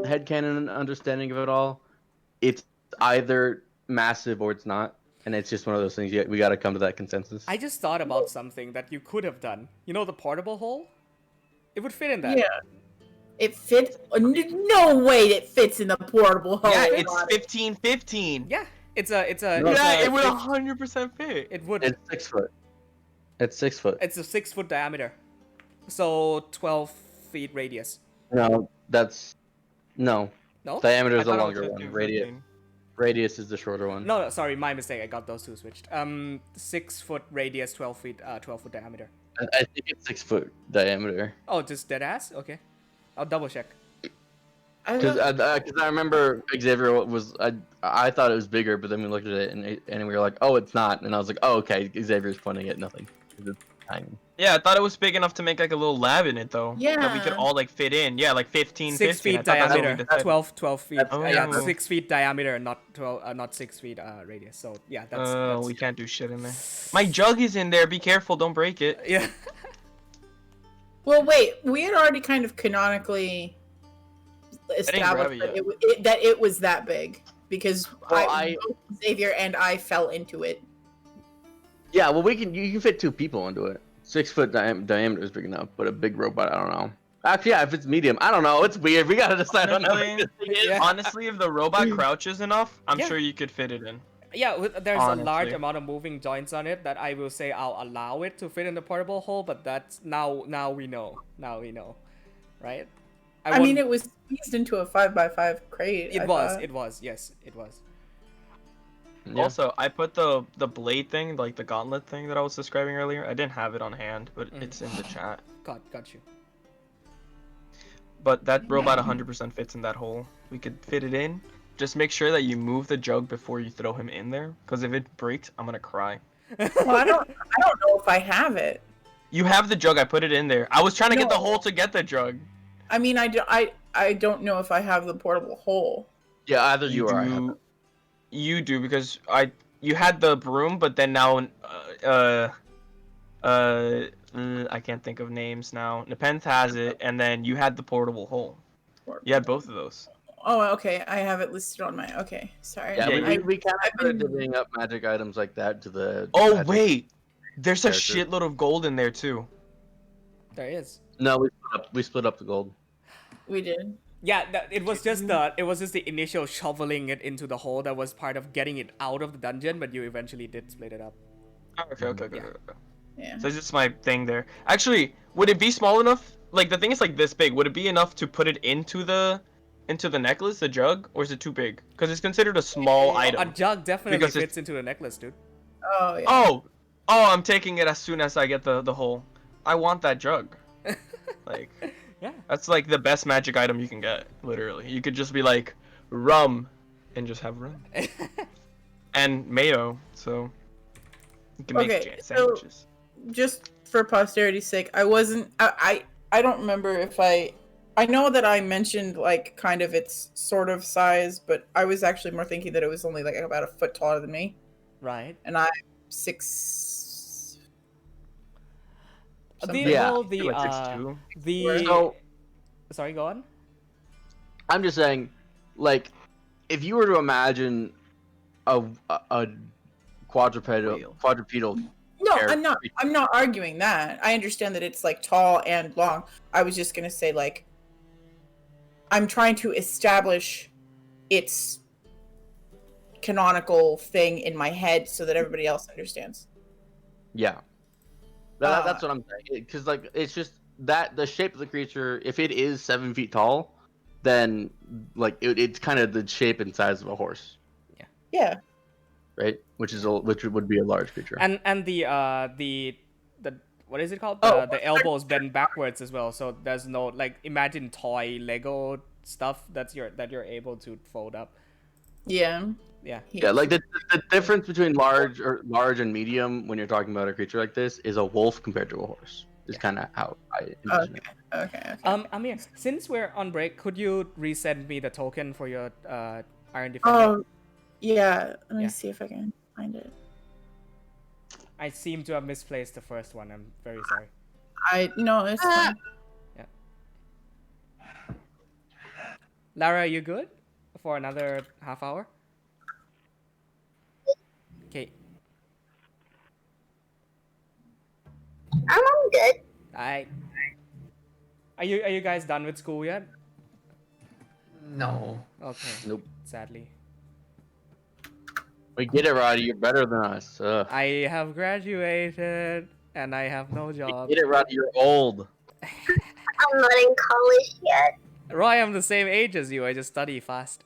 Headcanon understanding of it all, it's either massive or it's not, and it's just one of those things. We got to come to that consensus. I just thought about something that you could have done. You know the portable hole? It would fit in that. Yeah. It fits. No way it fits in the portable hole. Yeah, it's 15-15. Yeah. It's No. a Yeah, it would 100% fit. It would. It's 6 foot. It's 6 foot. It's a 6-foot diameter. So 12 feet radius. No, that's no. No? Diameter I is the thought it was longer one. 15, Radius. 15. Radius is the shorter one. No, sorry, my mistake. I got those two switched. 6-foot radius, 12 foot diameter. I think it's 6 foot diameter. Oh, just dead ass? Okay. I'll double check. Because I remember Xavier was I thought it was bigger, but then we looked at it and we were like, oh, it's not, and I was like, oh, okay, Xavier's pointing at nothing. It's tiny. Yeah, I thought it was big enough to make like a little lab in it though. Yeah. That we could all like fit in. Yeah, like 15, 6 15. I feet thought that's what we diameter. decided. 12 feet. Oh. Yeah, 6 feet diameter, not 6 feet radius. So yeah, that's We can't do shit in there. My jug is in there. Be careful, don't break it. yeah. Well, wait. We had already kind of canonically established grab it that it was that big because Well, both Xavier and I fell into it. Yeah, well, you can fit 2 people into it. 6 foot diameter is big enough, but a big robot, I don't know. Actually, yeah, if it's medium, I don't know. It's weird. We gotta decide on how big this thing is. Yeah. Honestly, if the robot crouches enough, I'm Yeah. sure you could fit it in. Yeah, there's a large Honestly. amount of moving joints on it that I will say I'll allow it to fit in the portable hole, but that's now we know. Now we know. Right? I mean, it was squeezed into a 5x5 crate. It I was. thought. It was. Yes, it was. Yeah. Also, I put the blade thing, like the gauntlet thing that I was describing earlier. I didn't have it on hand, but it's in the chat. Got you. But that robot 100% fits in that hole. We could fit it in. Just make sure that you move the jug before you throw him in there, because if it breaks, I'm gonna cry. Well, I don't know if I have it. You have the jug. I put it in there. I was trying to get the No. hole to get the jug. I mean, I don't know if I have the portable hole. Yeah, either you or I have do. it. You do because you had the broom, but then now I can't think of names now. Nepenthe has it, and then you had the portable hole. You had both of those. Oh, okay. I have it listed on my. Okay, sorry. Yeah, Yeah, we kind of I've started been- divvying up magic items like that to the. Oh magic wait, there's a character. shitload of gold in there too. There is. No, we split up the gold. We did. Yeah, it was just the initial shoveling it into the hole that was part of getting it out of the dungeon, but you eventually did split it up. Okay. Yeah. So it's just my thing there. Actually, would it be small enough? Like the thing is like this big. Would it be enough to put it into the necklace, the jug, or is it too big? Because it's considered a small A item. jug definitely Because fits into the necklace, dude. Oh yeah. Oh, I'm taking it as soon as I get the hole. I want that jug. Like, Yeah. that's like the best magic item you can get. Literally, you could just be like rum, and just have rum and mayo. So you can make Okay, so- sandwiches. Just for posterity's sake, I wasn't. I don't remember if I know that I mentioned like kind of its sort of size, but I was actually more thinking that it was only like about a foot taller than me, Right. and I'm 6. The something. Yeah. well, Like 6'2". the So sorry, go on. I'm just saying, like, if you were to imagine a quadrupedal. No, Air- I'm not arguing that. I understand that it's like tall and long. I was just gonna say like I'm trying to establish its canonical thing in my head so that everybody else understands. Yeah. That's what I'm saying. Because like it's just that the shape of the creature, if it is 7 feet tall, then like it's kind of the shape and size of a horse, Yeah. right? Which would be a large creature. And the what is it called? Oh, The elbows bend backwards as well. So there's no like imagine toy Lego stuff that you're able to fold up. Yeah. Yeah. Yeah, like the difference between large and medium when you're talking about a creature like this is a wolf compared to a horse. Is kind of how I envision it. Okay. Amir, since we're on break, could you resend me the token for your Iron Defender? Oh, yeah. Let me Yeah. see if I can find it. I seem to have misplaced the first one. I'm very sorry. It's fine. Lara, are you good for another half hour? Okay. I'm good. Are you guys done with school yet? No. Okay. Nope. Sadly. We get it, Roddy. You're better than us. I have graduated and I have no job. Get it, Roddy. You're old. I'm not in college yet. Roy, I'm the same age as you. I just study fast.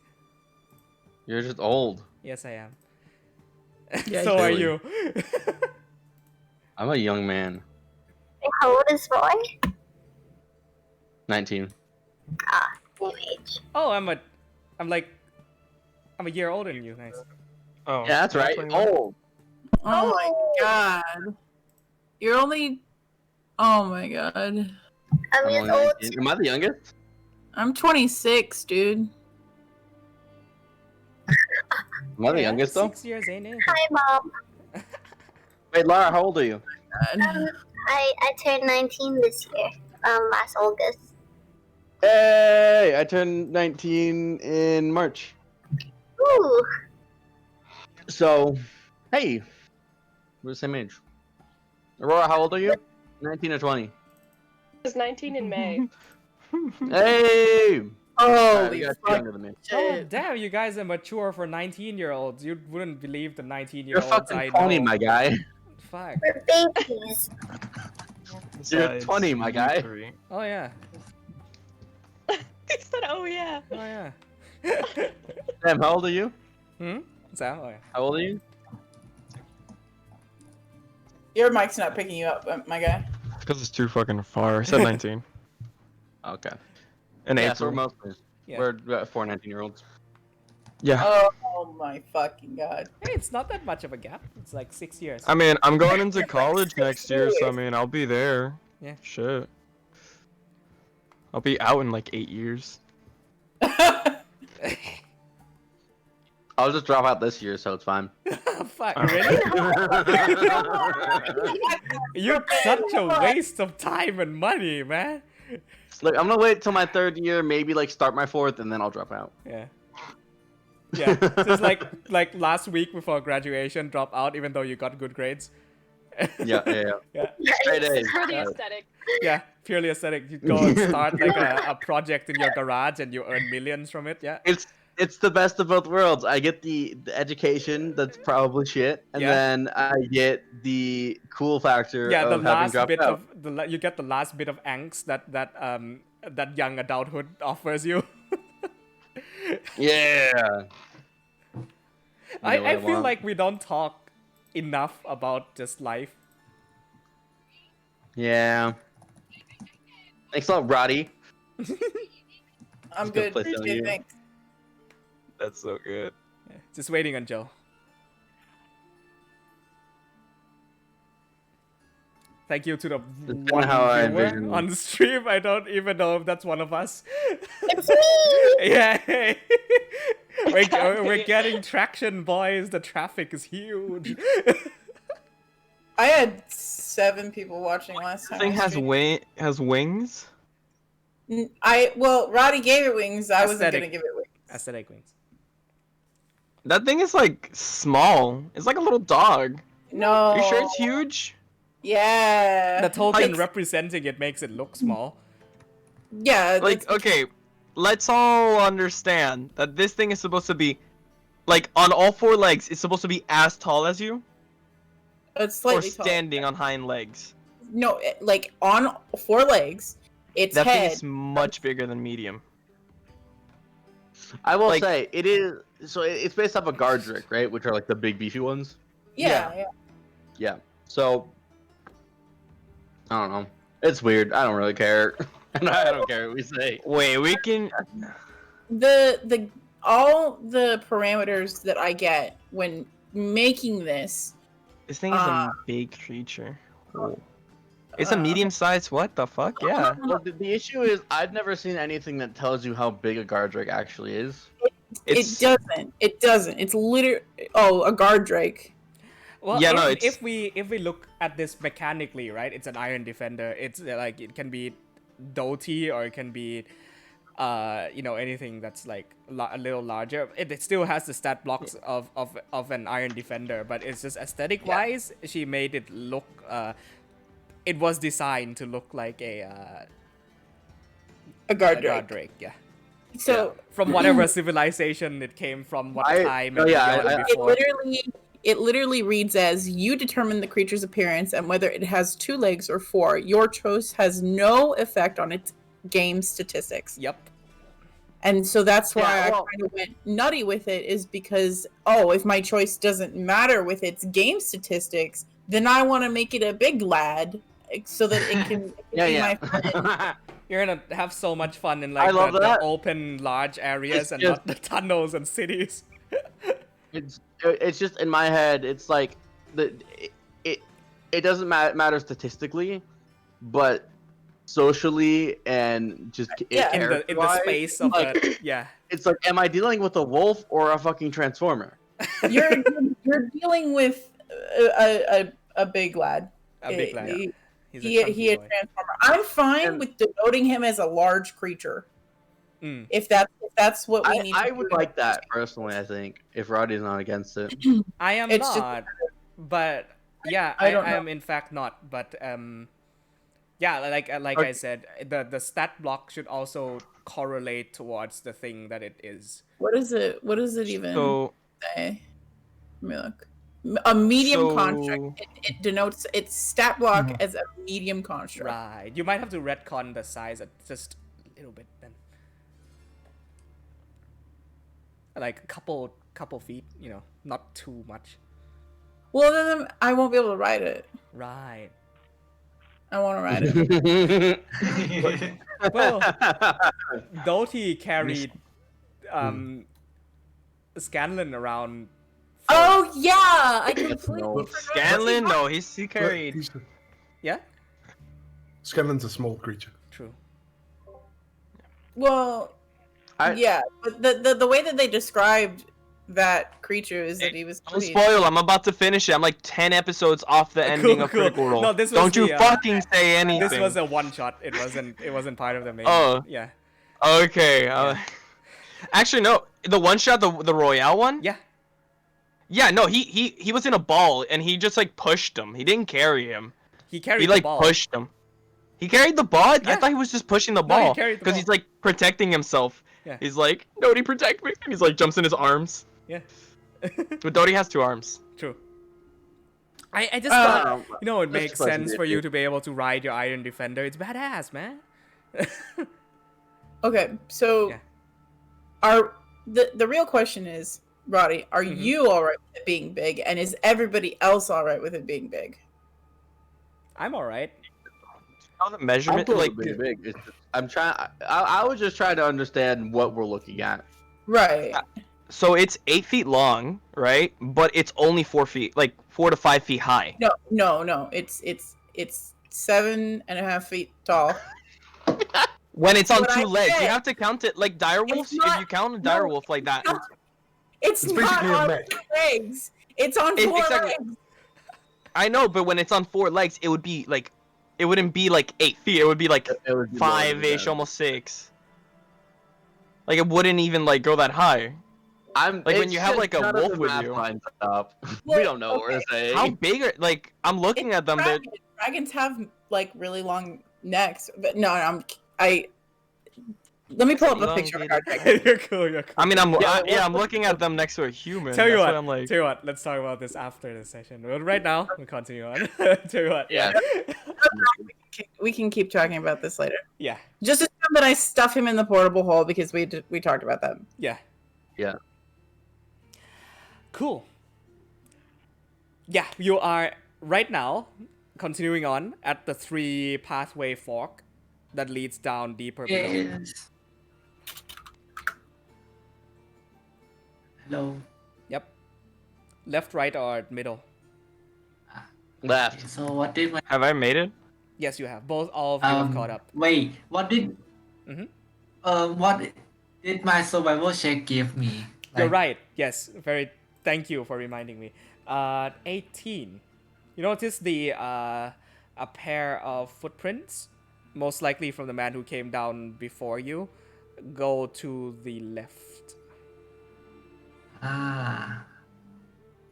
You're just old. Yes, I am. Yeah, So are clearly. you. I'm a young man. How old is Roy? 19. Same age. Oh, I'm a year older than you. Nice. Oh, Yeah, that's right. 21. Old. Oh my god. You're only. Oh my god. I'm I'm just only old. 19. Am I the youngest? I'm 26, dude. Am I the Yeah, youngest though? 6 years ain't it? Hi, Mom. Wait, Lara, how old are you? God. I turned 19 this year. Last August. Hey, I turned 19 in March. Ooh. So, hey, we're the same age. Aurora, how old are you? 19 or 20? I was 19 in May. Hey! Holy you guys are fuck. younger than me. Oh, shit. damn, you guys are mature for 19-year-olds. You wouldn't believe the You're 19-year-olds fucking I 20, know. my guy. Fuck. We're babies. You're Besides, 20, my you guy. 3. Oh, yeah. Oh yeah. Oh yeah. Sam, how old are you? Sam? Oh yeah. How old are you? Your mic's not picking you up, my guy. Because it's too fucking far. I said 19. Okay. In Yeah, so we're April. mostly Yeah. we're about 4 19-year-olds. Yeah. Oh my fucking god. Hey, it's not that much of a gap. It's like 6 years. I mean, I'm going into college next year, so I mean, I'll be there. Yeah. Shit. I'll be out in like 8 years. I'll just drop out this year, so it's fine. Fuck, really? You're such a waste of time and money, man. Look, I'm gonna wait till my 3rd year, maybe like start my 4th, and then I'll drop out. Yeah. Yeah. Just like last week before graduation, drop out even though you got good grades. Yeah. Yeah. Straight A's. For the aesthetic. Yeah, purely aesthetic. You go and start like a project in your garage and you earn millions from it. Yeah. It's the best of both worlds. I get the education that's probably shit, and Yeah. then I get the cool factor Yeah, the of having last dropped bit out. of you get the last bit of angst that young adulthood offers you. Yeah. I feel like we don't talk enough about just life. Yeah. Thanks a lot, Roddy. I'm Just gonna good. play some of Okay, you. thanks. That's so good. Yeah, just waiting on Joe. Thank you to the kinda one how I viewer envision- on stream. I don't even know if that's one of us. It's me! Yeah, hey. We're getting traction, boys. The traffic is huge. I had 7 people watching last time. This thing I has streamed. wings. Well, Roddy gave it wings. I wasn't Aesthetic. gonna give it wings. Aesthetic wings. That thing is like small. It's like a little dog. No. You sure it's huge? Yeah. The token Like, representing it makes it look small. yeah. Like, that's- okay, let's all understand that this thing is supposed to be, like, on all 4 legs, it's supposed to be as tall as you, It's or slightly tall. standing on hind legs. No, like on 4 legs. Its That thing head. is much bigger than medium. I will Like- say it is. So it's based off of Gardrick, right? Which are like the big beefy ones. Yeah. Yeah. So I don't know. It's weird. I don't really care. I don't care what we say. Wait, we can. The all the parameters that I get when making this. This thing is a big creature. Oh. It's a medium size. What the fuck? Yeah. Well, the issue is I've never seen anything that tells you how big a Gardrick actually is. It's, It doesn't. It's literally a guard drake. Well, Yeah, if, no, it's- if we look at this mechanically, right? It's an iron defender. It's like it can be doty or it can be, anything that's like a little larger. It still has the stat blocks of an iron defender, but it's just aesthetic wise, she made it look. It was designed to look like a guard guard drake. drake. Yeah. So From whatever civilization it came from, what time no, and yeah, beyond I- before. it literally reads as you determine the creature's appearance and whether it has 2 legs or 4. Your choice has no effect on its game statistics. Yep. And so that's why Yeah, well- I kind of went nutty with it, is because, if my choice doesn't matter with its game statistics, then I want to make it a big lad so that it can, be my friend. You're gonna have so much fun in I like love the that. open large areas It's and just- not the tunnels and cities. It's just in my head. It's like it doesn't matter statistically, but socially and just Yeah. in the character-wise, space of like, the yeah. it's like, am I dealing with a wolf or a fucking transformer? You're dealing with a big lad. A big lad. He's He a chunky boy. transformer. I'm fine And- with denoting him as a large creature. Mm. If that's what we need. I to would do. like that personally. I think if Roddy's not against it. I am It's just- not, but yeah, I I don't know. am in fact not. But yeah, like I said, the stat block should also correlate towards the thing that it is. What is it? What does it even So, say? Let me look. A medium So- construct. It denotes its stat block as a medium construct. Right. You might have to retcon the size just a little bit then. like a couple feet, you know, not too much. Well, then I won't be able to ride it. Right. I want to ride it. Well, Doty carried Scanlan around. Oh yeah, I completely No. forgot. Scanlan? No, he But carried. Yeah. Scanlan's a small creature. True. Well, yeah, but the way that they described that creature is that he was. Don't spoil. I'm about to finish it. I'm like 10 episodes off the ending of Critical Role. No, this was Don't you the, fucking say anything. This was a one shot. It wasn't part of the main. Oh. Yeah. Okay. Yeah. Actually, no. The one shot, the Royale one. Yeah. Yeah. No. He was in a ball and he just like pushed him. He didn't carry him. He carried He the like ball. pushed him. He carried the ball. I Yeah. thought he was just pushing the No, he ball carried the because ball. he's like protecting himself. Yeah. He's like, Dodie, protect me. And he's like jumps in his arms. Yeah. But Dodie has 2 arms. True. I just thought, you know, it makes sense for you to be able to ride your Iron Defender. It's badass, man. Okay, so Yeah. are the real question is, Roddy, are you all right with it being big, and is everybody else all right with it being big? I'm all right. How the I'm measurement cool like with being big. I'm trying. I was just trying to understand what we're looking at. Right. so it's 8 feet long, right? But it's only 4 feet, like 4 to 5 feet high. No. It's 7.5 feet tall. When it's on What 2 I legs, you said. have to count it like direwolves. not- If you count a direwolf like that, It's It's not basically a on mech. 2 legs. It's on 4 exactly. legs. I know, but when it's on 4 legs, it would be like, it wouldn't be like 8 feet. It would be like It would be more than 5-ish, that. almost 6. Like it wouldn't even like go that high. I'm Like, when it's you have, just like, a none of wolf the with math you. lines up. Well, we don't know what we're saying. How big are like? I'm looking at them. They're Dragons have like really long necks, but no, let me pull up a picture of our dragon. You're cool. You're cool. I mean, I'm Yeah, I'm looking at them next to a human. Tell you That's what. I'm like. Tell you what. Let's talk about this after the session. Well, right now, we'll continue on. Tell you what. Yeah. We can keep talking about this later. Yeah. Just assume that I stuff him in the portable hole because we talked about that. Yeah. Yeah. Cool. Yeah, you are right now continuing on at the 3 pathway fork that leads down deeper below. Yes. Hello. Yep. Left, right, or middle? Left. So what did my Have I made it? Yes, you have. Both all of you have caught up. Wait, what did what did my survival check give me? You're Like, right. Yes. Thank you for reminding me. 18. You notice a pair of footprints, most likely from the man who came down before you, go to the left.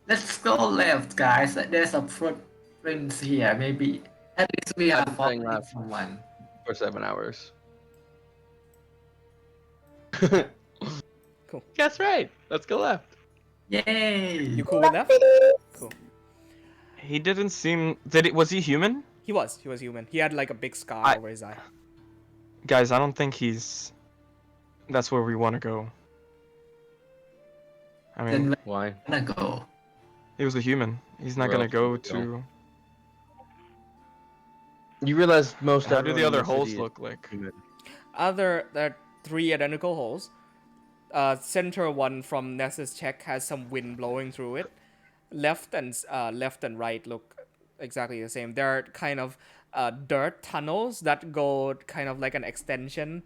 Let's go left, guys. There's a footprints here. Maybe at least we I'm have saying followed left. someone. For 7 hours. Cool. That's right. Let's go left. Yay! You cool with that? Cool. He didn't seem. Was he human? He was human. He had like a big scar over his eye. Guys, I don't think he's. That's where we want to go. I mean, Then Why? we're gonna go. he was a human. He's not Where gonna else go would we to. You realize most How do everyone the in other the holes city is look like? human. There are 3 identical holes. Center one from Ness's check has some wind blowing through it. Left and right look exactly the same. There are kind of dirt tunnels that go kind of like an extension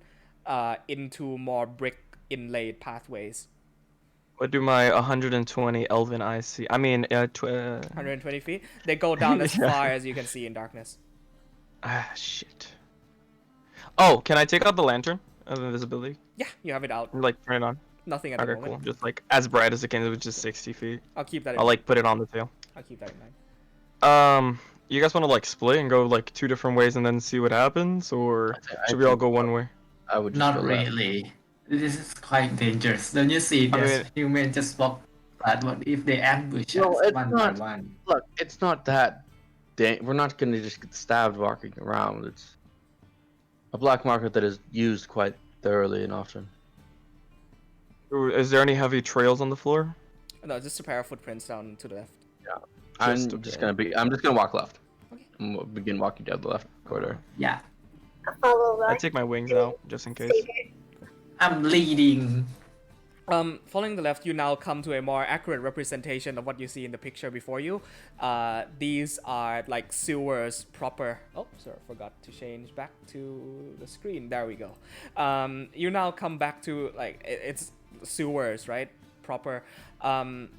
into more brick inlaid pathways. What do my 120 elven eyes see? I mean, 120 feet. They go down as Yeah. far as you can see in darkness. Shit. Oh, can I take out the lantern of invisibility? Yeah, you have it out. Like turn it on. Nothing at the Okay, moment. cool. Just like as bright as it can. It was just 60 feet. I'll keep that in I'll mind. like put it on the tail. I'll keep that in mind. You guys want to like split and go like 2 different ways and then see what happens, or should we all go one way? I would just Not go left. really. This is quite dangerous. Don't you see? I There's mean- human just walk. But what if they ambush No, us it's one not. by one? Look, it's not that. We're not gonna just get stabbed walking around. It's a black market that is used quite thoroughly and often. Ooh, is there any heavy trails on the floor? No, just a pair of footprints down to the left. I'm just gonna walk left. Okay. And we'll begin walking down the left corridor. Yeah, I follow I right. take my wings out just in case. Xavier. I'm leading. Following the left, you now come to a more accurate representation of what you see in the picture before you. These are like sewers proper. Oh, sorry, forgot to change back to the screen. There we go. You now come back to like it's sewers, right? Proper. One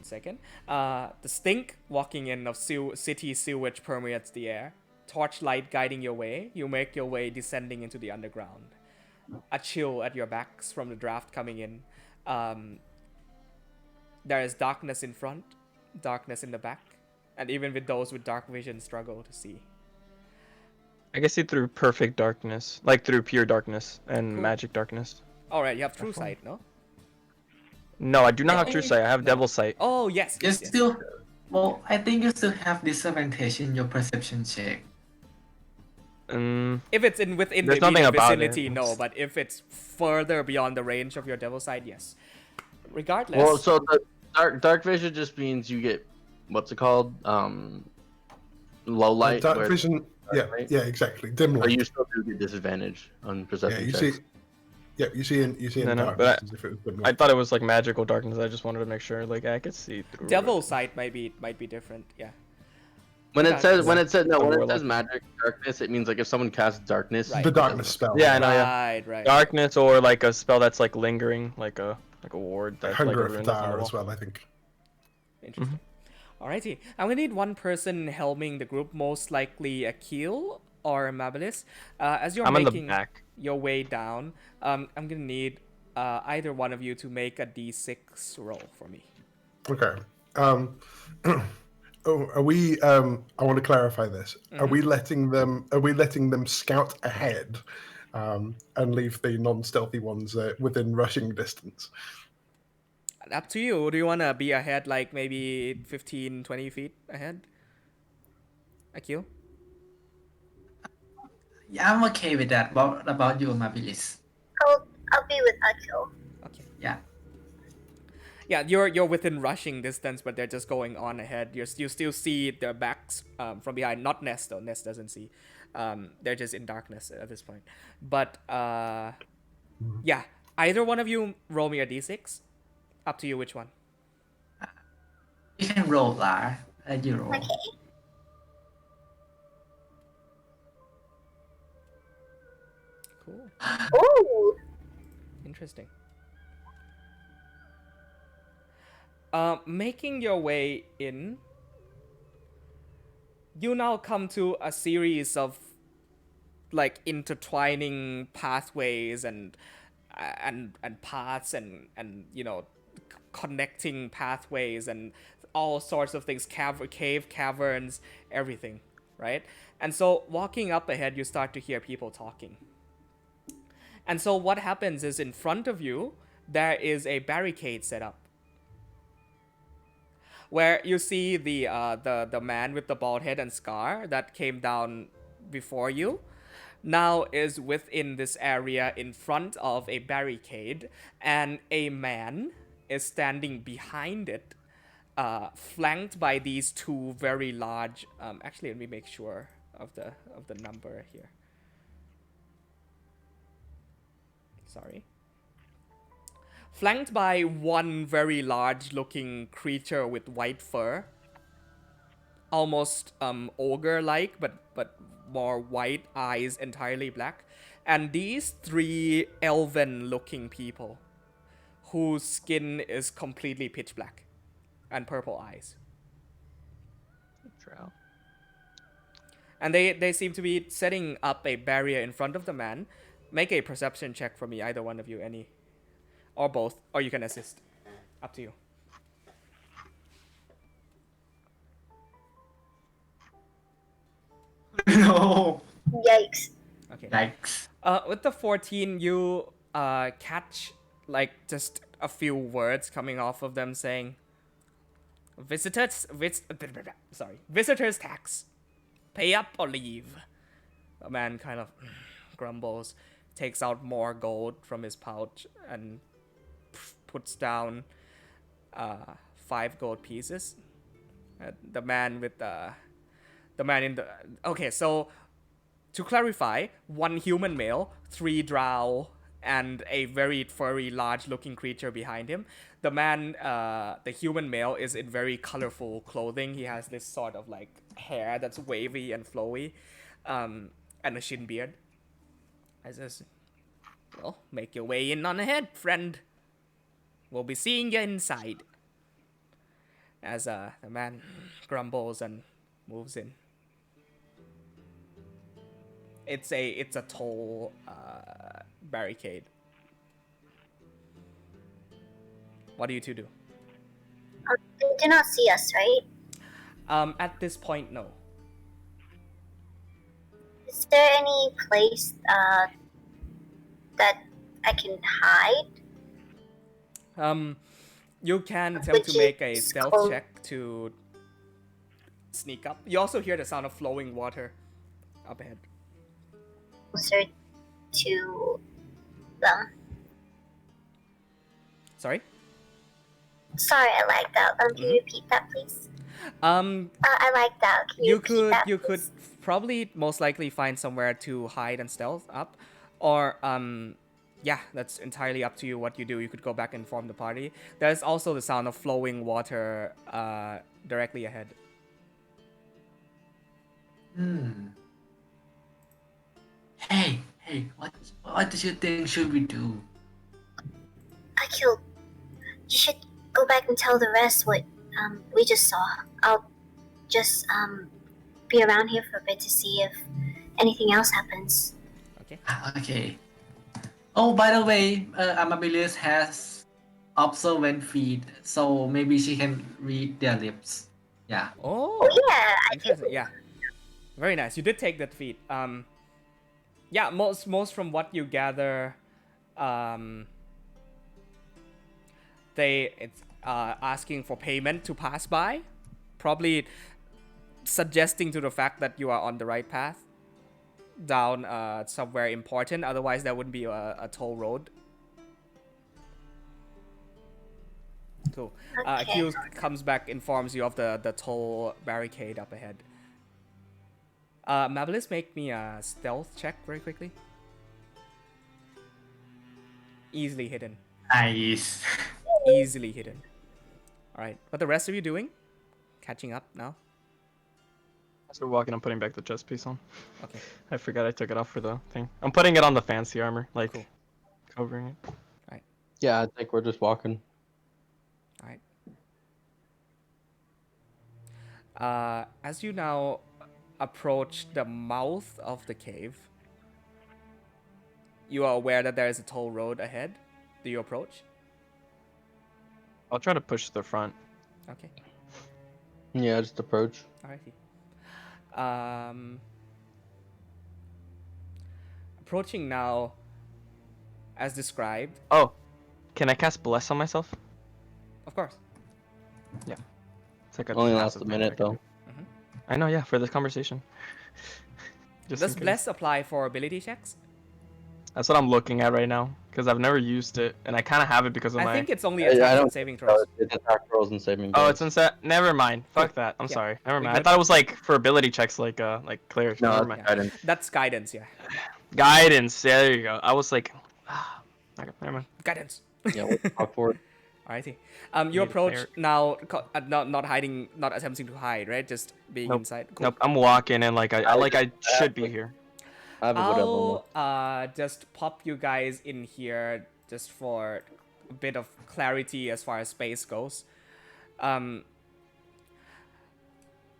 second. The stink walking in of city sewage permeates the air. Torchlight guiding your way. You make your way descending into the underground. A chill at your backs from the draft coming in. There is darkness in front, darkness in the back, and even with those with dark vision struggle to see. I can see through perfect darkness, like through pure darkness and Cool. magic darkness. Alright, you have true sight, no? No, I do not have true sight. I have devil sight. Oh, yes. You yes, yes. still, well, I think you still have disadvantage in your perception check. If it's within There's the nothing immediate about vicinity, it. no. But if it's further beyond the range of your devil sight, yes. Regardless. Well, so the dark vision just means you get what's it called? Low light. Dark where- vision. Yeah, right? yeah, exactly. Dim But light. you still do get disadvantage on Yeah, perception you checks. see. Yeah, you see in No, no, darkness but as if it was dim I light. thought it was like magical darkness. I just wanted to make sure, like I could see through. devil it. sight might be different, yeah. When it says Regardless. when it warlock. says magic darkness, it means like if someone casts darkness. Right. The darkness spell. Yeah, I know. Yeah. Right. Darkness or like a spell that's like lingering, like a ward that's like Hunger a of rune that's on the Thar wall. as well, I think. Interesting. Alrighty. I'm gonna need one person helming the group, most likely Akil or Mabilis. As you're I'm in the making back. your way down, I'm gonna need either one of you to make a d6 roll for me. Okay. Are we? I want to clarify this. Are we letting them? Are we letting them scout ahead, and leave the non-stealthy ones within rushing distance? Up to you. Do you wanna be ahead, like maybe 15, 20 feet ahead? Akil? Yeah, I'm okay with that. What about you, Mabilis? I'll be with Akil. Okay. Yeah. Yeah, you're within rushing distance, but they're just going on ahead. You still see their backs from behind. Not Nest though. Nest doesn't see. They're just in darkness at this point. But yeah, either one of you roll me a d6. Up to you which one. You can roll, Lar. Let you roll. Okay. Cool. Ooh. Interesting. Making your way in, you now come to a series of like intertwining pathways and paths and you know, connecting pathways and all sorts of things, cave caverns, everything, right? And so walking up ahead, you start to hear people talking. And so what happens is in front of you, there is a barricade set up, where you see the man with the bald head and scar that came down before you now is within this area in front of a barricade, and a man is standing behind it, flanked by these two very large actually let me make sure of the number here. Sorry. Flanked by one very large looking creature with white fur. Almost ogre-like, but more white, eyes entirely black. And these three elven looking people whose skin is completely pitch black and purple eyes. Drow. And they seem to be setting up a barrier in front of the man. Make a perception check for me, either one of you, any. Or both, or you can assist. Up to you. No. Yikes. Okay. Yikes. With the 14, you catch like just a few words coming off of them saying, visitors tax. Pay up or leave. The man kind of grumbles. takes out more gold from his pouch and puts down 5 gold pieces. The man in the okay. So to clarify, 1 human male, 3 drow, and a very furry, large-looking creature behind him. The human male, is in very colorful clothing. He has this sort of like hair that's wavy and flowy, and a shin beard. I says, well, make your way in on ahead, friend. We'll be seeing you inside. As the man grumbles and moves in. It's a tall barricade. What do you two do? They do not see us, right? At this point, no. Is there any place that I can hide? You can attempt to Which make a is stealth called- check to sneak up. You also hear the sound of flowing water up ahead. Closer to them. Sorry? Sorry, I like that. Can you repeat that, please? I like that. Can you repeat that, You could please? probably most likely find somewhere to hide and stealth up, or yeah, that's entirely up to you what you do. You could go back and inform the party. There's also the sound of flowing water directly ahead. Hey, what do you think should we do? Akil, you should go back and tell the rest what we just saw. I'll just be around here for a bit to see if anything else happens. Okay. Okay. Oh, by the way, Amabilis has observant feed, so maybe she can read their lips. Yeah. Oh, Yeah, I do. interesting. Yeah, very nice. You did take that feat. Yeah, most from what you gather, it's asking for payment to pass by, probably suggesting to the fact that you are on the right path down somewhere important. Otherwise, there wouldn't be a toll road. Cool. Okay. Q comes back, informs you of the toll barricade up ahead. Mabilis, make me a stealth check very quickly. Easily hidden. Nice. Easily hidden. Alright. What the rest of you doing? Catching up now? As we're walking, I'm putting back the chest piece on. Okay. I forgot I took it off for the thing. I'm putting it on the fancy armor, like Cool. covering it. Yeah, I think we're just walking. Alright. As you now approach the mouth of the cave, you are aware that there is a toll road ahead. Do you approach? I'll try to push to the front. Okay. Yeah, just approach. Alrighty. Approaching now, as described. Oh, can I cast Bless on myself? Of course. It's like a Only lasts passive a thing minute I can though. do. I know, yeah, for this conversation. Just Does in case. Bless apply for ability checks? That's what I'm looking at right now, because I've never used it, and I kind of have it because of I my. think it's only I attacks don't and saving throws. It's attack rolls and saving Oh, throws. it's inside. Never mind. Fuck that. I'm Yeah. sorry. Never We mind. I good? thought it was like for ability checks, like clerics. No, Never it's mind. guidance. That's guidance, yeah. Guidance. Yeah, there you go. I was like, okay, never mind. Guidance. Yeah, we'll talk for it. Alrighty. You Need a approach cleric. now, not hiding, not attempting to hide, right? Just being Nope. inside. Cool. Nope. I'm walking, and like I should be here. I have a whatever. One. I'll just pop you guys in here just for a bit of clarity as far as space goes.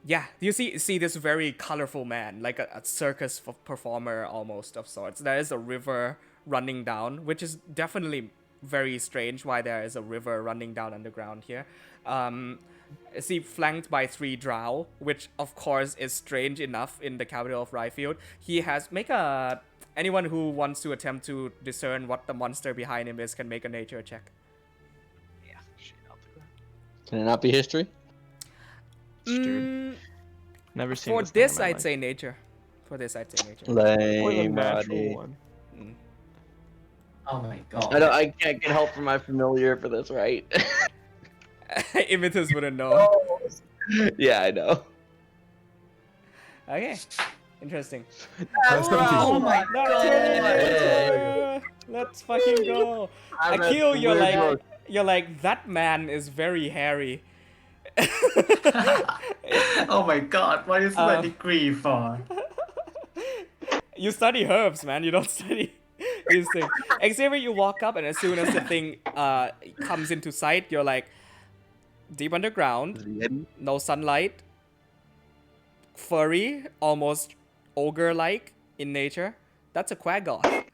Yeah, you see this very colorful man, like a circus performer almost of sorts. There is a river running down, which is definitely very strange why there is a river running down underground here. See, flanked by 3 drow, which of course is strange enough in the capital of Ryfield. He has anyone who wants to attempt to discern what the monster behind him is can make a nature check. Yeah. Shit, I'll do that. Can it not be history? Dude, never seen. For this thing in this, my I'd life. say nature. For this, I'd say nature. Or the Lame, natural buddy. one. Oh my god. I can't get help from my familiar for this, right? Imitus wouldn't know. Yeah, I know. Okay, interesting. That's 17. Oh my Not god. Let's fucking go. I read Akil, the you're weird like, book. that man is very hairy. Oh my god, what is my Uh, degree for? You study herbs, man. You don't study these things. Xavier, you walk up, and as soon as the thing comes into sight, you're like, deep underground, no sunlight, furry, almost ogre-like in nature. That's a quaggoth.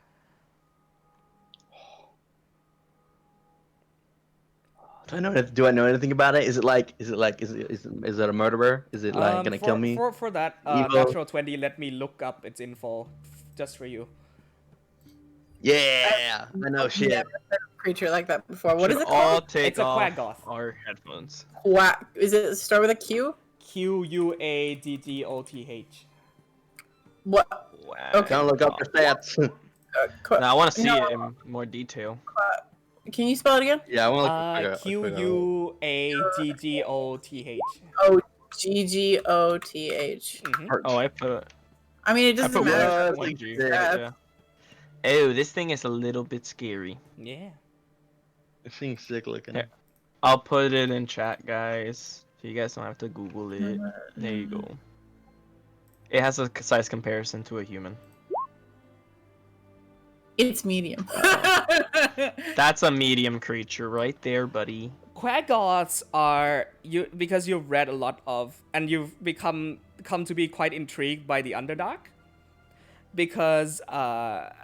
Do I know anything about it? Is it a murderer? Is it like gonna kill me? For that Evil? natural 20, let me look up its info just for you. Yeah, I know shit. Never heard of a creature like that before. What is Should it all called? take It's a off quaggoth. our headphones. Is it start with a Q? Quaddgoth. What? Wow. Okay. Don't look up the stats. Now I want to see No. it in more detail. Can you spell it again? Yeah, I want to Quaddgoth. Oh, Ggoth. Oh, I put. I mean, it I doesn't put matter. one G. Yeah. Yeah. Oh, this thing is a little bit scary. Yeah. This thing's sick looking. Yeah. I'll put it in chat, guys. So you guys don't have to Google it. There you go. It has a size comparison to a human. It's medium. That's a medium creature right there, buddy. Quaggoths are because you've read a lot of and you've come to be quite intrigued by the Underdark, because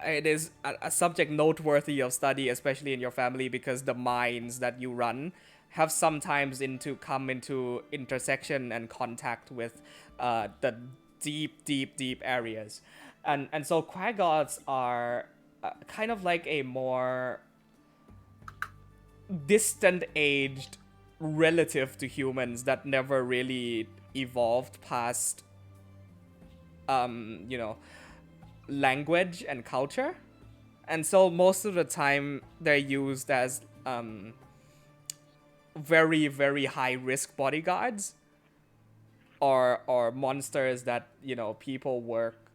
it is a subject noteworthy of study, especially in your family, because the mines that you run have sometimes come into intersection and contact with the deep areas, and so quaggoths are kind of like a more distant aged relative to humans that never really evolved past language and culture, and so most of the time they're used as very high risk bodyguards or monsters that people work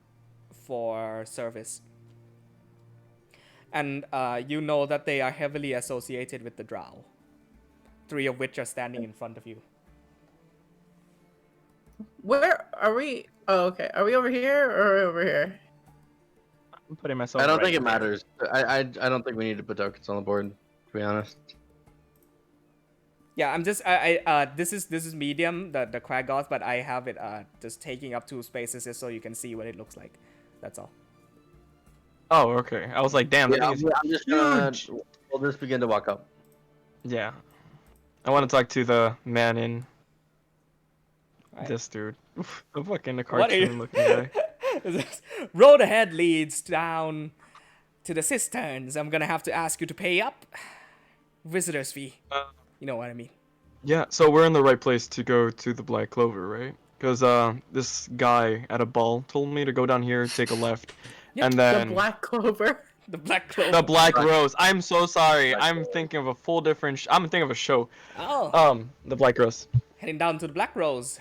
for service. And that they are heavily associated with the drow, 3 of which are standing in front of you. Where are we? Oh, okay. Are we over here or are we over here? I'm putting myself. I don't right think it here. matters. I don't think we need to put tokens on the board, to be honest. Yeah, I'm just this is medium, the quaggoth, but I have it just taking up 2 spaces just so you can see what it looks like. That's all. Oh, okay. I was like, damn. Yeah, That thing is I'm just gonna. huge. We'll just begin to walk up. Yeah. I want to talk to the man in Right. this dude. Oof, the fucking What are you- cartoon looking guy. Road ahead leads down to the cisterns. I'm gonna have to ask you to pay up. Visitor's fee. You know what I mean. Yeah, so we're in the right place to go to the Black Clover, right? Because this guy at a ball told me to go down here, take a left, Yep, and The then Black Clover. The Black Clover. the Black Rose. I'm so sorry. I'm thinking of a full different. I'm thinking of a show. Oh, The Black Rose. heading down to the Black Rose.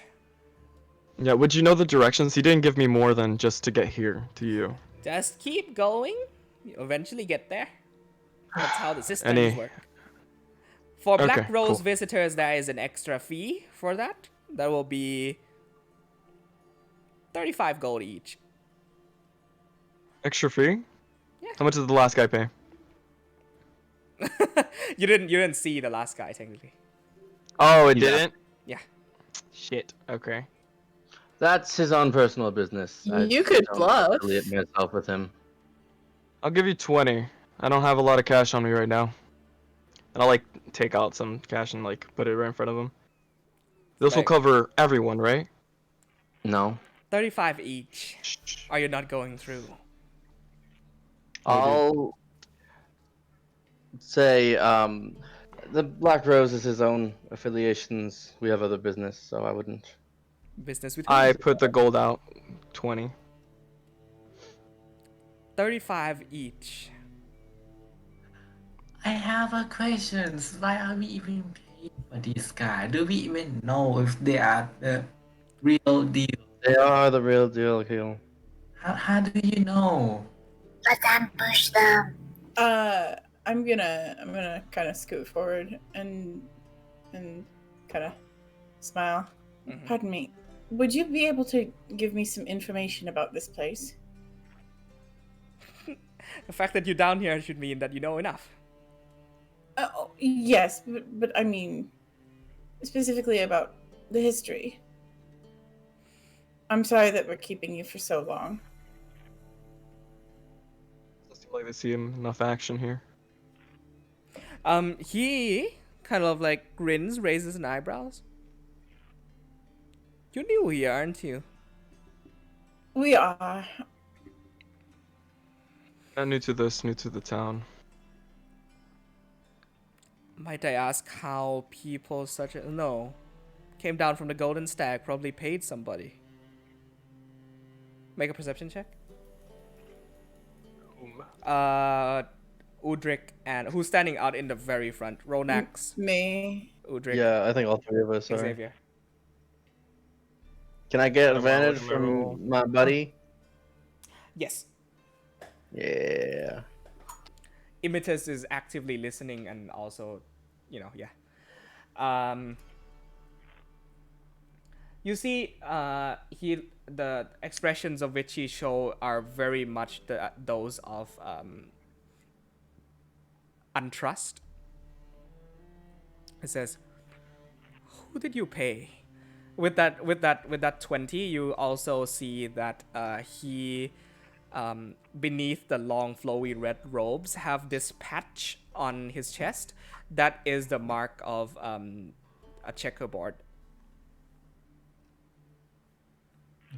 Yeah, would you know the directions? He didn't give me more than just to get here to you. Just keep going. You'll eventually get there. That's how the cisterns Any- work. For Black Okay, Rose cool. visitors, there is an extra fee for that. That will be 35 gold each. Extra fee? Yeah. How much did the last guy pay? You didn't see the last guy technically. Oh, it Yeah. didn't? Yeah. Shit. Okay. That's his own personal business. You could don't bluff. affiliate myself with him. I'll give you 20. I don't have a lot of cash on me right now. And I'll take out some cash and put it right in front of him. This will Right. cover everyone, right? No. 35 each. Are you not going through? I'll say the Black Rose is his own affiliations. We have other business, so I wouldn't. Business with I who? put the gold out. 20. 35 each. I have a question. Why are we even paying for this guy? Do we even know if they are the real deal? They are the real deal, Akil. How do you know? Let's ambush them. I'm gonna kind of scoot forward and kind of smile. Mhm. Pardon me. Would you be able to give me some information about this place? The fact that you're down here should mean that you know enough. Yes, but I mean, specifically about the history. I'm sorry that we're keeping you for so long. Doesn't seem like they see enough action here. He kind of like grins, raises an eyebrows. You new here, aren't you? We are. Not new to this, new to the town. Might I ask how people such as no came down from the Golden Stag, probably paid somebody. Make a perception check. Udric and who's standing out in the very front? Ronax, Me. Udric, Yeah, I think all three of us are. Xavier. Can I get I'm not advantage looking at my roll. from my buddy? Yes. Yeah. Imitus is actively listening and also, yeah. You see, the expressions of which he show are very much those of untrust. It says, "Who did you pay?" With that 20, you also see that he, beneath the long flowy red robes, have this patch on his chest that is the mark of a checkerboard.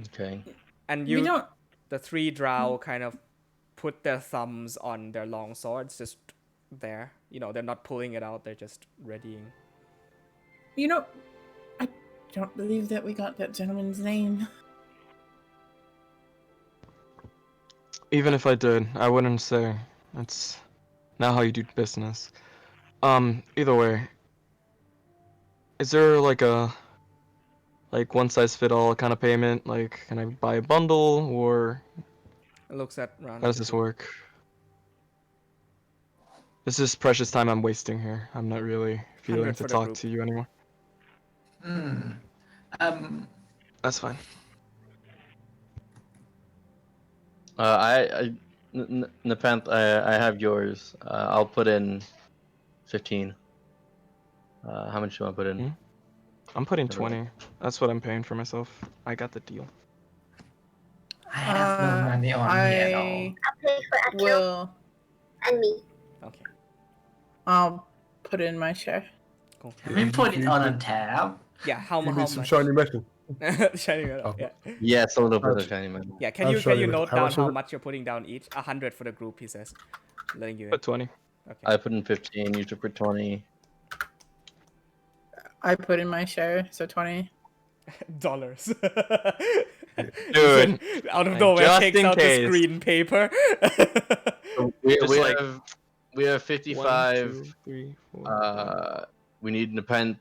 Okay. And We don't. the three drow kind of put their thumbs on their long swords, just there. They're not pulling it out; they're just readying. I don't believe that we got that gentleman's name. Even if I did, I wouldn't say. That's not how you do business. Either way, is there like a one size fit all kind of payment? Like, can I buy a bundle, or It looks at how Ron. does this work? This is precious time I'm wasting here. I'm not really feeling 100 to for the talk group. to you anymore. That's fine. Nepenthe, I have yours. I'll put in 15. How much do you want to put in? Hmm? I'm putting 20. That's what I'm paying for myself. I got the deal. I have no money on me at all. I'll pay for Akil Will. and me. Okay, I'll put in my share. cool. Can we put it on a tab? Yeah, how You much? need some shiny metal. Shiny metal. Oh. Yeah. Yes, a little bit Ouch. of shiny man. Yeah. Can I'm you sorry, but note how down much how was it? much you're putting down each? 100 for the group, he says. Letting you in. Put 20. Okay. I put in 15. You took for 20. I put in my share, so 20. Dollars. Dude, Out of like, nowhere just takes in out this case. green paper. So we Just like- have 1, 55. 2, 3, 4. We need Nepenthe,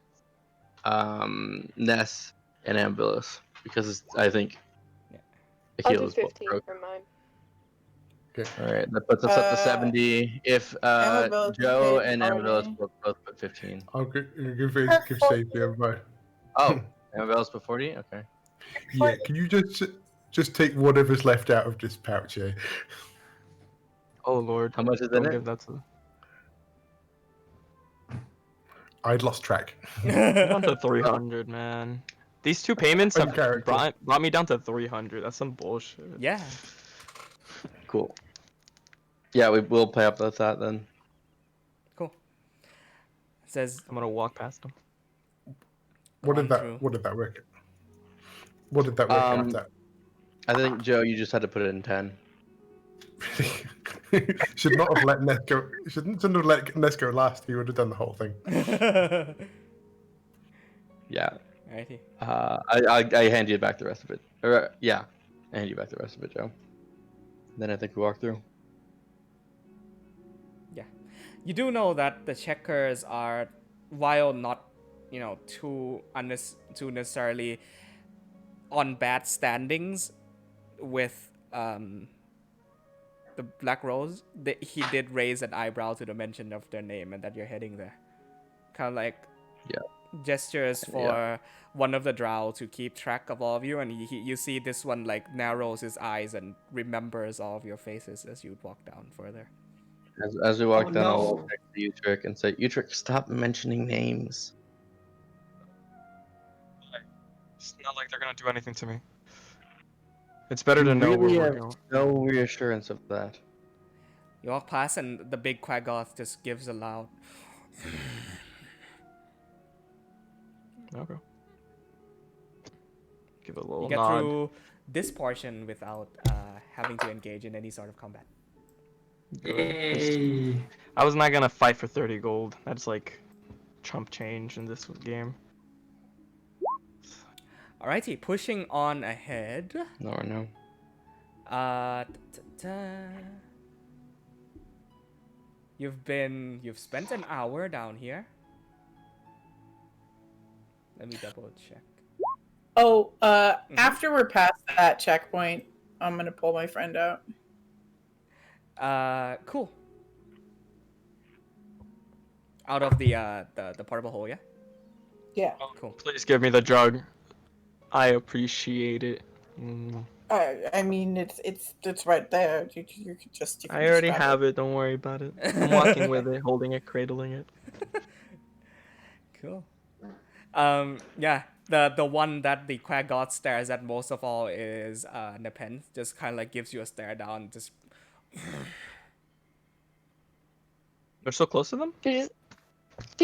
Ness, and Ambilus because I think Yeah. I'll Akil do is 15 broke. for mine. All right, that puts us up to 70. If Amabilis is Joe paid and Amabilis already. both put 15. I'll give safety everybody. Oh, Amabilis put 40. Okay. Yeah, can you just take whatever's left out of this pouch here? Oh lord. How much is in Don't it? give that to. I'd lost track. I'm down to 300, man. These two payments One have character. brought me down to 300. That's some bullshit. Yeah. Cool. Yeah, we will pay up with that then. Cool. Says I'm gonna walk past them. What Gone did that? through. What did that work? What did that work out at? I think Joe, you just had to put it in 10. Should not have let Ness go. Shouldn't have let Ness go last. He would have done the whole thing. Yeah. Alrighty. I hand you back the rest of it. Or yeah, I hand you back the rest of it, Joe. Then I think we walk through. You do know that the checkers are, while not, too necessarily on bad standings with the Black Rose, he did raise an eyebrow to the mention of their name and that you're heading there. Kind of like Yeah. gestures for one of the drow to keep track of all of you, and you see this one like narrows his eyes and remembers all of your faces as you walk down further. As we walk Oh, down, I'll no. walk next to Utrick and say, Utrick, stop mentioning names. It's not like they're gonna do anything to me. It's better You to know really where we're have going. no reassurance of that. You walk past, and the big Quaggoth just gives a loud. Okay. Give a little You get nod. through this portion without having to engage in any sort of combat. Yay. I was not gonna fight for 30 gold. That's like chump change in this game. Alrighty, pushing on ahead. No or no. You've spent an hour down here. Let me double check. Oh, after we're past that checkpoint, I'm gonna pull my friend out. Cool. Out of the portable hole, yeah? Yeah. Cool. Please give me the drug. I appreciate it. I mean, it's right there. You can just. You can I already just grab have it. Don't worry about it. I'm walking with it, holding it, cradling it. Cool. Yeah, the one that the Quaggoth stares at most of all is Nepenthe. Just kind of like gives you a stare down. Just They're so close to them? She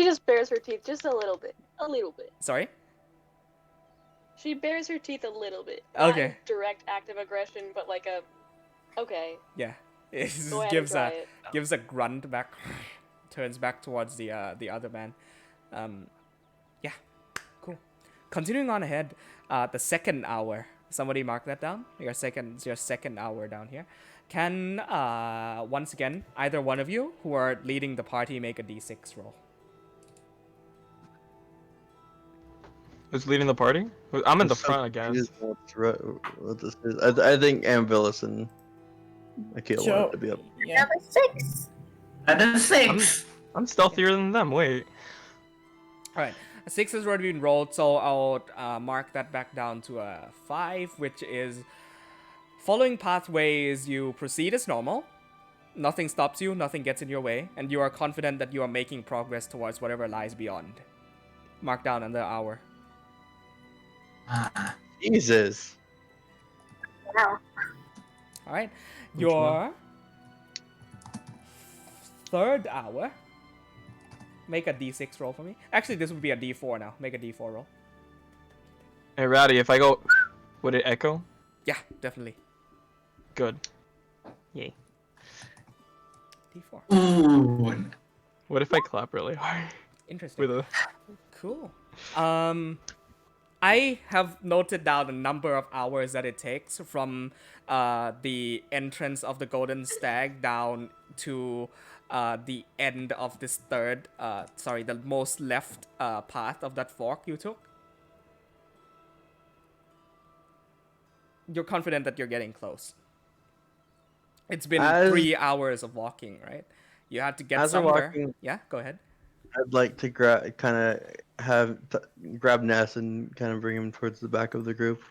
just bares her teeth just a little bit. A little bit. sorry. She bares her teeth a little bit. Okay. Not direct active aggression, but like a. Okay. Yeah, it just Go ahead gives and try a it. gives a grunt back, turns back towards the other man. Yeah, cool. Continuing on ahead, the second hour. Somebody mark that down. Your second hour down here. Can once again either one of you who are leading the party make a d6 roll? Who's leading the party? I'm in the front, I guess. What this is. I think Ambilis and Akil wanted to be up. Yeah. Number 6. Another 6. I'm stealthier than them. Wait. All right, a 6 has already been rolled, so I'll mark that back down to a 5, which is following pathways. You proceed as normal. Nothing stops you, nothing gets in your way, and you are confident that you are making progress towards whatever lies beyond. Mark down another hour. Jesus. Wow. All right, Which your third hour. Make a d6 roll for me. Actually, this would be a d4 now. Make a d4 roll. Hey, Rowdy, if I go, would it echo? Yeah, definitely. Good. Yay. D4. Ooh. What if I clap really hard? Interesting. With a... Cool. I have noted down the number of hours that it takes from the entrance of the Golden Stag down to the end of this the most left path of that fork you took. You're confident that you're getting close. It's been 3 hours of walking, right? You had to get As we're somewhere. walking- Yeah, go ahead. I'd like to grab Ness and kind of bring him towards the back of the group.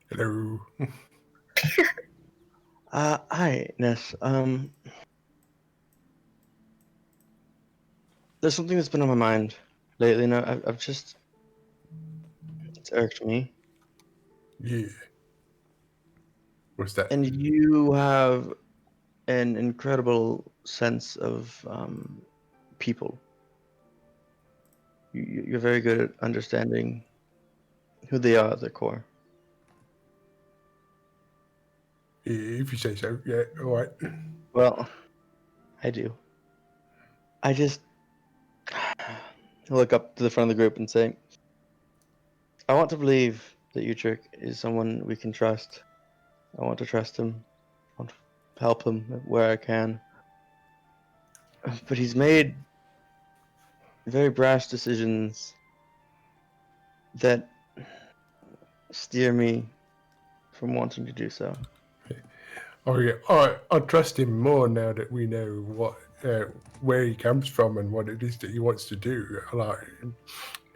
Hello. Hi, Ness. There's something that's been on my mind lately. Now I've just it's irked me. Yeah. What's that? And you have an incredible sense of people. You're very good at understanding who they are at their core. Yeah, if you say so. Yeah, all right. Well, I do. I just look up to the front of the group and say, I want to believe that Utrick is someone we can trust. I want to trust him. I want to help him where I can. but he's made very brash decisions that steer me from wanting to do so. Oh yeah, I trust him more now that we know what where he comes from and what it is that he wants to do. Like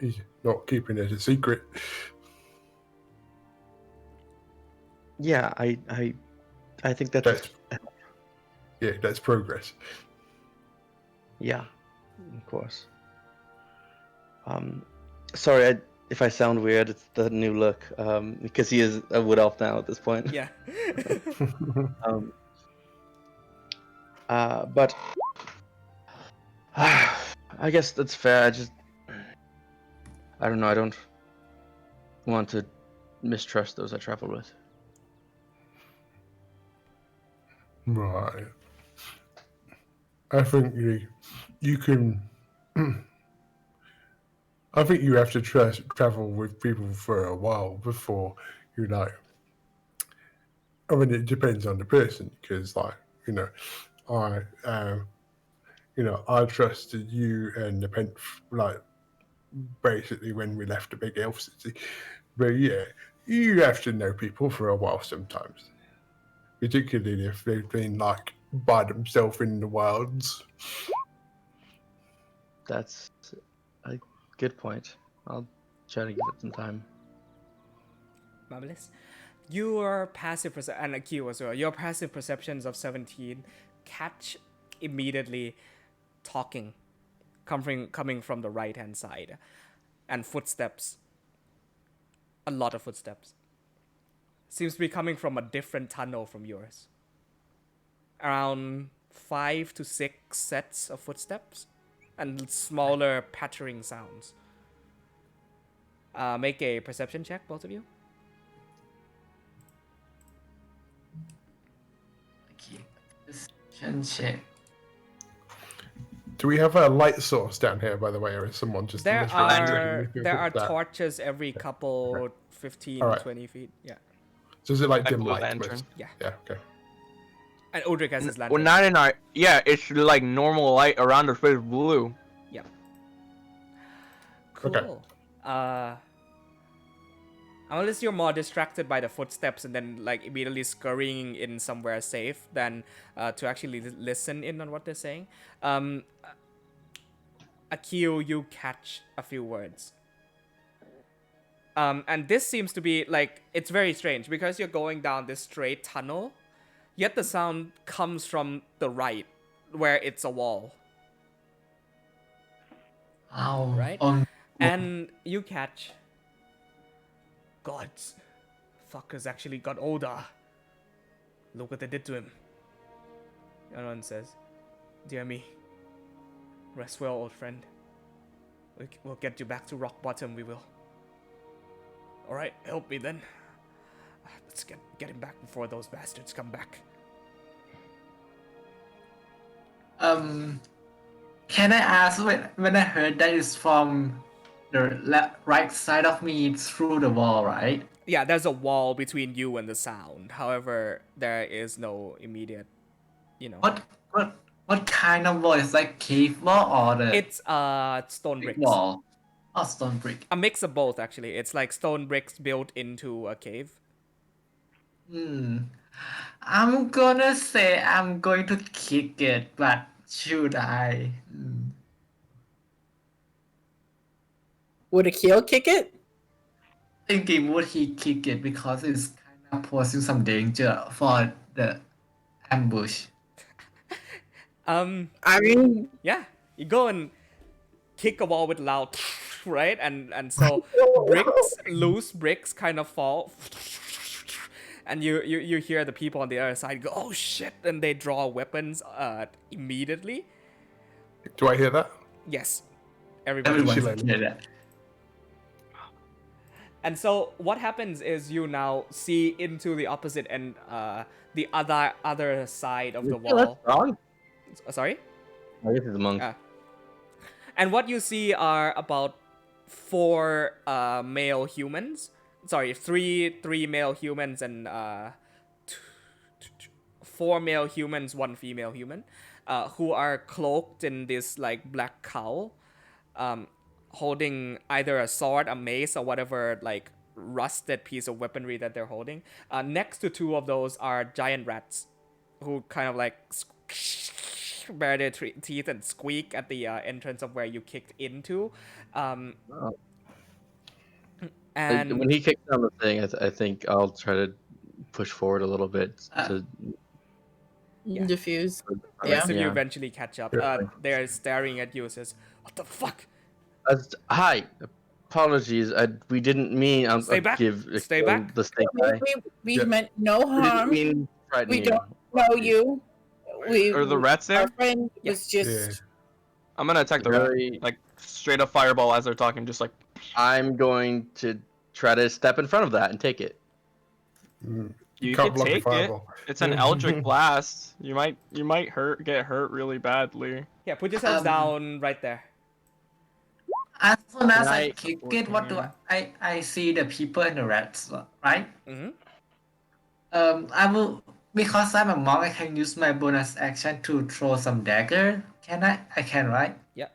he's not keeping it a secret. Yeah, I think that's That's progress. yeah, of course. Sorry if I sound weird. It's the new look. Because he is a wood elf now at this point. Yeah. But I guess that's fair. I don't know. I don't want to mistrust those I travel with. Right. I think you can. I think you have to travel with people for a while before you know. I mean, it depends on the person because, like, I, I trusted you and the Pent, like, basically when we left the big elf city. But yeah, you have to know people for a while sometimes, particularly if they've been like by themselves in the wilds. That's a good point. I'll try to give it some time. Marvelous. Your passive and a Q as well. Your passive perceptions of 17 catch immediately talking, coming from the right hand side, and footsteps. A lot of footsteps. Seems to be coming from a different tunnel from yours. Around 5 to 6 sets of footsteps, and smaller pattering sounds. Make a perception check, both of you. Okay. Perception check. Do we have a light source down here, by the way, or is someone just There literally are that? torches every couple Okay. 15, All right. 20 feet. Yeah. So is it like dim blue light? lantern. most- Yeah. Yeah. Okay. And Udric has his Well, lantern. not in our. Yeah, it's like normal light around the face blue. Yep. Cool. Okay. Unless you're more distracted by the footsteps and then like immediately scurrying in somewhere safe than to actually listen in on what they're saying. Akio, you catch a few words. And this seems to be like, it's very strange because you're going down this straight tunnel, yet the sound comes from the right, where it's a wall. Oh, Right? And you catch, gods, fuckers actually got older. Look what they did to him. The other one says, dear me, rest well, old friend. We'll get you back to rock bottom, we will. Alright, help me then. Let's get him back before those bastards come back. Can I ask when I heard that is from the right side of me, it's through the wall, right? Yeah, there's a wall between you and the sound. However, there is no immediate, What kind of wall? Is like cave wall or the It's stone brick bricks. wall? Oh, stone brick. A mix of both, actually. It's like stone bricks built into a cave. I'm gonna say I'm going to kick it, but should I? Would Akil kick it? Thinking would he kick it because it's kind of posing some danger for the ambush. I mean, Yeah, you go and kick a wall with loud, right? And so loose bricks kind of fall. And you hear the people on the other side go, oh shit, and they draw weapons immediately. Do I hear that? Yes. Everybody. Everyone's hear that. And so what happens is you now see into the opposite end, the other side of the wall. Wrong? Sorry? I guess it's a monk. And what you see are about 4 male humans. Sorry, three male humans and 4 male humans, 1 female human, who are cloaked in this like black cowl, holding either a sword, a mace, or whatever like rusted piece of weaponry that they're holding. Next to 2 of those are giant rats, who kind of like bare their teeth and squeak at the entrance of where you kicked into. And when he kicks down the thing, I think I'll try to push forward a little bit to. Yeah. Diffuse. the Yeah. rest of you Yeah. eventually catch up. Yeah. They're staring at you. Says, "What the fuck? Hi, apologies. We didn't mean. I'll Stay back. give Stay back. the snake guy. We Yeah. meant no We didn't harm. mean threaten We you. don't know you. Are the rats there? Our friend Yeah. was just. I'm gonna attack the rat. Very- Like straight up fireball as they're talking, just like I'm going to try to step in front of that and take it. you Can't can block the take it. fireball. It's an eldritch blast. You might get hurt really badly. Yeah, put yourselves down right there." As soon as Can I I- kick it, what do I see the people and the rats, right? Mm-hmm. I will, because I'm a monk, I can use my bonus action to throw some dagger. Can I? I can, right? Yeah.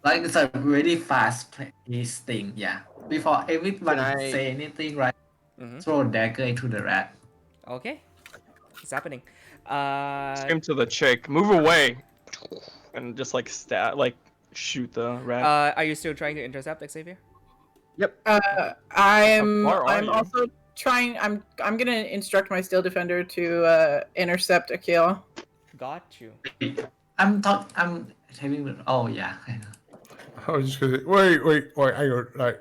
Like it's a really fast paced thing, yeah. Before everyone say anything, right? Mm-hmm. Throw dagger into the rat. Okay, it's happening. Scream to the chick, move away, and just like shoot the rat. Are you still trying to intercept, Xavier? I'm How far are you? also trying. I'm gonna instruct my steel defender to intercept a kill. Got you. I'm having. Oh yeah, I know. I was just gonna say, wait, hang on. Like,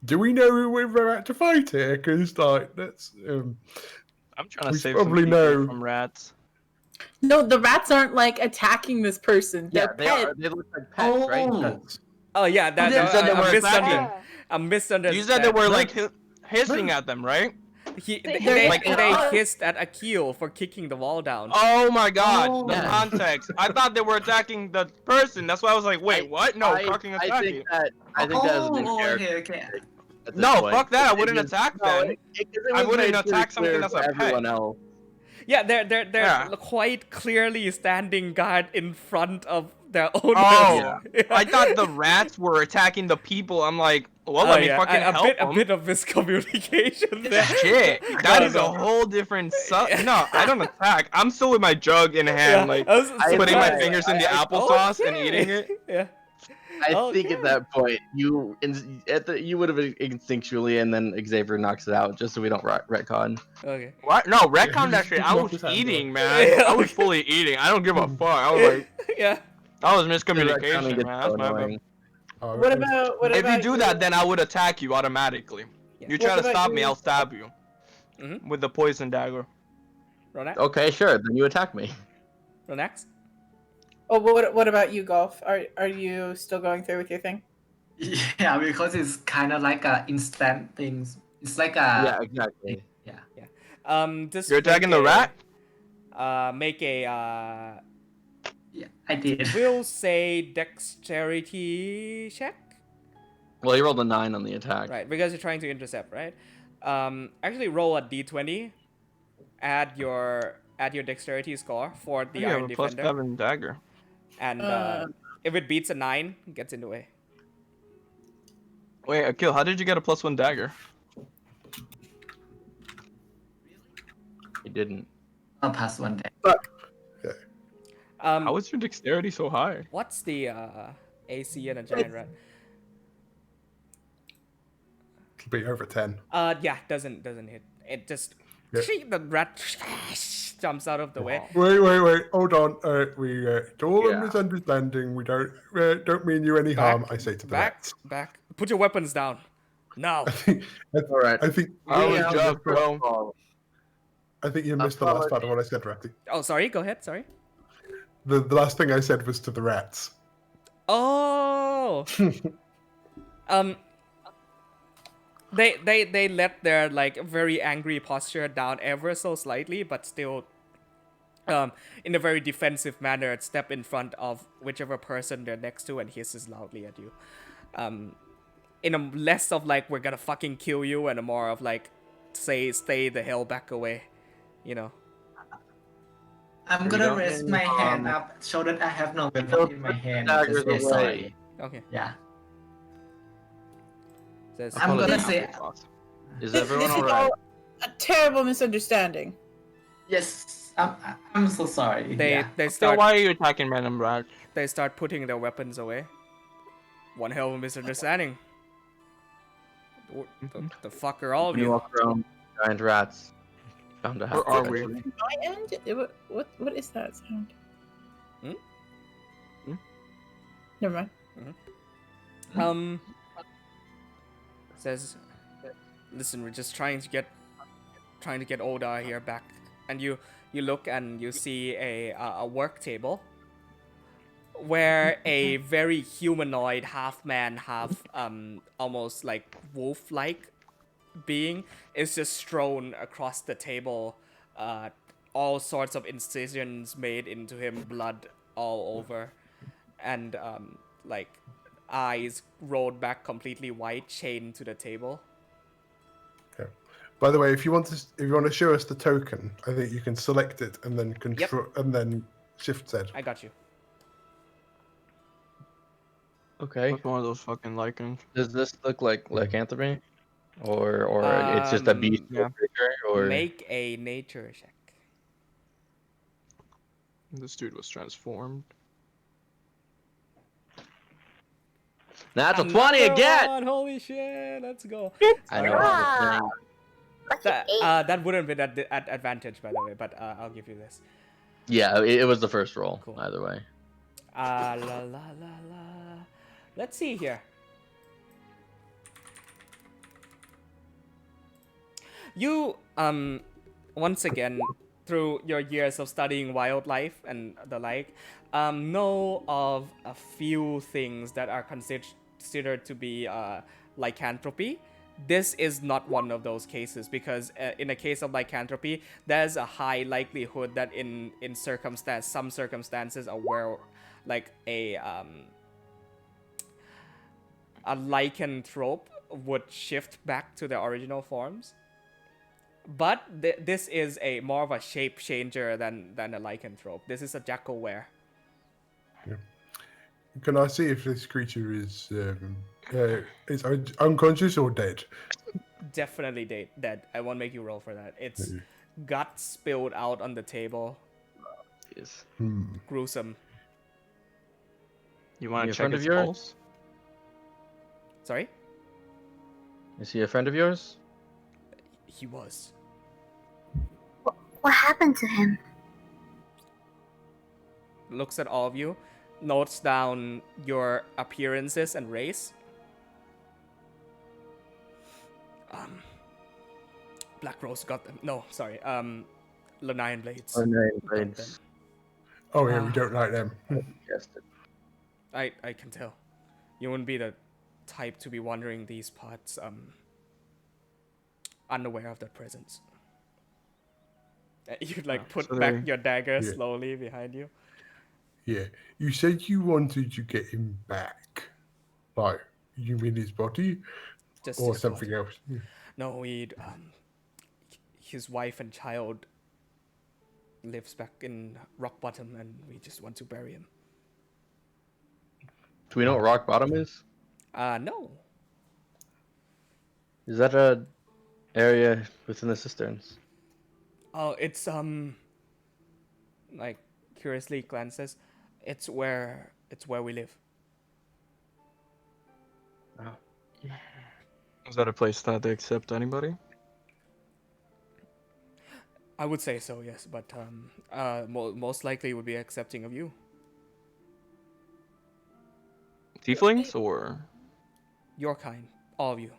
do we know who we're about to fight here? Because like, that's I'm trying to we save probably some people know. from rats. No, the rats aren't like attacking this person. Yeah, They're they pets. are. They look like pets, right? Pets. Oh yeah, that You said they were attacking. I'm misunderstanding. You said they were like hissing at them, right? They're They like- hissed at Akil for kicking the wall down. Oh my god, Oh. the Yeah. context. I thought they were attacking the person. That's why I was like, wait, what? No, fucking I attacking. think that is an character. Okay. at this No, point. fuck that. I It wouldn't was- attack no, them. it I was wouldn't made pretty attack something clear that's for a everyone pet. else. Yeah, they're Yeah. quite clearly standing guard in front of their own. Oh, Yeah. I thought the rats were attacking the people. I'm like, well, let me fucking a help bit, them. a bit of miscommunication there. Shit, that is No. a whole different No, I don't attack. I'm still with my jug in hand, like I was putting my surprised. fingers in the applesauce and eating it. Yeah. I think Okay. at that point you would have instinctually, and then Xavier knocks it out just so we don't retcon. Okay. What? No, retcon that shit. I Knock was his hand eating, off. man. Yeah, I was okay. fully eating. I don't give a fuck. I was like, Yeah. that was Retconning miscommunication, gets man. so That's my bad. annoying. Oh, What it was- about If you do that, then I would attack you automatically. Yeah. You try What to about stop me, you? I'll stab you. Mhm. With the poison dagger. Ronak? Okay, sure. Then you attack me. Ronax? Oh, what about you, Golf? Are you still going through with your thing? Yeah, because it's kind of like a instant things. It's like a Yeah, exactly. Just You're attacking make the rat? Make a yeah, I did. we'll say dexterity check. Well, he rolled a 9 on the attack. Right, because you're trying to intercept, right? Actually roll a d20. Add your dexterity score for the You have Iron a plus Defender. 7 dagger. And if it beats a 9, it gets in the way. Wait, Akil, how did you get a plus 1 dagger? He didn't. A plus one day. How is your dexterity so high? What's the AC in a giant rat? It'll be over 10. Yeah, doesn't hit. It just Yeah. the rat jumps out of the way. Wait. Hold on. It's all a Yeah. misunderstanding. We don't mean you any harm. I say to the rats. Back. Put your weapons down. Now. All right. I think I was you just, bro. I think you missed the last part of what I said, Ratty. Oh, sorry. Go ahead. Sorry. The last thing I said was to the rats. Oh. They let their like very angry posture down ever so slightly, but still, in a very defensive manner, step in front of whichever person they're next to and hisses loudly at you. In a less of like we're gonna fucking kill you, and a more of like say stay the hell back away, you know. I'm You gonna don't raise need, my hand up so that I have no they'll weapon in my put the hand. daggers Just say away. sorry. Okay. Yeah. Says, I'm gonna Apologies, say boss. Is This everyone is alright? all a terrible misunderstanding. yes. I'm so sorry. they Yeah. they So start why are you attacking random rats? they start putting their weapons away. One hell of a misunderstanding. The fuck are all of When you you? walk around giant rats. Found to Where happen are we? eventually. My end? What is that sound? Hmm? Never mind. Says, listen, we're just trying to get Oda here back, and you look and you see a work table where a very humanoid, half man, half almost like wolf-like being is just strewn across the table, all sorts of incisions made into him, blood all over, and like eyes rolled back completely white, chained to the table. Okay. By the way, if you want to show us the token, I think you can select it and then control and then Shift Z. I got you. Okay. What's one of those fucking lichens? Does this look like lycanthropy? Or it's just a beast yeah. creature, or Make a nature check. This dude was transformed. That's a 20 again! Holy shit! Let's go. I know. Ah, lucky That 8. that wouldn't be at advantage, by the way, but I'll give you this. Yeah, it was the first roll. Cool. Either way. La la la la. Let's see here. You once again, through your years of studying wildlife and the like, know of a few things that are considered to be lycanthropy. This is not one of those cases, because in a case of lycanthropy, there's a high likelihood that in some circumstances, like a lycanthrope would shift back to their original forms. But this is more of a shape changer than a lycanthrope. This is a jackal were. Can I see if this creature is unconscious or dead? Definitely dead. I won't make you roll for that. It's guts spilled out on the table. Jeez. Gruesome. You want He a to check friend his of yours? pulse? Sorry? Is he a friend of yours? He was. What happened to him? Looks at all of you. Notes down your appearances and race. Black Rose got them. No, sorry. Lorei'an Blades. Lorei'an got Blades. them. Oh yeah, we don't like them. Yes. I can tell. You wouldn't be the type to be wandering these parts unaware of their presence. You'd like put so back they- your dagger Yeah. slowly behind you. Yeah, you said you wanted to get him back. Like, you mean his body Just or his something body. else? No, his wife and child lives back in Rock Bottom, and we just want to bury him. Do we know what rock bottom is? No. Is that a area within the cisterns? Oh, it's like curiously glances. It's where we live. Is that a place that they accept anybody? I would say so, yes, but most likely would be accepting of you. Tieflings or? Your kind, all of you.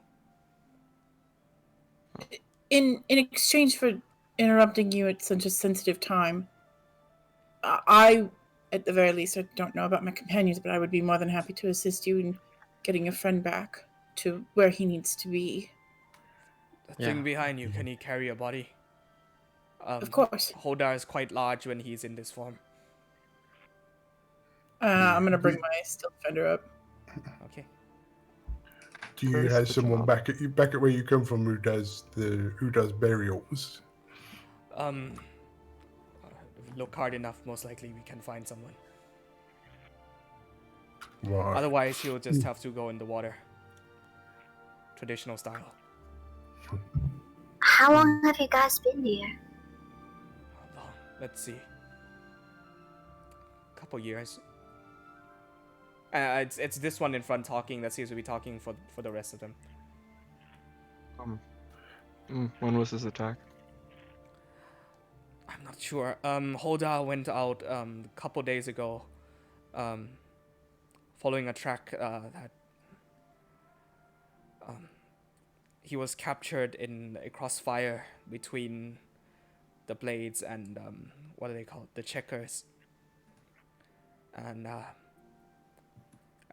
In exchange for interrupting you at such a sensitive time, I, at the very least, I don't know about my companions, but I would be more than happy to assist you in getting your friend back to where he needs to be. The thing behind you, can he carry a body? Of course. Hodar is quite large when he's in this form. I'm gonna bring my steel defender up. Okay. Do you Where's have the someone job? back at where you come from who does burials? If we look hard enough, most likely we can find someone. Right. Otherwise, you'll just have to go in the water. Traditional style. How long have you guys been here? How long? Let's see. Couple years. It's this one in front talking that seems to be talking for the rest of them. When was this attack? I'm not sure. Hoda went out a couple days ago, following a track that he was captured in a crossfire between the Blades and what are they called? The Checkers. And I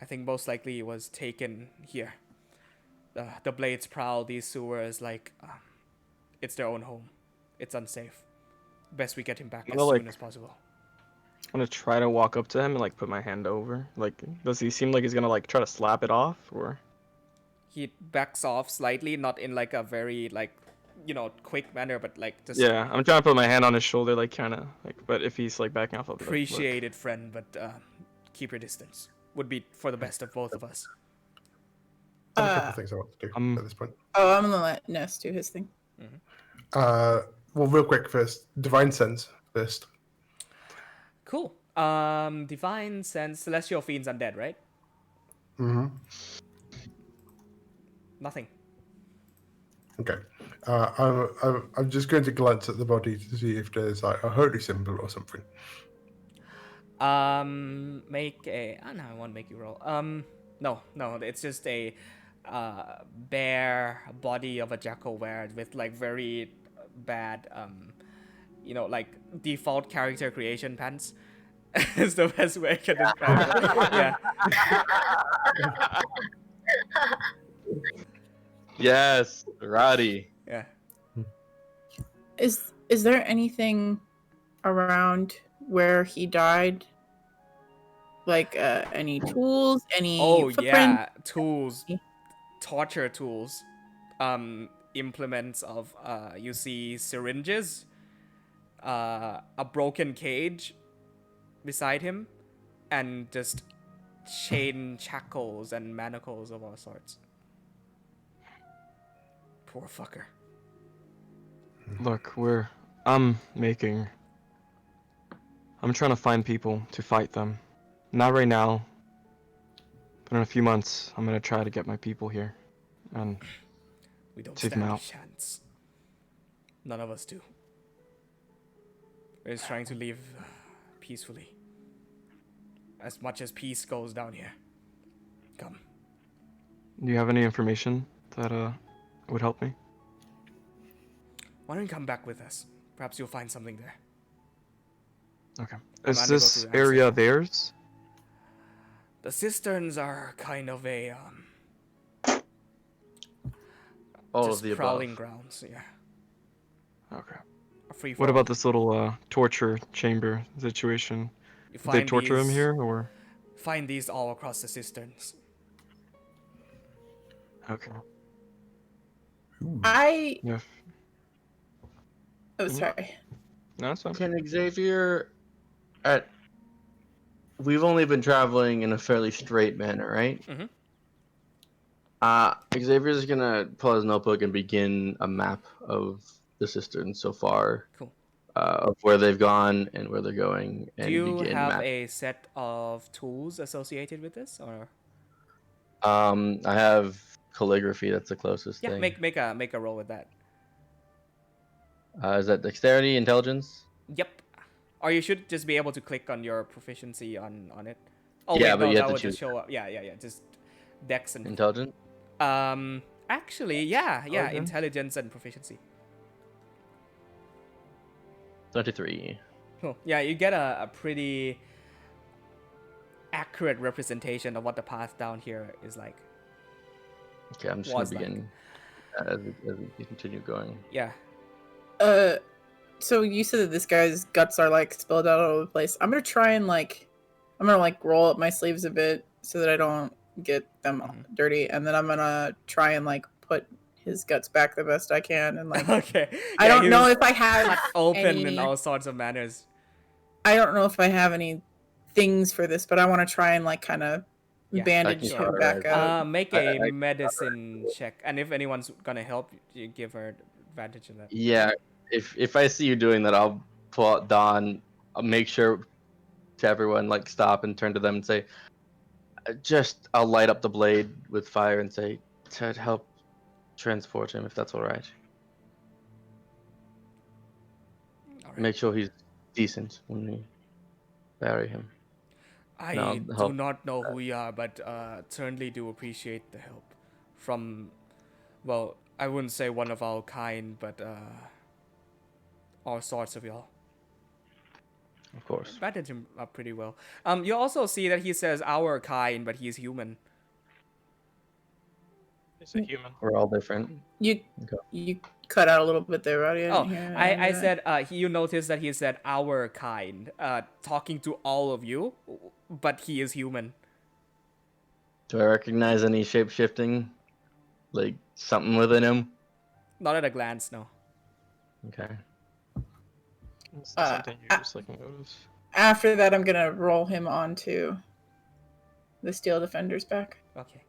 think most likely he was taken here. The Blades prowl these sewers like it's their own home. It's unsafe. Best we get him back as soon as possible. I'm gonna try to walk up to him and like put my hand over. Like, does he seem like he's gonna like try to slap it off or? He backs off slightly, not in like a very like, quick manner, but like just. Yeah, I'm trying to put my hand on his shoulder, like kind of like. But if he's like backing off, I'll be like, Appreciate it, friend, but keep your distance. Would be for the best of both of us. I have a couple of things I want to do at this point. Oh, I'm gonna let Ness do his thing. Well, real quick first, Divine Sense first. Cool. Divine Sense, Celestial Fiends Undead, right? Mm-hmm. Nothing. Okay. I'm just going to glance at the body to see if there's like a holy symbol or something. Make a. Oh, no, I won't make you roll. No, it's just a bare body of a jackal wear with like very bad, like default character creation pants. Is the best way I can describe it. Yeah. Yes, Roddy. Yeah. Is there anything around where he died? Like any tools, any footprint? Yeah, tools, torture tools, implements of you see syringes, a broken cage beside him, and just chain shackles and manacles of all sorts. Poor fucker. Look, I'm trying to find people to fight them. Not right now, but in a few months, I'm gonna try to get my people here, and We don't take stand them a out. chance. None of us do. We're just trying to live peacefully. As much as peace goes down here. Come. Do you have any information that would help me? Why don't you come back with us? Perhaps you'll find something there. Okay. I'm Is unable this to answer. area theirs? The cisterns are kind of a All just of the prowling above. grounds, yeah. Okay. A free What about this little torture chamber situation? You Did they find torture him these- here, or? Find these all across the cisterns. Okay. I. Yeah. Oh, sorry. No, that's fine. Can Xavier we've only been traveling in a fairly straight manner, right? Mhm. Xavier's gonna pull his notebook and begin a map of the cisterns so far. Cool. Of where they've gone and where they're going, and Do you begin have map. a set of tools associated with this, or? I have calligraphy. That's the closest Yeah, thing. make a roll with that. Is that dexterity, intelligence? Yep. Or you should just be able to click on your proficiency on it. Oh Yeah, wait, but no, you that have to would just choose. show up. Yeah. Just dex and Intelligent. actually, yeah, Intelligence? intelligence and proficiency. 33. Cool. Yeah, you get a pretty accurate representation of what the path down here is like. Okay, I'm just gonna Was like. begin as we continue going. Yeah. So you said that this guy's guts are like spilled out all over the place. I'm gonna roll up my sleeves a bit so that I don't get them dirty, and then I'm gonna try and like put his guts back the best I can, and like Okay. I Yeah, don't he know was if I have cut open any... in all sorts of manners. I don't know if I have any things for this, but I want to try and like kind of Yeah. bandage I can him back up. Make I- a I- medicine check, and if anyone's gonna help, you give her advantage in that. Yeah, if I see you doing that, I'll pull out Dawn. I'll make sure to everyone like stop and turn to them and say, I'll light up the blade with fire and say to help transport him if that's all right. All right. Make sure he's decent when we bury him. I No, do help. not know who you are, but certainly do appreciate the help from, well, I wouldn't say one of our kind, but all sorts of y'all. Of course. Bandage him up pretty well. You also see that he says our kind, but he's human. He's a human. We're all different. You Okay. you cut out a little bit there, Roddy. Oh, didn't hear I any of that. said you noticed that he said our kind, talking to all of you, but he is human. Do I recognize any shape shifting? Like something within him? Not at a glance, no. Okay. It's not something you just like notice. After that, I'm gonna roll him onto the Steel Defender's back. Okay.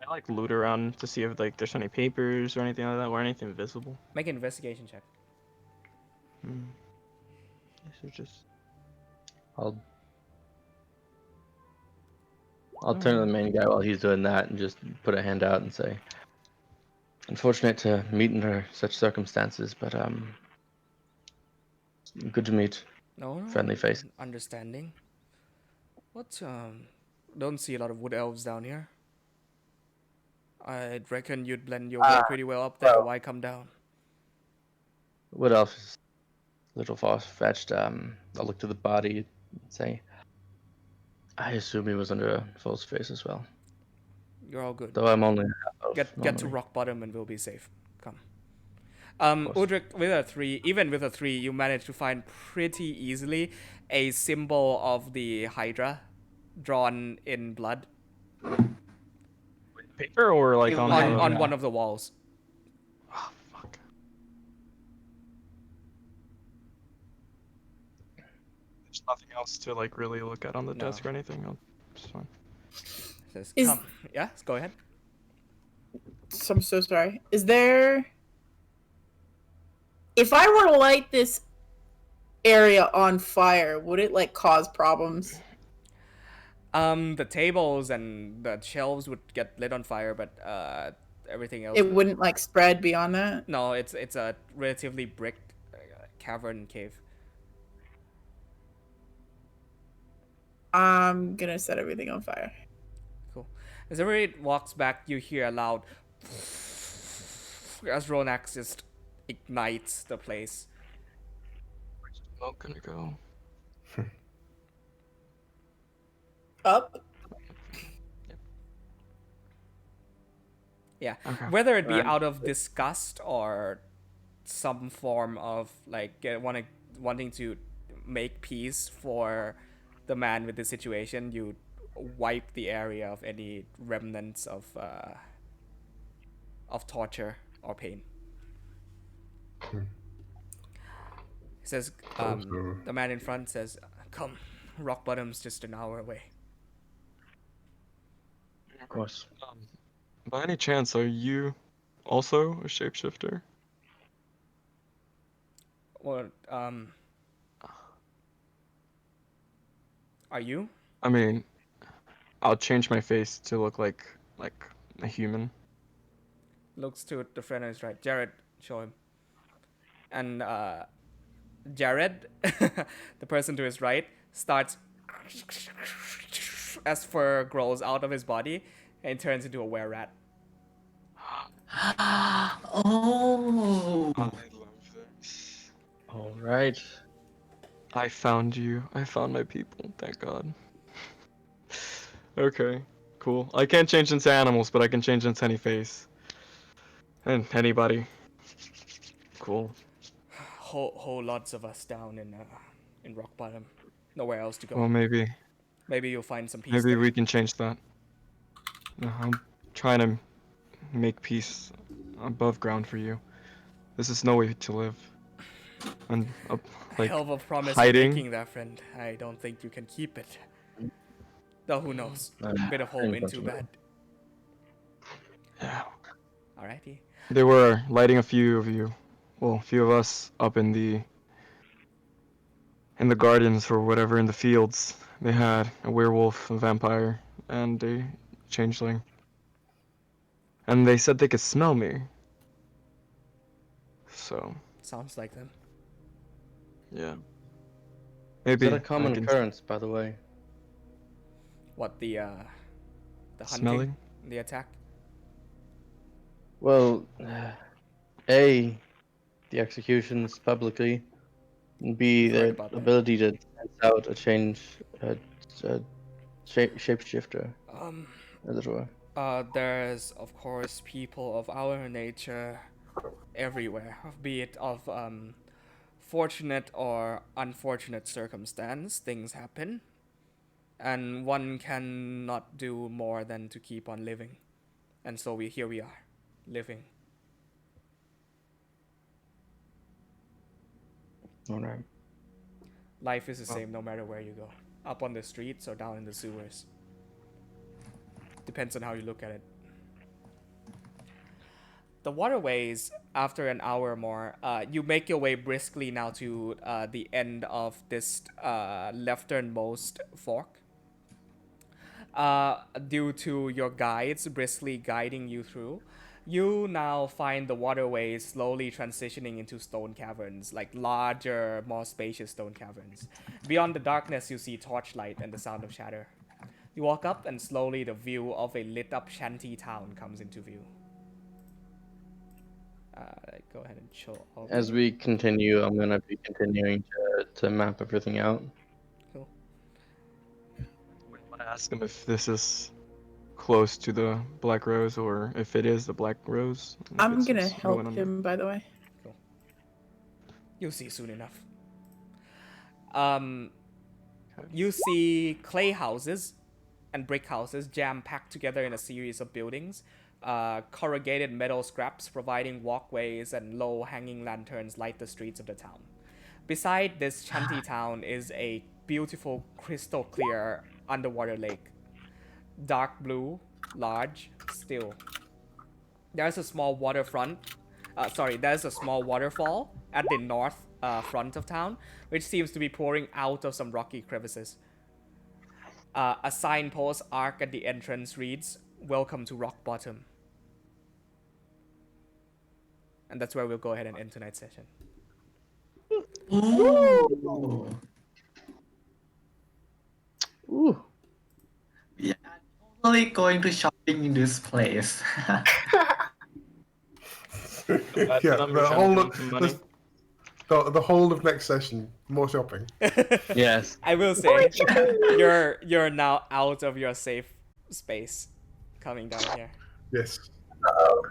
I like loot around to see if like there's any papers or anything like that or anything visible. Make an investigation check. This is just I'll turn to the main guy while he's doing that and just put a hand out and say, unfortunate to meet under such circumstances, but good to meet. No, Friendly face. Understanding. What? Don't see a lot of wood elves down here. I'd reckon you'd blend your way pretty well up there. well- Why come down? What else is a little far-fetched? I'll look to the body and say, I assume he was under a false face as well. You're all good. Though I'm only half elf Get to normally. rock bottom and we'll be safe. Come. course. Udric, with a 3, even with a 3, you managed to find pretty easily a symbol of the Hydra drawn in blood paper or like on on one of the walls. Oh fuck. There's nothing else to like really look at on the No. desk or anything. It's fine. It says, Is- come. Yeah, go ahead. So I'm so sorry. Is there... If I were to light this area on fire, would it like cause problems? The tables and the shelves would get lit on fire, but everything else. It wouldn't like spread beyond that? No, it's a relatively bricked cavern cave. I'm gonna set everything on fire. Cool. As everybody walks back, you hear a loud as Ronax just ignites the place. Where's the smoke gonna go? Up? Yeah. Okay. Whether it be Alright. out of disgust or some form of like wanting to make peace for the man with the situation, you wipe the area of any remnants of torture or pain. He says, Also- the man in front says, come, rock bottom's just an hour away. Of course. By any chance, are you also a shapeshifter? Well, are you? I mean, I'll change my face to look like a human. Looks to the friend on his right. Jared, show him. And Jared, the person to his right, starts as fur grows out of his body and turns into a were-rat. Oh. I love this. All right. I found you. I found my people. Thank God. Okay, cool. I can't change into animals, but I can change into any face. And anybody. Cool. Whole lots of us down in rock bottom. Nowhere else to go. Well, maybe Maybe you'll find some peace. maybe there. we can change that. I'm trying to make peace above ground for you. This is no way to live. And like Hell of a promise hiding. you're making there, friend. I don't think you can keep it. Though who knows? Bit of hope ain't too bad. Yeah. Alrighty. They were lighting a few of us up in the gardens or whatever, in the fields. They had a werewolf, a vampire, and a changeling. And they said they could smell me. So, Sounds like them. yeah. Is Maybe that a I common can occurrence, by the way? What, the hunting? smelling. The attack? Well, A, the executions publicly, and B, Heard the about that. ability to sense out a shapeshifter, as it were. There's, of course, people of our nature everywhere, be it of fortunate or unfortunate circumstance. Things happen, and one cannot do more than to keep on living. And so here we are, living. Alright. Life is the same no matter where you go, up on the streets or down in the sewers. Depends on how you look at it. The waterways, after an hour or more, you make your way briskly now to the end of this lefternmost fork. Due to your guides briskly guiding you through, you now find the waterways slowly transitioning into stone caverns, like larger, more spacious stone caverns. Beyond the darkness, you see torchlight and the sound of chatter. You walk up, and slowly the view of a lit-up shanty town comes into view. Go ahead and show all. As we continue, I'm gonna be continuing to map everything out. Cool. We want to ask them if this is close to the Black Rose, or if it is the Black Rose. and if I'm it's gonna just help going under. him, by the way. Cool. You'll see soon enough. You see clay houses and brick houses jam-packed together in a series of buildings. Corrugated metal scraps providing walkways and low-hanging lanterns light the streets of the town. Beside this shanty town is a beautiful, crystal-clear underwater lake. Dark blue, large, still. There's a small there's a small waterfall at the north front of town, which seems to be pouring out of some rocky crevices. A signpost arc at the entrance reads, "Welcome to Rock Bottom." And that's where we'll go ahead and end tonight's session. Ooh. Ooh. Yeah, I'm totally going to shopping in this place. Yeah, the whole of next session, more shopping. Yes. I will say, you're now out of your safe space, coming down here. Yes. Uh-oh.